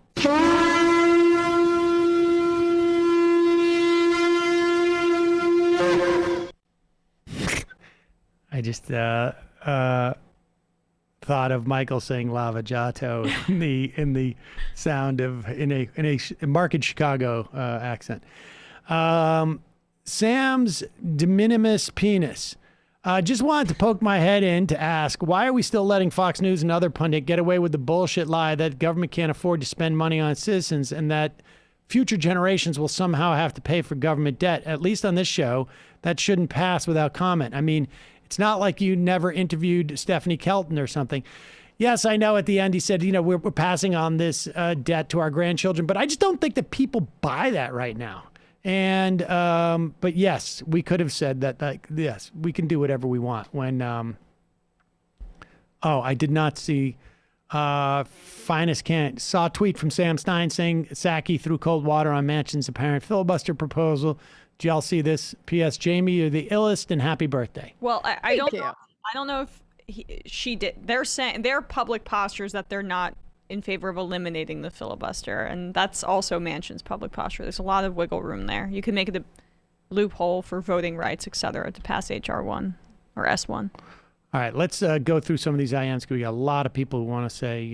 I just thought of Michael saying Lava Jato in the sound of in a marked Chicago accent. Sam's de minimis penis. Just wanted to poke my head in to ask, why are we still letting Fox News and other pundits get away with the bullshit lie that government can't afford to spend money on citizens and that future generations will somehow have to pay for government debt? At least on this show, that shouldn't pass without comment. I mean, it's not like you never interviewed Stephanie Kelton or something. Yes, I know at the end he said, we're passing on this debt to our grandchildren, but I just don't think that people buy that right now. And, but yes, we could have said that, like, yes, we can do whatever we want when, I did not see, finest can't, saw a tweet from Sam Stein saying Psaki threw cold water on Manchin's apparent filibuster proposal. Did y'all see this? P.S. Jamie, you're the illest and happy birthday. Well, I don't know if she did. They're saying their public postures that they're not in favor of eliminating the filibuster, and that's also Manchin's public posture. There's a lot of wiggle room there. You can make it a loophole for voting rights, etc., to pass HR 1 or S1. All right, let's go through some of these IMs because we got a lot of people who want to say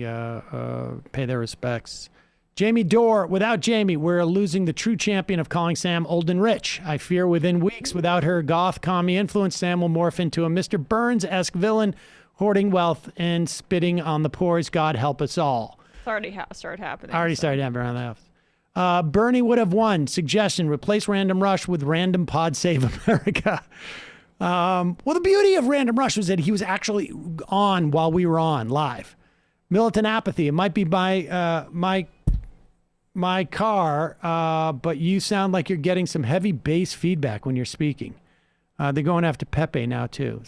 pay their respects Jamie Dorr, without Jamie, we're losing the true champion of calling Sam old and rich. I fear within weeks, without her goth commie influence, Sam will morph into a Mr. Burns-esque villain, hoarding wealth and spitting on the poor's. God help us all. It's already started happening. Already started happening around the house. Bernie would have won. Suggestion, replace Random Rush with Random Pod Save America. Well, the beauty of Random Rush was that he was actually on while we were on live. Militant apathy. It might be my car, but you sound like you're getting some heavy bass feedback when you're speaking. They're going after Pepe now, too.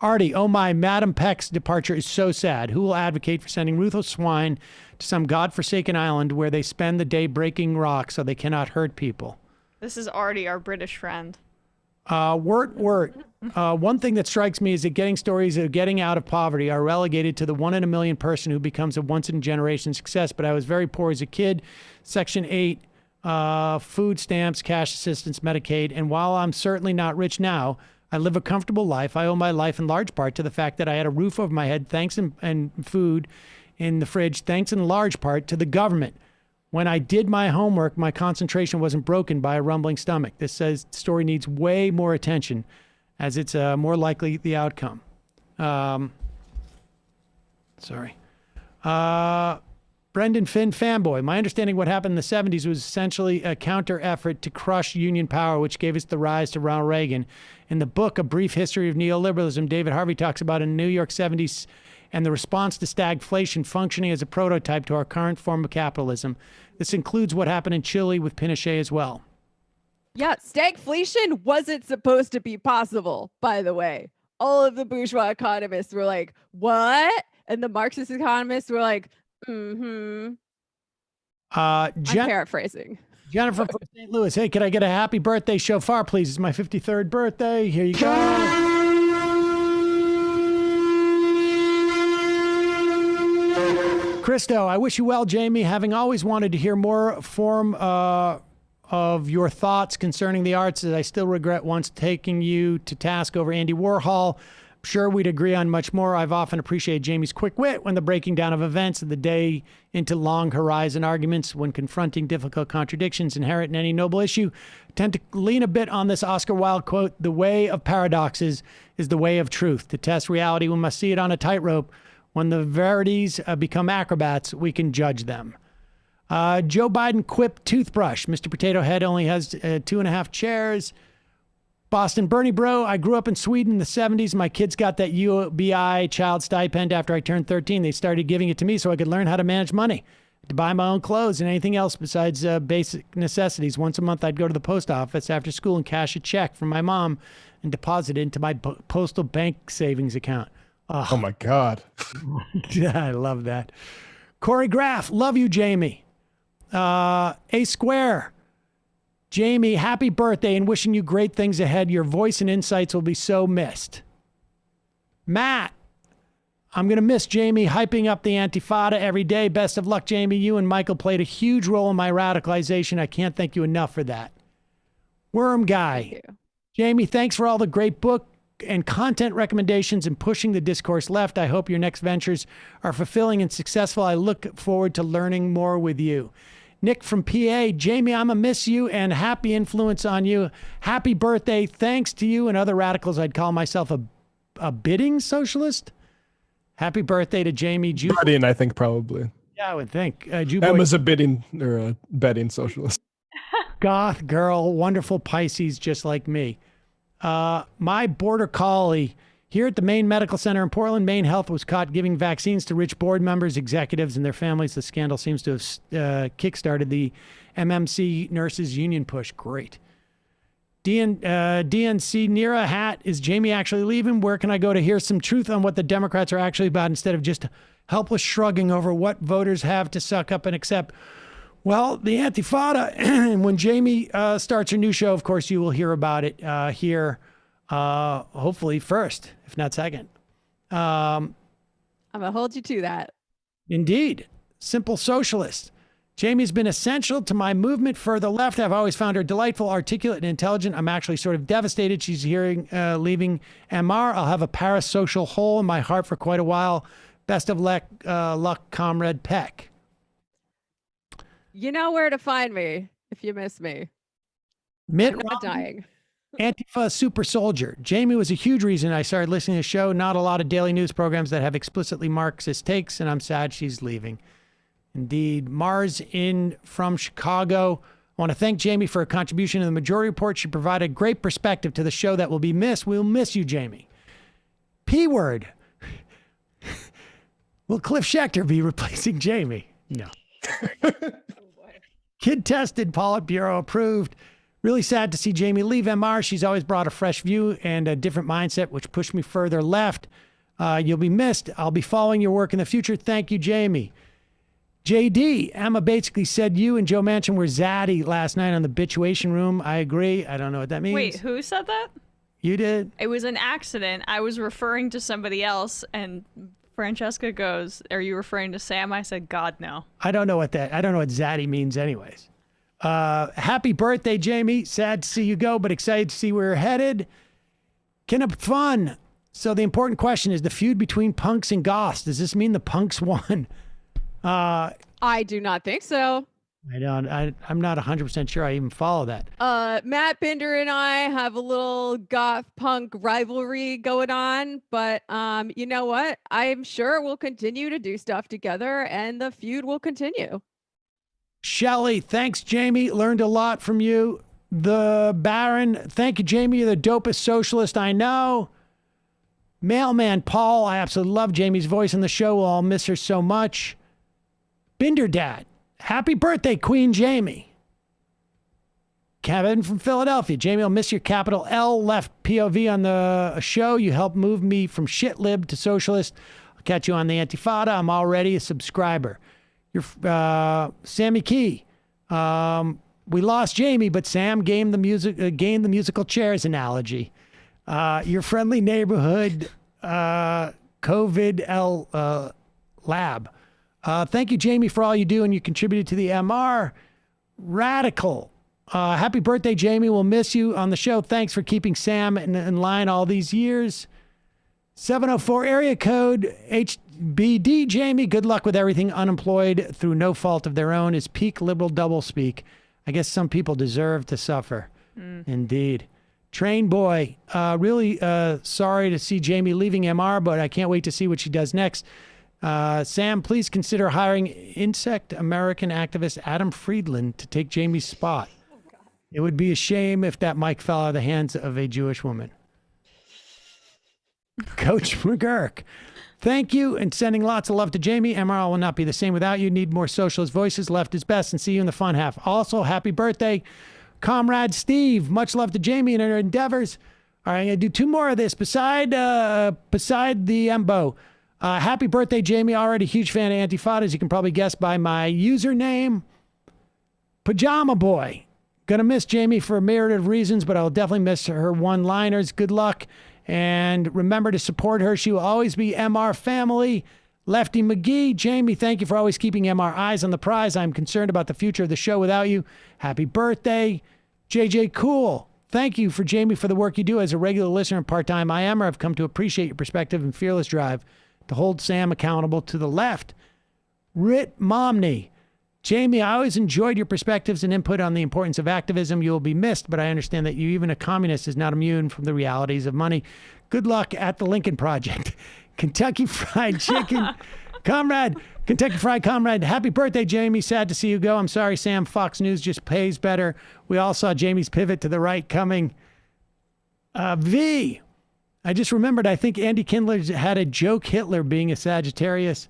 Artie, oh my, Madam Peck's departure is so sad. Who will advocate for sending ruthless swine to some godforsaken island where they spend the day breaking rocks so they cannot hurt people? This is Artie, our British friend. Wort. One thing that strikes me is that getting stories of getting out of poverty are relegated to the 1 in a million person who becomes a once-in-a-generation success. But I was very poor as a kid. Section 8, food stamps, cash assistance, Medicaid. And while I'm certainly not rich now, I live a comfortable life. I owe my life in large part to the fact that I had a roof over my head, thanks, and food in the fridge, thanks in large part to the government. When I did my homework, my concentration wasn't broken by a rumbling stomach. This says the story needs way more attention, as it's more likely the outcome. Brendan Finn fanboy. My understanding of what happened in the 70s was essentially a counter effort to crush union power, which gave us the rise to Ronald Reagan. In the book, A Brief History of Neoliberalism, David Harvey talks about in New York 70s and the response to stagflation functioning as a prototype to our current form of capitalism. This includes what happened in Chile with Pinochet as well. Yeah, stagflation wasn't supposed to be possible, by the way. All of the bourgeois economists were like, what? And the Marxist economists were like, mm-hmm. I'm paraphrasing. Jennifer from St. Louis. Hey, could I get a happy birthday shofar, please? It's my 53rd birthday. Here you go. Christo, I wish you well, Jamie. Having always wanted to hear more of your thoughts concerning the arts, as I still regret once taking you to task over Andy Warhol. I'm sure we'd agree on much more. I've often appreciated Jamie's quick wit when the breaking down of events of the day into long horizon arguments when confronting difficult contradictions inherent in any noble issue. Tend to lean a bit on this Oscar Wilde quote, "The way of paradoxes is the way of truth. To test reality, we must see it on a tightrope. When the verities become acrobats, we can judge them." Joe Biden quip toothbrush. Mr. Potato Head only has 2.5 chairs. Boston Bernie Bro, I grew up in Sweden in the 70s. My kids got that UBI child stipend after I turned 13. They started giving it to me so I could learn how to manage money, to buy my own clothes and anything else besides basic necessities. Once a month, I'd go to the post office after school and cash a check from my mom and deposit it into my postal bank savings account. Oh my God. I love that. Corey Graff, love you, Jamie. A Square. Jamie, happy birthday and wishing you great things ahead. Your voice and insights will be so missed. Matt, I'm going to miss Jamie hyping up the Antifada every day. Best of luck, Jamie. You and Michael played a huge role in my radicalization. I can't thank you enough for that. Worm Guy. Jamie, thanks for all the great book and content recommendations and pushing the discourse left. I hope your next ventures are fulfilling and successful. I look forward to learning more with you. Nick from PA, Jamie, I'm going to miss you and happy influence on you. Happy birthday. Thanks to you and other radicals. I'd call myself a bidding socialist. Happy birthday to Jamie. Betting, I think, probably. Yeah, I would think. Emma's a bidding or a betting socialist. Goth girl, wonderful Pisces just like me. My border collie here at the Maine Medical Center in Portland, Maine Health was caught giving vaccines to rich board members, executives, and their families. The scandal seems to have kickstarted the MMC nurses union push. Great. DNC Nira hat, is Jamie actually leaving? Where can I go to hear some truth on what the Democrats are actually about instead of just helpless shrugging over what voters have to suck up and accept? Well, the Antifada, and when Jamie starts her new show, of course, you will hear about it here, hopefully first, if not second. I'm going to hold you to that. Indeed. Simple socialist. Jamie's been essential to my movement for the left. I've always found her delightful, articulate, and intelligent. I'm actually sort of devastated she's leaving MR. I'll have a parasocial hole in my heart for quite a while. Best of luck, Comrade Peck. You know where to find me if you miss me. Mitt I'm not Romney, dying. Antifa super soldier. Jamie was a huge reason I started listening to the show. Not a lot of daily news programs that have explicitly Marxist takes, and I'm sad she's leaving. Indeed. Mars in from Chicago. I want to thank Jamie for her contribution to the Majority Report. She provided great perspective to the show that will be missed. We'll miss you, Jamie. P word. Will Cliff Schechter be replacing Jamie? No. Kid tested, Politburo approved. Really sad to see Jamie leave MR. She's always brought a fresh view and a different mindset, which pushed me further left. You'll be missed. I'll be following your work in the future. Thank you, Jamie. JD, Emma basically said you and Joe Manchin were zaddy last night on the Bitchuation Room. I agree. I don't know what that means. Wait, who said that? You did? It was an accident. I was referring to somebody else, and Francesca goes, "Are you referring to Sam?" I said, "God, no." I don't know what zaddy means anyways. Happy birthday, Jamie. Sad to see you go, but excited to see where you're headed. Fun. So the important question is the feud between punks and goths. Does this mean the punks won? I do not think so. I'm not 100% sure I even follow that. Matt Binder and I have a little goth punk rivalry going on, but you know what? I'm sure we'll continue to do stuff together and the feud will continue. Shelly, thanks, Jamie. Learned a lot from you. The Baron, thank you, Jamie. You're the dopest socialist I know. Mailman Paul, I absolutely love Jamie's voice on the show. I'll miss her so much. Binder Dad, happy birthday, Queen Jamie. Kevin from Philadelphia. Jamie, I'll miss your capital L left POV on the show. You helped move me from shit lib to socialist. I'll catch you on the Antifada. I'm already a subscriber. You're Sammy Key. We lost Jamie, but Sam gained the musical chairs analogy. Your friendly neighborhood COVID L lab. Thank you, Jamie, for all you do, and you contributed to the MR. Radical. Happy birthday, Jamie. We'll miss you on the show. Thanks for keeping Sam in line all these years. 704 area code HBD. Jamie, good luck with everything. Unemployed through no fault of their own is peak liberal doublespeak. I guess some people deserve to suffer. Indeed. Train Boy, really sorry to see Jamie leaving MR, but I can't wait to see what she does next. Sam, please consider hiring insect American activist Adam Friedland to take Jamie's spot. It would be a shame if that mic fell out of the hands of a Jewish woman. Coach McGurk, thank you, and sending lots of love to Jamie. MRL will not be the same without you. Need more socialist voices. Left is best, and see you in the fun half. Also, happy birthday, Comrade Steve. Much love to Jamie and her endeavors. All right, I'm going to do two more of this beside the Embo. Happy birthday, Jamie. Already a huge fan of Antifada, as you can probably guess by my username. Pajama Boy. Gonna miss Jamie for a myriad of reasons, but I'll definitely miss her one-liners. Good luck. And remember to support her. She will always be MR family. Lefty McGee. Jamie, thank you for always keeping MR eyes on the prize. I'm concerned about the future of the show without you. Happy birthday. JJ Cool. Thank you for Jamie for the work you do as a regular listener and part-time IMer. I've come to appreciate your perspective and fearless drive to hold Sam accountable to the left. Rit Momney. Jamie, I always enjoyed your perspectives and input on the importance of activism. You will be missed, but I understand that you, even a communist, is not immune from the realities of money. Good luck at the Lincoln Project. Kentucky Fried Chicken. Kentucky Fried Comrade. Happy birthday, Jamie. Sad to see you go. I'm sorry, Sam. Fox News just pays better. We all saw Jamie's pivot to the right coming. V. I just remembered, I think Andy Kindler had a joke Hitler being a Sagittarius.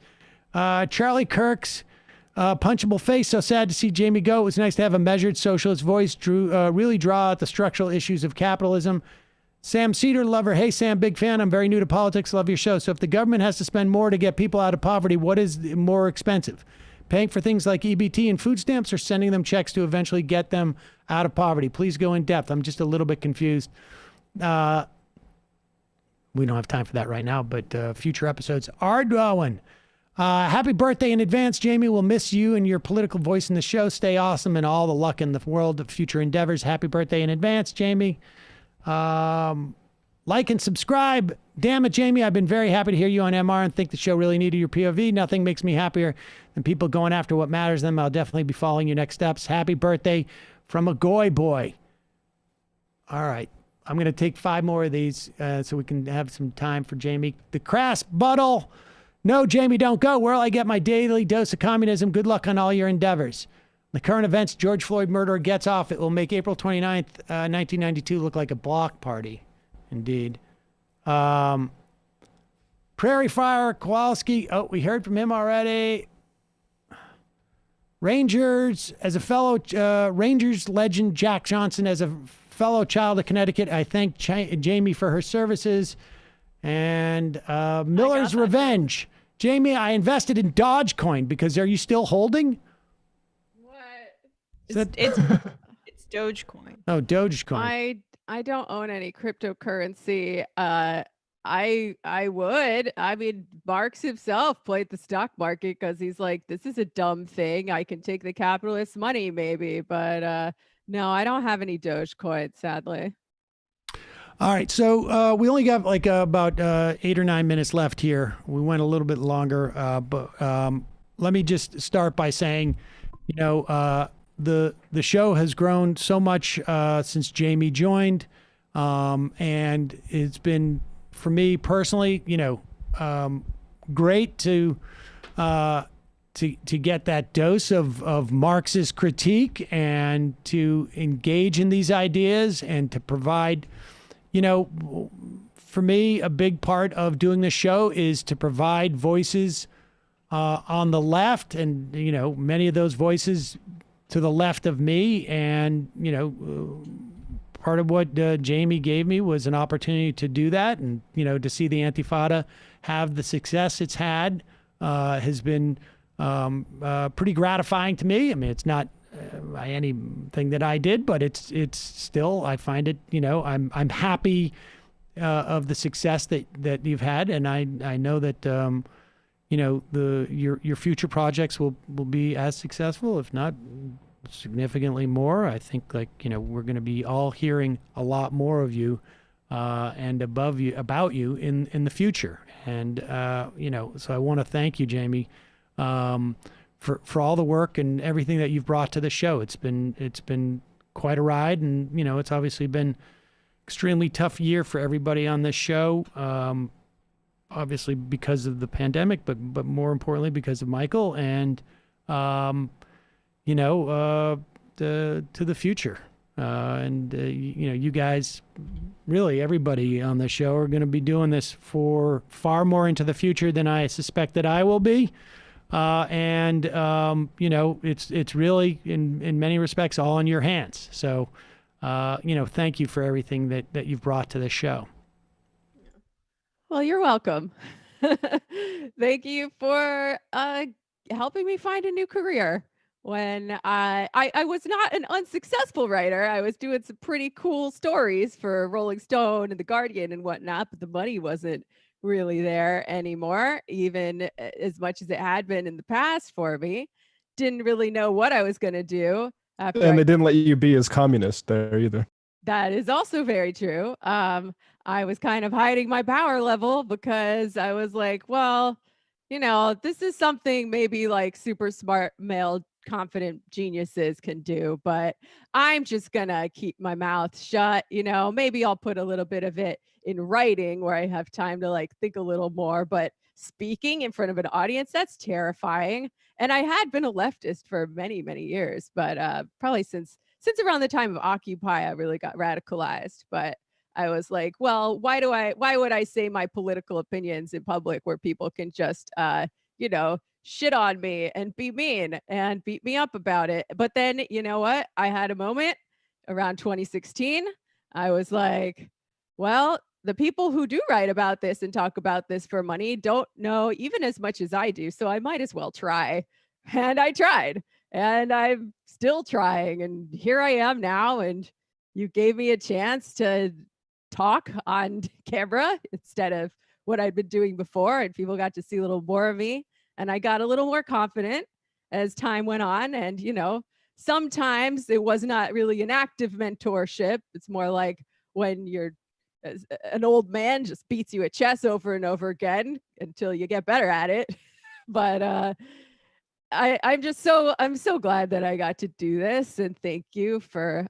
Charlie Kirk's punchable face. So sad to see Jamie go. It was nice to have a measured socialist voice. Really draw out the structural issues of capitalism. Sam Seder, lover. Hey, Sam, big fan. I'm very new to politics. Love your show. So if the government has to spend more to get people out of poverty, what is more expensive? Paying for things like EBT and food stamps, or sending them checks to eventually get them out of poverty? Please go in depth. I'm just a little bit confused. We don't have time for that right now, but future episodes are going. Happy birthday in advance, Jamie. We'll miss you and your political voice in the show. Stay awesome and all the luck in the world of future endeavors. Happy birthday in advance, Jamie. Like and subscribe. Damn it, Jamie. I've been very happy to hear you on MR and think the show really needed your POV. Nothing makes me happier than people going after what matters to them. I'll definitely be following your next steps. Happy birthday from a Goy boy. All right. I'm going to take 5 more of these so we can have some time for Jamie. The Crass Buttle. No, Jamie, don't go. Where'll I get my daily dose of communism? Good luck on all your endeavors. The current events, George Floyd murderer gets off. It will make April 29th, 1992 look like a block party. Indeed. Prairie Fire Kowalski. Oh, we heard from him already. Rangers, as a fellow Rangers legend, Jack Johnson, as a fellow child of Connecticut, I thank Jamie for her services. And Miller's Revenge. Jamie, I invested in Dogecoin because are you still holding? It's Dogecoin. Oh, Dogecoin. I don't own any cryptocurrency. I would. I mean, Marx himself played the stock market because he's like, this is a dumb thing. I can take the capitalist money maybe, but no, I don't have any Dogecoin, sadly. All right, so we only got like about 8 or 9 minutes left here. We went a little bit longer, but let me just start by saying, you know, the show has grown so much since Jamie joined, and it's been, for me personally, you know, great to get that dose of Marxist critique and to engage in these ideas and to provide, you know, for me, a big part of doing the show is to provide voices on the left, and, you know, many of those voices to the left of me. And, you know, part of what Jamie gave me was an opportunity to do that. And, you know, to see the Antifada have the success it's had has been pretty gratifying to me. I mean, it's not by anything that I did, but it's still, I find it, you know, I'm happy of the success that you've had. And I know that, you know, your future projects will be as successful, if not significantly more. I think, like, you know, we're going to be all hearing a lot more of you and about you in the future. And, you know, so I want to thank you, Jamie, for all the work and everything that you've brought to the show. It's been quite a ride, and, you know, it's obviously been extremely tough year for everybody on this show. Obviously because of the pandemic, but more importantly because of Michael, and you know, to the future. And you know, you guys, really everybody on the show, are going to be doing this for far more into the future than I suspect that I will be. And you know, it's really in many respects all in your hands. So you know, thank you for everything that you've brought to the show. Well, you're welcome. Thank you for helping me find a new career. When I was not an unsuccessful writer. I was doing some pretty cool stories for Rolling Stone and The Guardian and whatnot, but the money wasn't really there anymore, even as much as it had been in the past for me. Didn't really know what I was going to do. And they didn't let you be as communist there either. That is also very true. I was kind of hiding my power level because I was like, well, you know, this is something maybe like super smart male confident geniuses can do, but I'm just gonna keep my mouth shut. You know, maybe I'll put a little bit of it in writing where I have time to like think a little more, but speaking in front of an audience, that's terrifying. And I had been a leftist for many, many years, but probably since around the time of Occupy, I really got radicalized. But I was like, well, why would I say my political opinions in public where people can just, you know, shit on me and be mean and beat me up about it? But then, you know what? I had a moment around 2016. I was like, well, the people who do write about this and talk about this for money don't know even as much as I do. So I might as well try. And I tried, and I'm still trying. And here I am now. And you gave me a chance to talk on camera instead of what I'd been doing before. And people got to see a little more of me. And I got a little more confident as time went on. And, you know, sometimes it was not really an active mentorship. It's more like when you're an old man just beats you at chess over and over again until you get better at it. But I'm so glad that I got to do this, and thank you for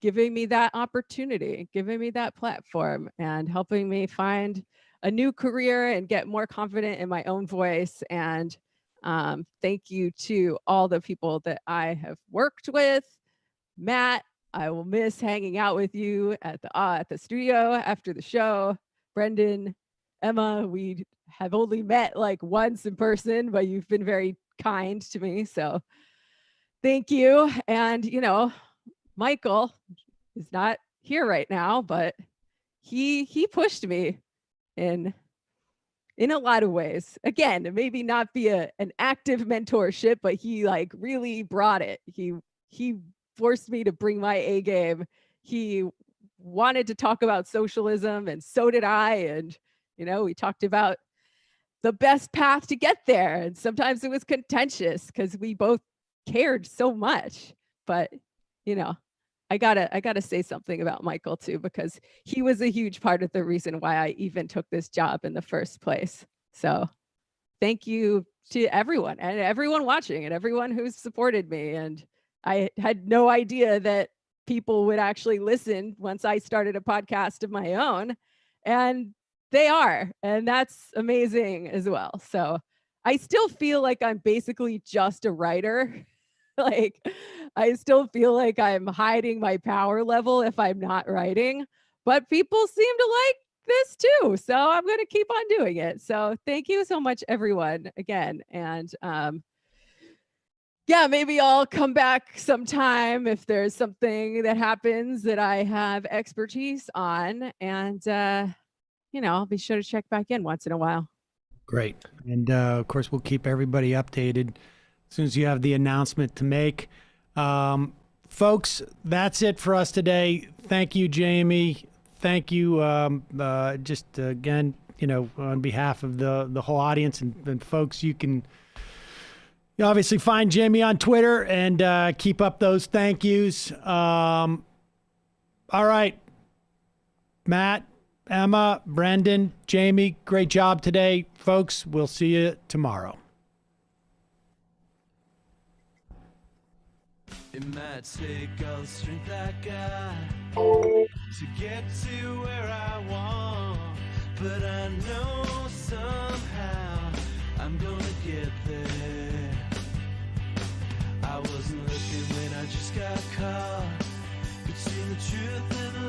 giving me that opportunity, giving me that platform, and helping me find a new career and get more confident in my own voice. And thank you to all the people that I have worked with. Matt, I will miss hanging out with you at the studio after the show. Brendan, Emma, we have only met like once in person, but you've been very kind to me. So thank you. And, you know, Michael is not here right now, but he pushed me in a lot of ways. Again, maybe not be an active mentorship, but he like really brought it. He forced me to bring my A game. He wanted to talk about socialism, and so did I. And, you know, we talked about the best path to get there. And sometimes it was contentious because we both cared so much. But, you know, I gotta say something about Michael too, because he was a huge part of the reason why I even took this job in the first place. So thank you to everyone, and everyone watching, and everyone who's supported me. And I had no idea that people would actually listen once I started a podcast of my own, and they are, and that's amazing as well. So I still feel like I'm basically just a writer. Like, I still feel like I'm hiding my power level if I'm not writing, but people seem to like this too. So I'm going to keep on doing it. So thank you so much, everyone, again. And yeah, maybe I'll come back sometime if there's something that happens that I have expertise on. And, you know, I'll be sure to check back in once in a while. Great. And of course, we'll keep everybody updated as soon as you have the announcement to make. Folks, that's it for us today. Thank you, Jamie. Thank you, just again, you know, on behalf of the whole audience and folks, you can obviously find Jamie on Twitter and keep up those thank yous. All right, Matt, Emma, Brendan, Jamie, great job today. Folks, we'll see you tomorrow. It might take all the strength I got to get to where I want, but I know somehow I'm gonna get there. I wasn't looking when I just got caught between the truth and the